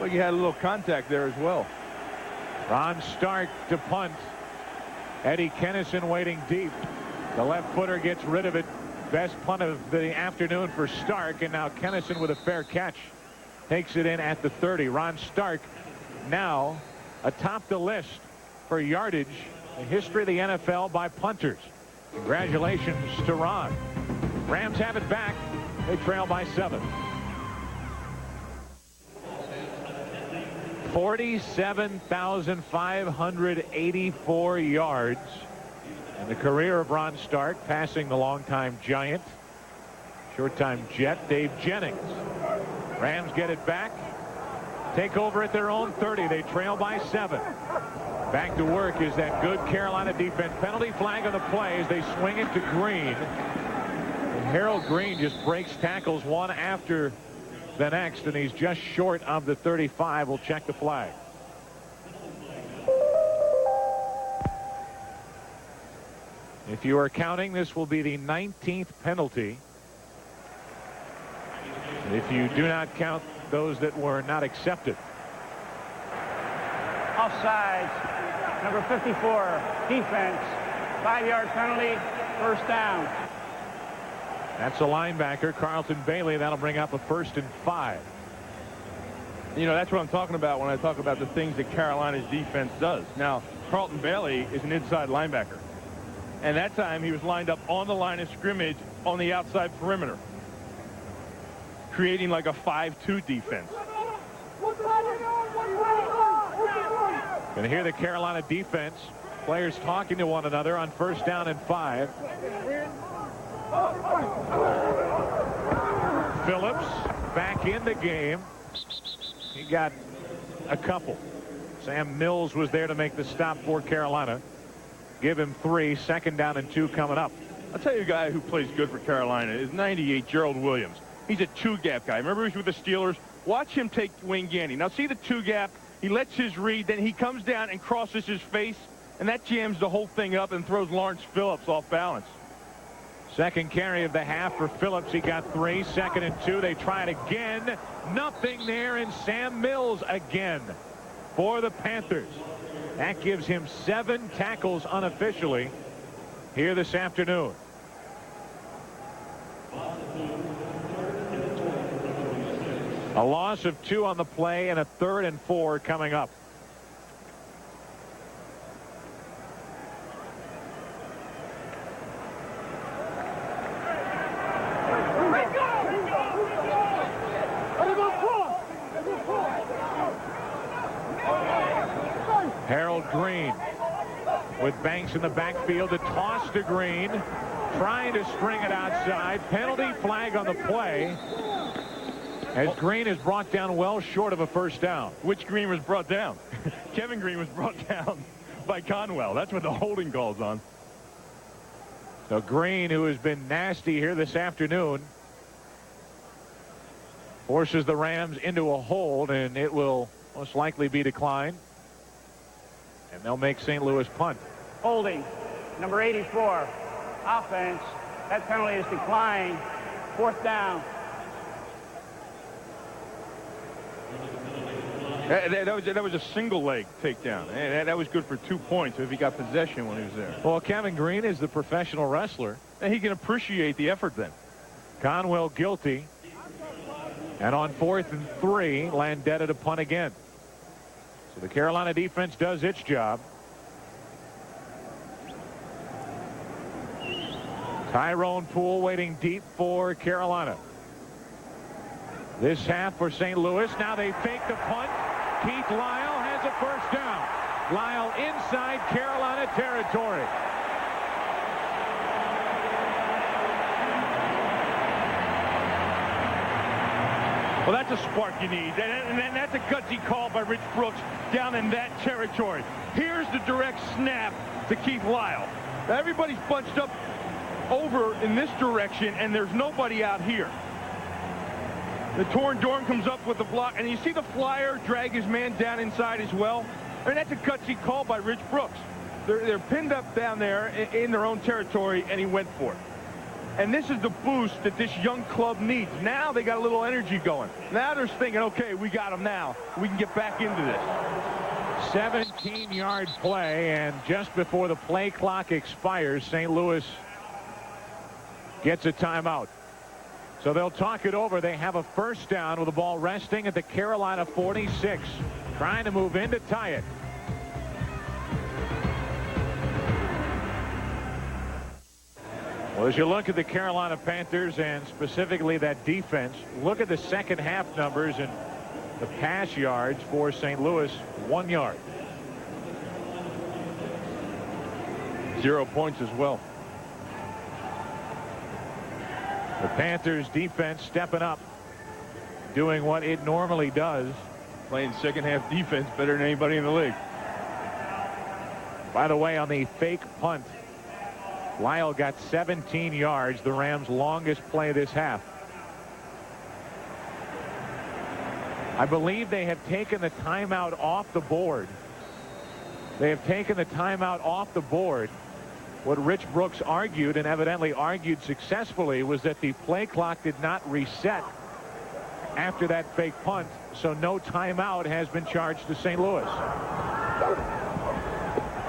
Speaker 2: like he had a little contact there as well.
Speaker 1: Ron Stark to punt. Eddie Kennison waiting deep. The left footer gets rid of it. Best punt of the afternoon for Stark, and now Kennison with a fair catch takes it in at the 30. Ron Stark now atop the list for yardage in the history of the NFL by punters. Congratulations to Ron. Rams have it back. They trail by 7. 47,584 yards in the career of Ron Stark, passing the longtime Giant, short-time Jet, Dave Jennings. Rams get it back, take over at their own 30. They trail by 7. Back to work is that good Carolina defense. Penalty flag on the play as they swing it to Green. And Harold Green just breaks tackles one after the next, and he's just short of the 35. We'll check the flag. If you are counting, this will be the 19th penalty. If you do not count those that were not accepted.
Speaker 3: Offsides. Number 54, defense. 5-yard penalty, 1st down.
Speaker 1: That's a linebacker, Carlton Bailey. That'll bring up a 1st and 5.
Speaker 2: You know, that's what I'm talking about when I talk about the things that Carolina's defense does. Now, Carlton Bailey is an inside linebacker. And that time he was lined up on the line of scrimmage on the outside perimeter, creating like a 5-2 defense.
Speaker 1: And here the Carolina defense, players talking to one another on 1st down and 5. Phillips back in the game. He got a couple. Sam Mills was there to make the stop for Carolina. Give him 3. 2nd down and 2 coming up.
Speaker 2: I'll tell you a guy who plays good for Carolina is 98 Gerald Williams. He's a 2-gap guy. Remember he was with the Steelers? Watch him take Wayne Gandy. Now see the 2-gap. He lets his read. Then he comes down and crosses his face. And that jams the whole thing up and throws Lawrence Phillips off balance.
Speaker 1: 2nd carry of the half for Phillips. He got 3. 2nd and 2. They try it again. Nothing there. And Sam Mills again for the Panthers. That gives him 7 tackles unofficially here this afternoon. A loss of 2 on the play and a 3rd and 4 coming up. Harold Green with Banks in the backfield. The toss to Green, trying to string it outside. Penalty flag on the play as Green is brought down well short of a 1st down.
Speaker 2: Which Green was brought down? Kevin Green was brought down by Conwell. That's what the holding call's on.
Speaker 1: So Green, who has been nasty here this afternoon, forces the Rams into a hold, and it will most likely be declined. And they'll make St. Louis punt.
Speaker 3: Holding. number 84, offense. That penalty is declined. 4th down.
Speaker 2: That was a single leg takedown. That was good for 2 points if he got possession when he was there.
Speaker 1: Well, Kevin Green is the professional wrestler.
Speaker 2: And he can appreciate the effort then.
Speaker 1: Conwell guilty. And on 4th and 3, Landeta to punt again. So the Carolina defense does its job. Tyrone Poole waiting deep for Carolina. This half for St. Louis. Now they fake the punt. Keith Lyle has a first down. Lyle inside Carolina territory.
Speaker 2: Well, that's a spark you need. And that's a gutsy call by Rich Brooks down in that territory. Here's the direct snap to Keith Lyle. Everybody's bunched up over in this direction, and there's nobody out here. The Torn Dorn comes up with the block, and you see the flyer drag his man down inside as well. I mean, that's a gutsy call by Rich Brooks. They're pinned up down there in their own territory, and he went for it. And this is the boost that this young club needs. Now they got a little energy going. Now they're thinking, okay, we got them now. We can get back into this.
Speaker 1: 17-yard play, and just before the play clock expires, St. Louis gets a timeout. So they'll talk it over. They have a first down with the ball resting at the Carolina 46. Trying to move in to tie it. Well, as you look at the Carolina Panthers and specifically that defense, look at the second half numbers and the pass yards for St. Louis, 1 yard.
Speaker 2: 0 points as well.
Speaker 1: The Panthers defense stepping up, doing what it normally does.
Speaker 2: Playing second half defense better than anybody in the league.
Speaker 1: By the way, on the fake punt, Lyle got 17 yards, the Rams' longest play this half. I believe they have taken the timeout off the board. They have taken the timeout off the board. What Rich Brooks argued, and evidently argued successfully, was that the play clock did not reset after that fake punt, so no timeout has been charged to St. Louis.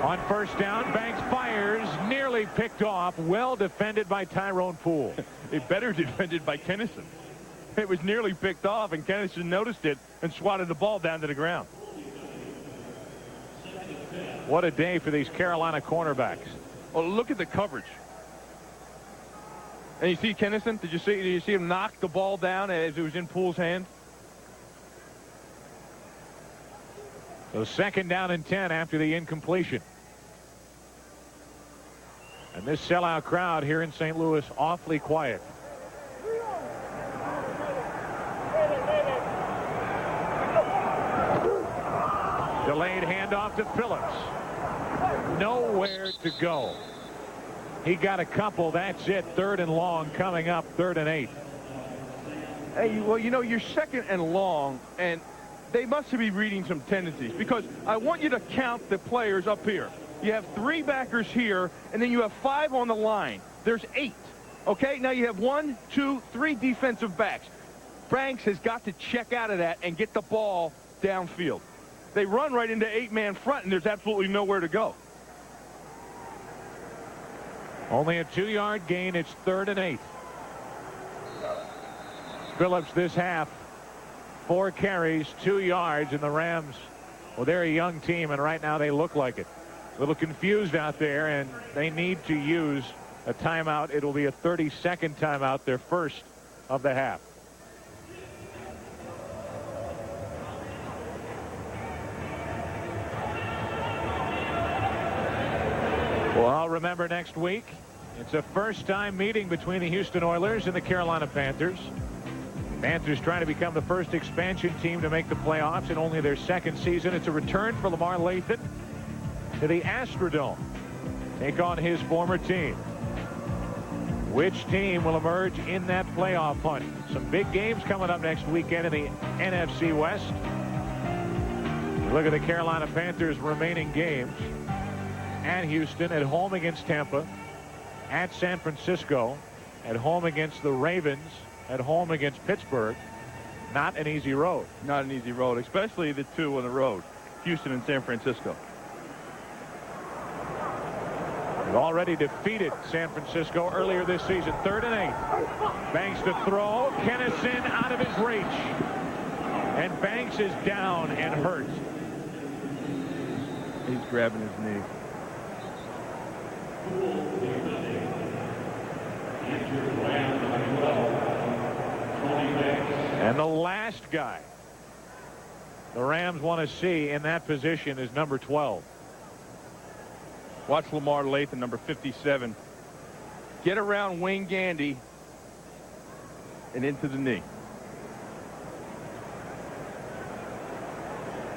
Speaker 1: On first down, Banks fires, nearly picked off, well defended by Tyrone Poole.
Speaker 2: Better defended by Kennison. It was nearly picked off, and Kennison noticed it and swatted the ball down to the ground.
Speaker 1: What a day for these Carolina cornerbacks.
Speaker 2: Oh, look at the coverage. And you see Kennison? Did you see him knock the ball down as it was in Poole's hand?
Speaker 1: So second down and 10 after the incompletion. And this sellout crowd here in St. Louis awfully quiet. Delayed handoff to Phillips. Nowhere to go. He got a couple. That's it. 3rd and long coming up. 3rd and 8.
Speaker 2: Hey, well, you know, you're 2nd and long, and they must be reading some tendencies, because I want you to count the players up here. You have 3 backers here, and then you have 5 on the line. There's 8. Okay, now you have 1, 2, 3 defensive backs. Banks has got to check out of that and get the ball downfield. They run right into 8-man front, and there's absolutely nowhere to go.
Speaker 1: Only a 2-yard gain. It's 3rd and 8. Phillips this half, 4 carries, 2 yards, and the Rams, well, they're a young team, and right now they look like it. A little confused out there, and they need to use a timeout. It'll be a 30-second timeout, their first of the half. Well, I'll remember next week. It's a first-time meeting between the Houston Oilers and the Carolina Panthers. Panthers trying to become the first expansion team to make the playoffs in only their 2nd season. It's a return for Lamar Lathan to the Astrodome. Take on his former team. Which team will emerge in that playoff hunt? Some big games coming up next weekend in the NFC West. Look at the Carolina Panthers' remaining games. at Houston, at home against Tampa, at San Francisco, at home against the Ravens, at home against Pittsburgh. Not an easy road.
Speaker 2: Not an easy road, especially the two on the road, Houston and San Francisco.
Speaker 1: They've already defeated San Francisco earlier this season. 3rd and 8. Banks to throw. Kennison out of his reach. And Banks is down and hurt.
Speaker 2: He's grabbing his knee.
Speaker 1: And the last guy the Rams want to see in that position is number 12.
Speaker 2: Watch Lamar Lathan, number 57. Get around Wayne Gandy and into the knee.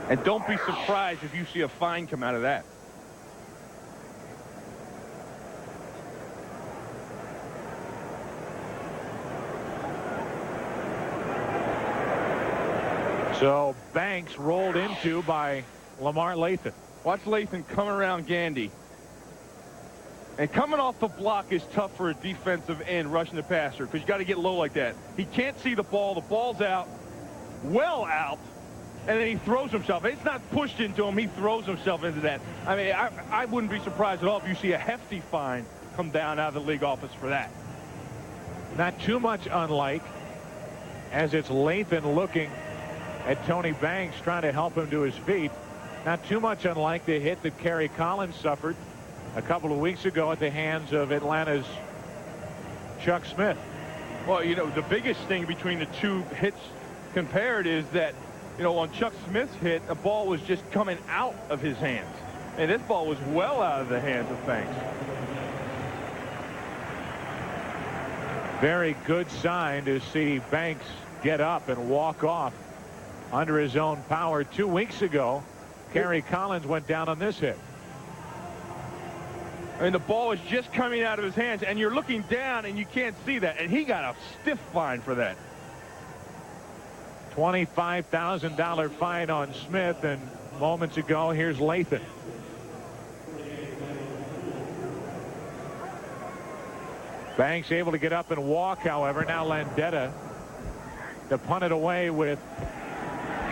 Speaker 2: And don't be surprised if you see a fine come out of that.
Speaker 1: So Banks rolled into by Lamar Lathan.
Speaker 2: Watch Lathan come around Gandy. And coming off the block is tough for a defensive end rushing the passer because you got to get low like that. He can't see the ball. The ball's out, well out, and then he throws himself. It's not pushed into him. He throws himself into that. I mean, I wouldn't be surprised at all if you see a hefty fine come down out of the league office for that.
Speaker 1: Not too much unlike, as it's Lathan looking at Tony Banks trying to help him to his feet. Not too much unlike the hit that Kerry Collins suffered a couple of weeks ago at the hands of Atlanta's Chuck Smith.
Speaker 2: Well, you know, the biggest thing between the two hits compared is that, you know, on Chuck Smith's hit, the ball was just coming out of his hands. And this ball was well out of the hands of Banks.
Speaker 1: Very good sign to see Banks get up and walk off under his own power. 2 weeks ago, Kerry Collins went down on this hit.
Speaker 2: And the ball is just coming out of his hands, and you're looking down and you can't see that, and he got a stiff fine for that.
Speaker 1: $25,000 fine on Smith, and moments ago here's Lathan. Banks able to get up and walk, however. Now Landetta to punt it away with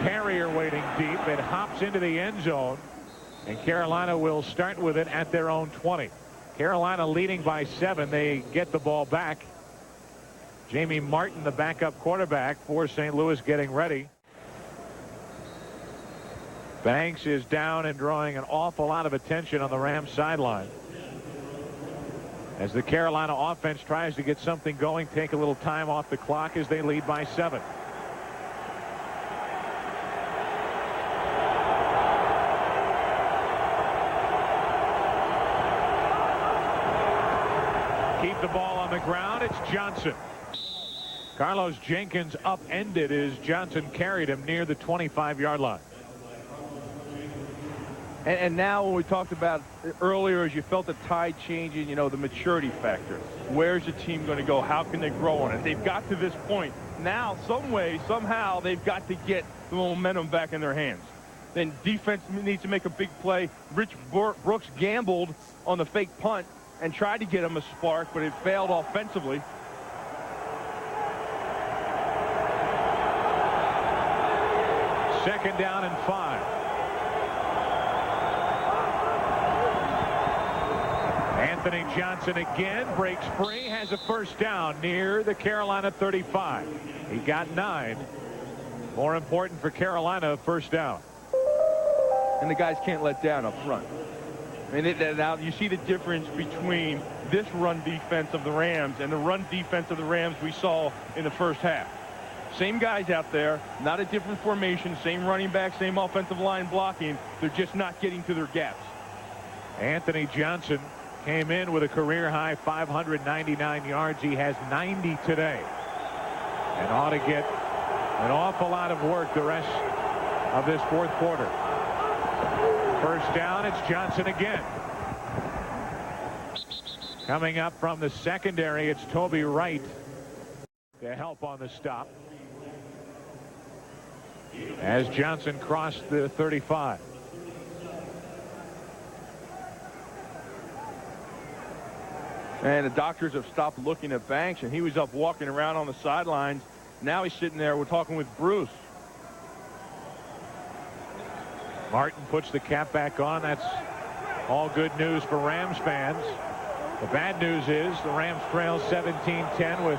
Speaker 1: Carrier waiting deep. It hops into the end zone, and Carolina will start with it at their own 20. Carolina leading by 7. They get the ball back. Jamie Martin, the backup quarterback for St. Louis, getting ready. Banks is down and drawing an awful lot of attention on the Rams sideline as the Carolina offense tries to get something going, take a little time off the clock as they lead by 7. Keep the ball on the ground. It's Johnson. Carlos Jenkins upended as Johnson carried him near the 25-yard line.
Speaker 2: And now when we talked about earlier, as you felt the tide changing, you know, the maturity factor. Where's the team going to go? How can they grow on it? They've got to this point. Now, some way, somehow, they've got to get the momentum back in their hands. Then defense needs to make a big play. Rich Brooks gambled on the fake punt and tried to get him a spark, but it failed offensively.
Speaker 1: Second down and 5. Anthony Johnson again breaks free, has a first down near the Carolina 35. He got 9. More important for Carolina, first down.
Speaker 2: And the guys can't let down up front. I mean, now you see the difference between this run defense of the Rams and the run defense of the Rams we saw in the first half. Same guys out there, not a different formation, same running back, same offensive line blocking. They're just not getting to their gaps.
Speaker 1: Anthony Johnson came in with a career-high 599 yards. He has 90 today and ought to get an awful lot of work the rest of this fourth quarter. First down, it's Johnson again. Coming up from the secondary, it's Toby Wright to help on the stop as Johnson crossed the 35.
Speaker 2: And the doctors have stopped looking at Banks, and he was up walking around on the sidelines. Now he's sitting there. We're talking with Bruce.
Speaker 1: Martin puts the cap back on. That's all good news for Rams fans. The bad news is the Rams trail 17-10 with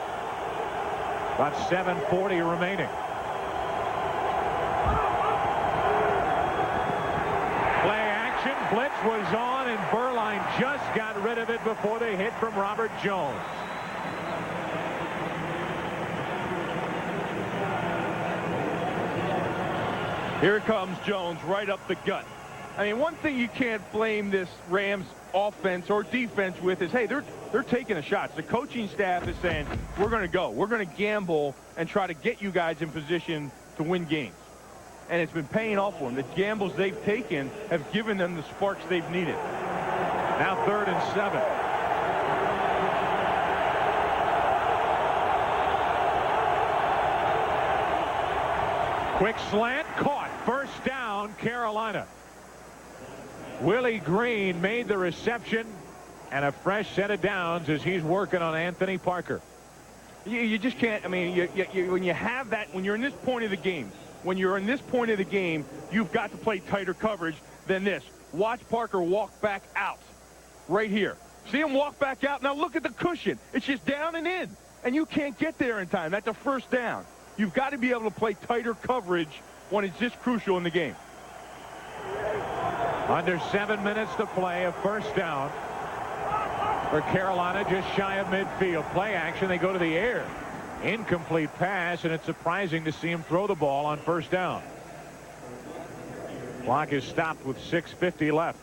Speaker 1: about 7:40 remaining. Play action. Blitz was on, and Berline just got rid of it before they hit from Robert Jones.
Speaker 2: Here comes Jones right up the gut. I mean, one thing you can't blame this Rams offense or defense with is, hey, they're taking the shots. The coaching staff is saying, we're going to go. We're going to gamble and try to get you guys in position to win games. And it's been paying off for them. The gambles they've taken have given them the sparks they've needed.
Speaker 1: Now 3rd and 7. Quick slant, caught. First down, Carolina. Willie Green made the reception, and a fresh set of downs as he's working on Anthony Parker.
Speaker 2: You just can't. I mean, when you have that, when you're in this point of the game, you've got to play tighter coverage than this. Watch Parker walk back out right here. See him walk back out. Now look at the cushion. It's just down and in, and you can't get there in time. That's a first down. You've got to be able to play tighter coverage when it's this crucial in the game.
Speaker 1: Under 7 minutes to play, a first down for Carolina, just shy of midfield. Play action, they go to the air. Incomplete pass, and it's surprising to see him throw the ball on first down. Clock is stopped with 6:50 left.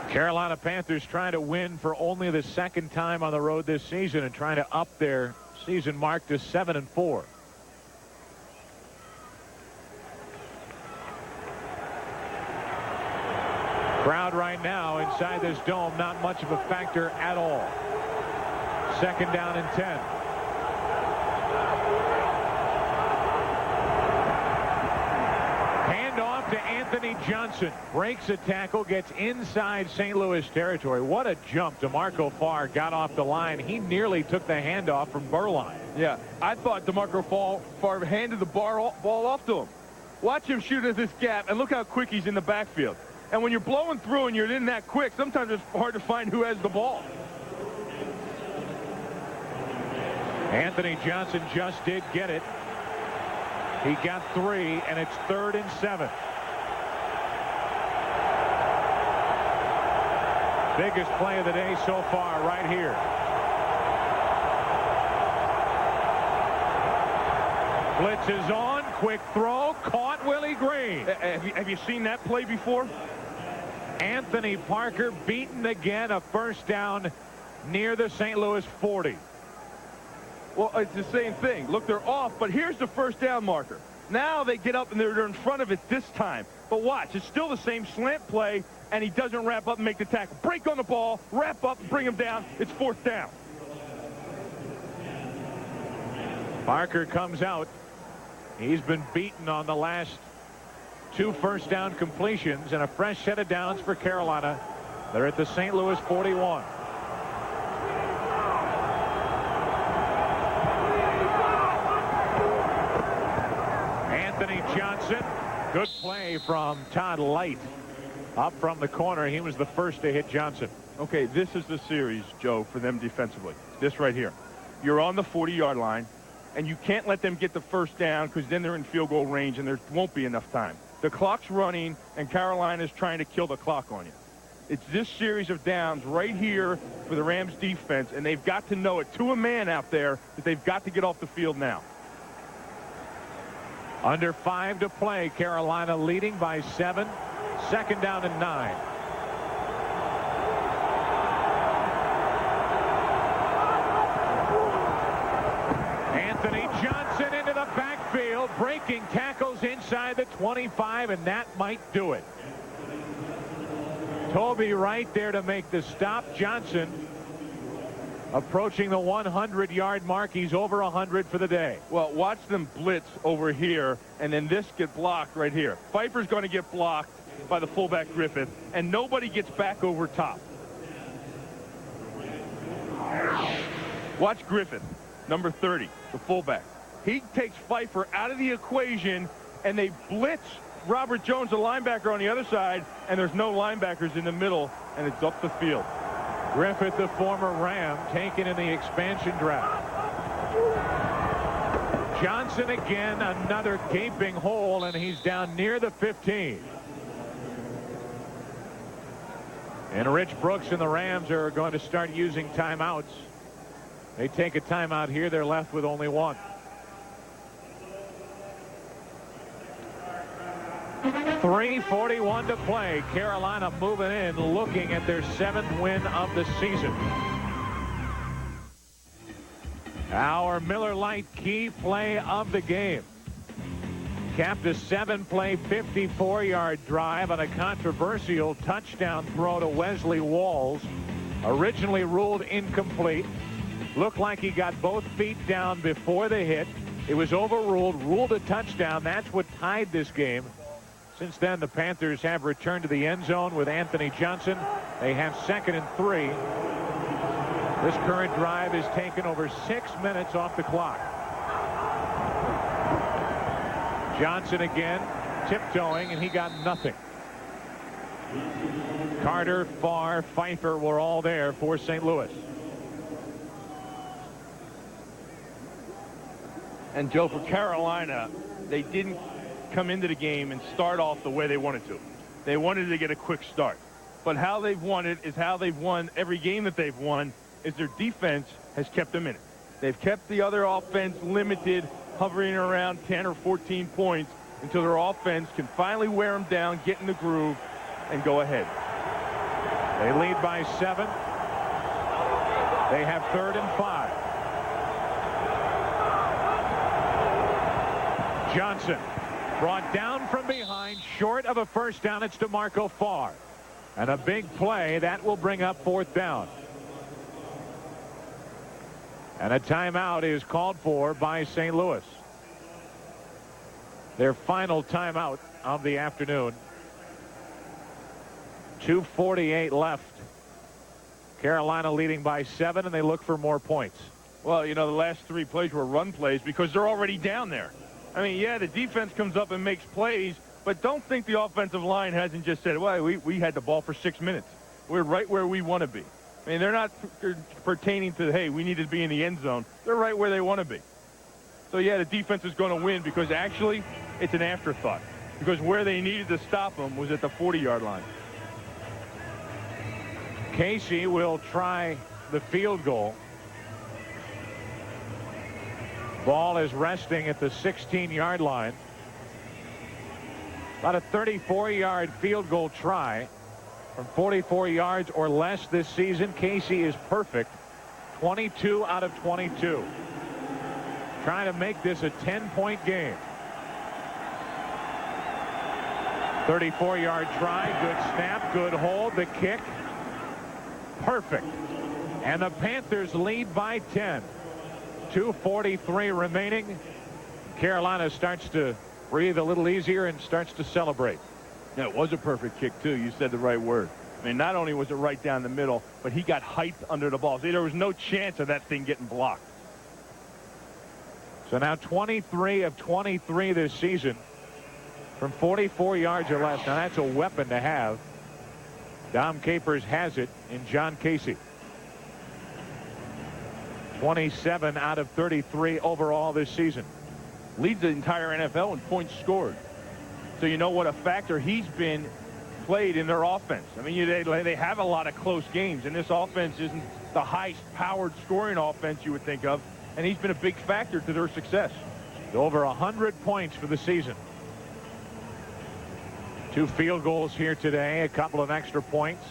Speaker 1: Carolina Panthers trying to win for only the 2nd time on the road this season and trying to up their season mark to 7-4. Crowd right now inside this dome, not much of a factor at all. 2nd down and 10. Handoff to Anthony Johnson. Breaks a tackle, gets inside St. Louis territory. What a jump. DeMarco Farr got off the line. He nearly took the handoff from Berline.
Speaker 2: Yeah, I thought DeMarco Farr handed the ball off to him. Watch him shoot at this gap, and look how quick he's in the backfield. And when you're blowing through and you're in that quick, sometimes it's hard to find who has the ball.
Speaker 1: Anthony Johnson just did get it. He got 3, and it's 3rd and 7. Biggest play of the day so far right here. Blitz is on. Quick throw. Caught Willie Green.
Speaker 2: Have you seen that play before?
Speaker 1: Anthony Parker beaten again. A first down near the St. Louis 40.
Speaker 2: Well, it's the same thing. Look, they're off, but here's the first down marker. Now they get up and they're in front of it this time. But watch, it's still the same slant play, and he doesn't wrap up and make the tackle. Break on the ball, wrap up, bring him down. It's 4th down.
Speaker 1: Parker comes out. He's been beaten on the last 2 first down completions, and a fresh set of downs for Carolina. They're at the St. Louis 41. Anthony Johnson, good play from Todd Light. Up from the corner, he was the first to hit Johnson.
Speaker 2: Okay, this is the series, Joe, for them defensively. This right here. You're on the 40-yard line, and you can't let them get the first down because then they're in field goal range and there won't be enough time. The clock's running, and Carolina's trying to kill the clock on you. It's this series of downs right here for the Rams defense, and they've got to know it to a man out there that they've got to get off the field now.
Speaker 1: Under 5 to play. Carolina leading by 7. 2nd down and 9. Anthony Johnson into the backfield, breaking tackles inside the 25, and that might do it. Toby right there to make the stop. Johnson approaching the 100-yard mark. He's over 100 for the day.
Speaker 2: Well, watch them blitz over here, and then this get blocked right here. Pfeiffer's going to get blocked by the fullback Griffith, and nobody gets back over top. Watch Griffith, number 30, the fullback. He takes Pfeiffer out of the equation, and they blitz Robert Jones, the linebacker, on the other side, and there's no linebackers in the middle, and it's up the field.
Speaker 1: Griffith, the former Ram, taken in the expansion draft. Johnson again, another gaping hole, and he's down near the 15. And Rich Brooks and the Rams are going to start using timeouts. They take a timeout here. They're left with only one. .3:41 to play. Carolina moving in, looking at their 7th win of the season. Our Miller Lite key play of the game capped a 7-play 54-yard drive on a controversial touchdown throw to Wesley Walls, originally ruled incomplete. Looked like he got both feet down before the hit. It was overruled, ruled a touchdown. That's what tied this game. Since then, the Panthers have returned to the end zone with Anthony Johnson. They have 2nd and 3. This current drive is taken over 6 minutes off the clock. Johnson again, tiptoeing, and he got nothing. Carter, Farr, Pfeiffer were all there for St. Louis.
Speaker 2: And Joe, for Carolina, they didn't come into the game and start off the way they wanted to. They wanted to get a quick start. But how they've won it is how they've won every game that they've won, is their defense has kept them in it. They've kept the other offense limited, hovering around 10 or 14 points until their offense can finally wear them down, get in the groove, and go ahead.
Speaker 1: They lead by 7. They have 3rd and 5. Johnson brought down from behind, short of a first down. It's DeMarco Farr. And a big play that will bring up 4th down. And a timeout is called for by St. Louis. Their final timeout of the afternoon. 2:48 left. Carolina leading by 7, and they look for more points.
Speaker 2: Well, you know, the last 3 plays were run plays because they're already down there. I mean, yeah, the defense comes up and makes plays, but don't think the offensive line hasn't just said, well, we had the ball for 6 minutes. We're right where we want to be. I mean, they're not pertaining to, hey, we need to be in the end zone. They're right where they want to be. So, yeah, the defense is going to win because actually it's an afterthought. Because where they needed to stop them was at the 40-yard line.
Speaker 1: Casey will try the field goal. Ball is resting at the 16-yard line. About a 34-yard field goal try from 44 yards or less this season. Casey is perfect. 22 out of 22. Trying to make this a 10-point game. 34-yard try. Good snap. Good hold. The kick. Perfect. And the Panthers lead by 10. 2:43 remaining. Carolina starts to breathe a little easier and starts to celebrate.
Speaker 2: Yeah, it was a perfect kick, too. You said the right word. I mean, not only was it right down the middle, but he got height under the ball. See, there was no chance of that thing getting blocked.
Speaker 1: So now 23 of 23 this season from 44 yards or less. Now that's a weapon to have. Dom Capers has it in John Casey. 27 out of 33 overall this season.
Speaker 2: Leads the entire NFL in points scored. So you know what a factor he's been played in their offense. I mean, they have a lot of close games, and this offense isn't the highest-powered scoring offense you would think of, and he's been a big factor to their success.
Speaker 1: Over 100 points for the season. 2 field goals here today, a couple of extra points.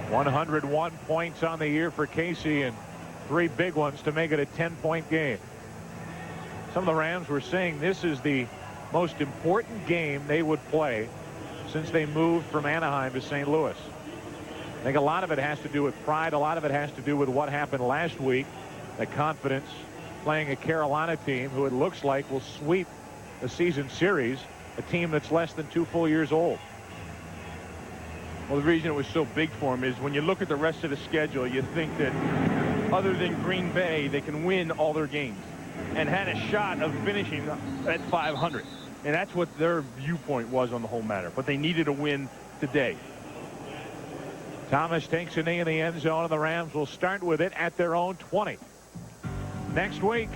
Speaker 1: 101 points on the year for Casey and 3 big ones to make it a 10-point game. Some of the Rams were saying this is the most important game they would play since they moved from Anaheim to St. Louis. I think a lot of it has to do with pride. A lot of it has to do with what happened last week. The confidence playing a Carolina team who it looks like will sweep the season series, a team that's less than 2 full years old.
Speaker 2: Well, the reason it was so big for him is when you look at the rest of the schedule, you think that other than Green Bay, they can win all their games and had a shot of finishing at 500. And that's what their viewpoint was on the whole matter. But they needed a win today.
Speaker 1: Thomas takes a knee in the end zone, and the Rams will start with it at their own 20. Next week,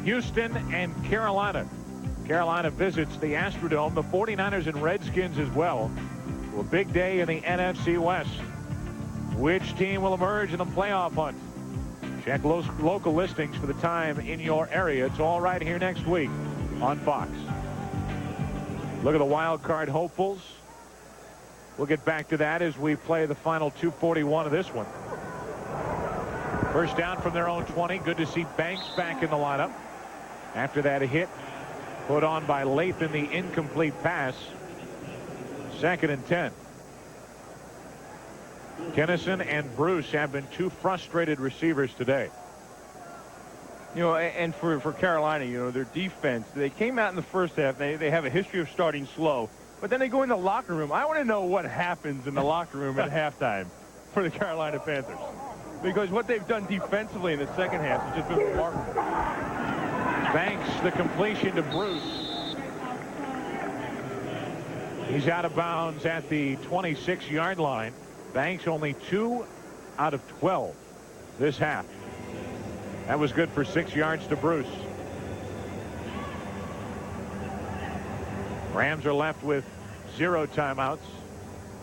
Speaker 1: Houston and Carolina. Carolina visits the Astrodome, the 49ers and Redskins as well. A big day in the NFC West. Which team will emerge in the playoff hunt? Check local listings for the time in your area. It's all right here next week on Fox. Look at the wild card hopefuls. We'll get back to that as we play the final 2:41 of this one. First down from their own 20. Good to see Banks back in the lineup after that hit put on by Lathan, the incomplete pass. 2nd and 10. Kennison and Bruce have been 2 frustrated receivers today.
Speaker 2: You know, and for Carolina, you know, their defense, they came out in the first half. They have a history of starting slow, but then they go in the locker room. I want to know what happens in the locker room at halftime for the Carolina Panthers, because what they've done defensively in the second half has just been remarkable.
Speaker 1: Banks, the completion to Bruce. He's out of bounds at the 26-yard line. Banks only 2 out of 12 this half. That was good for 6 yards to Bruce. Rams are left with 0 timeouts,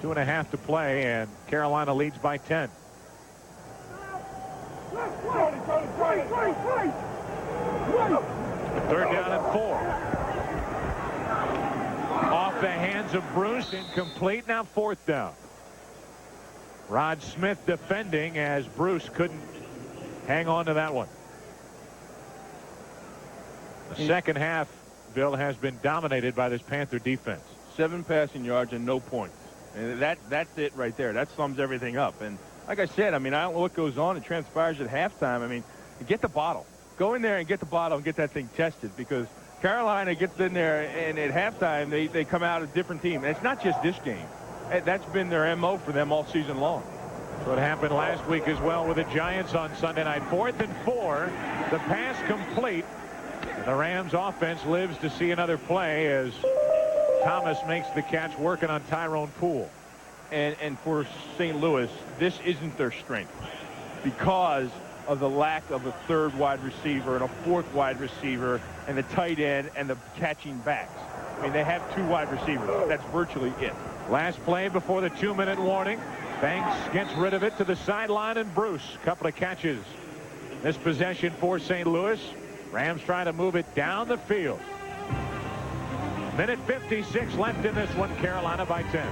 Speaker 1: 2.5 to play, and Carolina leads by 10. Third down and 4. Off the hands of Bruce, incomplete. Now 4th down. Rod Smith defending as Bruce couldn't hang on to that one. The second half, Bill, has been dominated by this Panther defense.
Speaker 2: 7 passing yards and no points. And that's it right there. That sums everything up. And like I said, I mean, I don't know what goes on. It transpires at halftime. I mean, get the bottle. Go in there and get the bottle and get that thing tested, because Carolina gets in there, and at halftime, they come out a different team. And it's not just this game. That's been their M.O. for them all season long.
Speaker 1: What happened last week as well with the Giants on Sunday night. 4th and 4. The pass complete. And the Rams offense lives to see another play as Thomas makes the catch working on Tyrone Poole.
Speaker 2: And for St. Louis, this isn't their strength because of the lack of a 3rd wide receiver and a 4th wide receiver and the tight end and the catching backs. I mean, they have 2 wide receivers. That's virtually it.
Speaker 1: Last play before the 2-minute warning. Banks gets rid of it to the sideline, and Bruce, couple of catches. This possession for St. Louis. Rams trying to move it down the field. Minute 56 left in this one. Carolina by 10.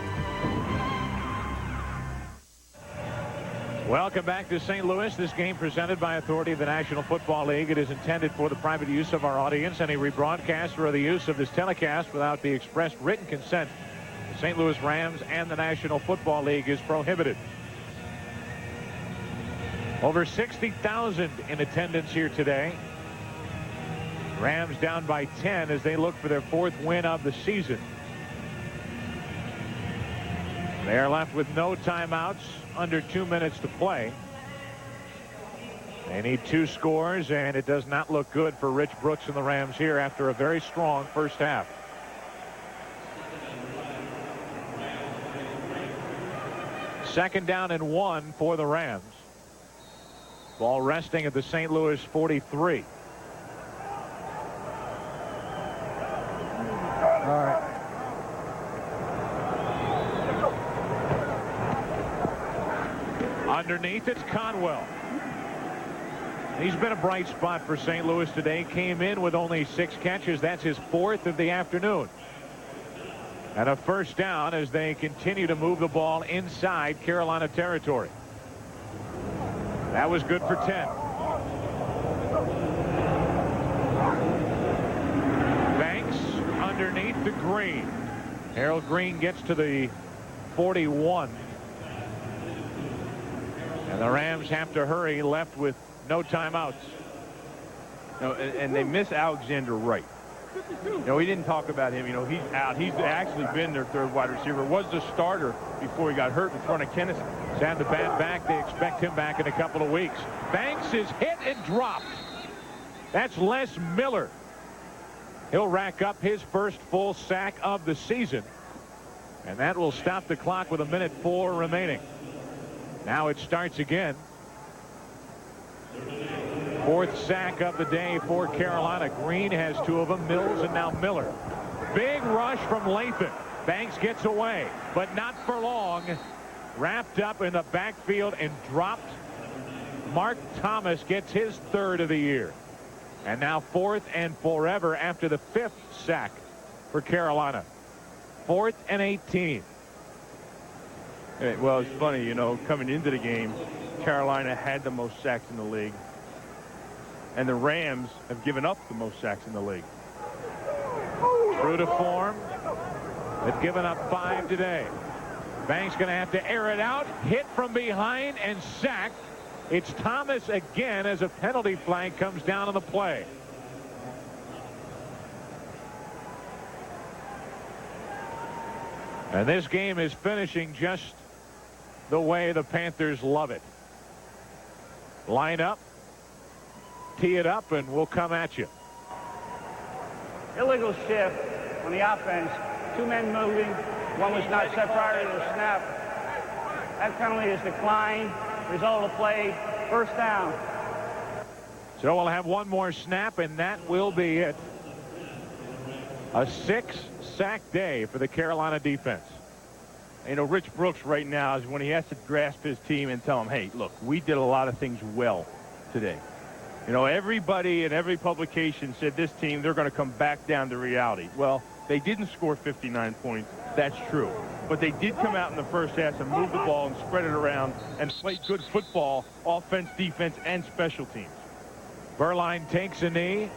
Speaker 1: Welcome back to St. Louis. This game presented by authority of the National Football League. It is intended for the private use of our audience. Any rebroadcast or the use of this telecast without the express written consent of the St. Louis Rams and the National Football League is prohibited. Over 60,000 in attendance here today. Rams down by 10 as they look for their 4th win of the season. They are left with no timeouts, under 2 minutes to play. They need 2 scores, and it does not look good for Rich Brooks and the Rams here after a very strong first half. Second down and 1 for the Rams. Ball resting at the St. Louis 43.
Speaker 5: All right.
Speaker 1: Underneath, it's Conwell. He's been a bright spot for St. Louis today. Came in with only 6 catches. That's his 4th of the afternoon. And a first down as they continue to move the ball inside Carolina territory. That was good for 10. Banks underneath to Green. Harold Green gets to the 41. And the Rams have to hurry, left with no timeouts.
Speaker 2: No, and they miss Alexander Wright. You know, we didn't talk about him. You know, he's out. He's actually been their third wide receiver. Was the starter before he got hurt in front of Kennison.
Speaker 1: Sam the bad back. They expect him back in a couple of weeks. Banks is hit and dropped. That's Les Miller. He'll rack up his first full sack of the season. And that will stop the clock with 1:04 remaining. Now it starts again. Fourth sack of the day for Carolina. Green has 2 of them. Mills and now Miller. Big rush from Lathan. Banks gets away, but not for long. Wrapped up in the backfield and dropped. Mark Thomas gets his 3rd of the year. And now 4th and forever after the 5th sack for Carolina. 4th and 18.
Speaker 2: Well, it's funny, you know, coming into the game, Carolina had the most sacks in the league. And the Rams have given up the most sacks in the league.
Speaker 1: True to form. They've given up 5 today. Banks going to have to air it out. Hit from behind and sacked. It's Thomas again as a penalty flag comes down on the play. And this game is finishing just the way the Panthers love it. Line up, tee it up, and we'll come at you.
Speaker 3: Illegal shift on the offense. 2 men moving. One was not set prior to the snap. That penalty is declined. Result of the play, first down.
Speaker 1: So we'll have one more snap, and that will be it. A 6-sack day for the Carolina defense.
Speaker 2: You know, Rich Brooks right now is when he has to grasp his team and tell them, hey, look, we did a lot of things well today. You know, everybody in every publication said this team, they're going to come back down to reality. Well, they didn't score 59 points. That's true. But they did come out in the first half and move the ball and spread it around and play good football, offense, defense, and special teams.
Speaker 1: Berline takes a knee,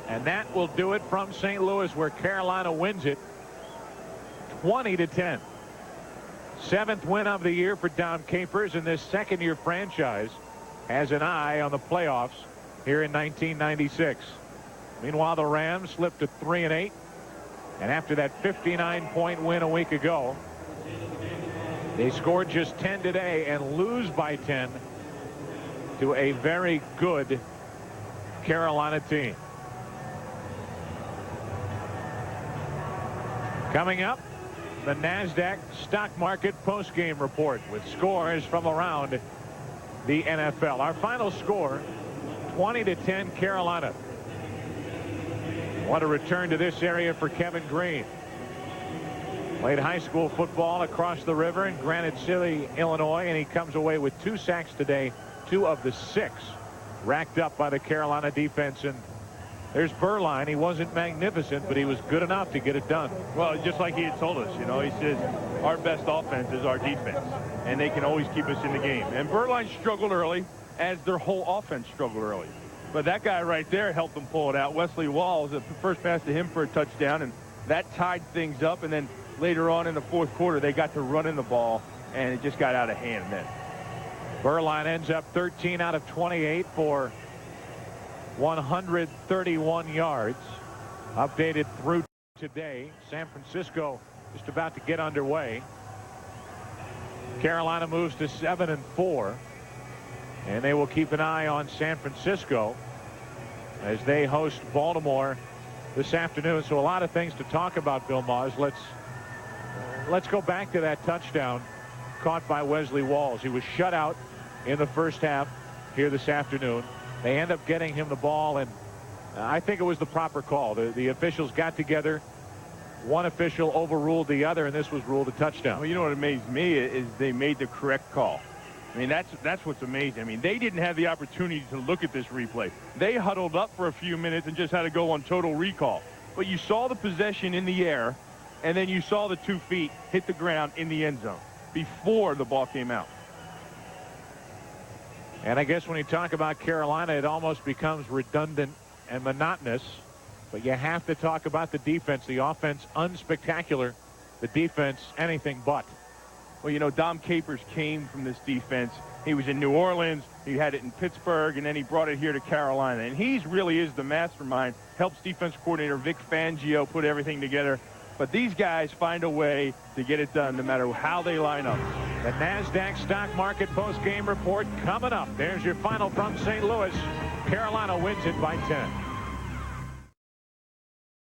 Speaker 1: and that will do it from St. Louis, where Carolina wins it 20-10. 7th win of the year for Dom Capers, and this second-year franchise has an eye on the playoffs here in 1996. Meanwhile, the Rams slipped to 3-8. And after that 59-point win a week ago, they scored just 10 today and lose by 10 to a very good Carolina team. Coming up, the NASDAQ stock market postgame report with scores from around the NFL. Our final score, 20-10 Carolina. What a return to this area for Kevin Green. Played high school football across the river in Granite City, Illinois, and he comes away with 2 sacks today, 2 of the 6 racked up by the Carolina defense. And there's Berline. He wasn't magnificent, but he was good enough to get it done.
Speaker 2: Well, just like he had told us, you know, he says our best offense is our defense, and they can always keep us in the game. And Berline struggled early, as their whole offense struggled early. But that guy right there helped them pull it out. Wesley Walls, the first pass to him for a touchdown, and that tied things up. And then later on in the 4th quarter, they got to running the ball, and it just got out of hand then.
Speaker 1: Berline ends up 13 out of 28 for 131 yards. Updated through today. San Francisco just about to get underway. Carolina moves to 7-4. And they will keep an eye on San Francisco as they host Baltimore this afternoon. So a lot of things to talk about, Bill Maas. Let's go back to that touchdown caught by Wesley Walls. He was shut out in the first half here this afternoon. They end up getting him the ball, and I think it was the proper call. The officials got together. One official overruled the other, and this was ruled a touchdown.
Speaker 2: Well, you know what amazed me is they made the correct call. I mean, that's what's amazing. I mean, they didn't have the opportunity to look at this replay. They huddled up for a few minutes and just had to go on total recall. But you saw the possession in the air, and then you saw the 2 feet hit the ground in the end zone before the ball came out.
Speaker 1: And I guess when you talk about Carolina, it almost becomes redundant and monotonous. But you have to talk about the defense. The offense, unspectacular. The defense, anything but.
Speaker 2: Well, you know, Dom Capers came from this defense. He was in New Orleans. He had it in Pittsburgh, and then he brought it here to Carolina. And he really is the mastermind. Helps defense coordinator Vic Fangio put everything together. But these guys find a way to get it done no matter how they line up.
Speaker 1: The NASDAQ stock market post-game report coming up. There's your final from St. Louis. Carolina wins it by 10.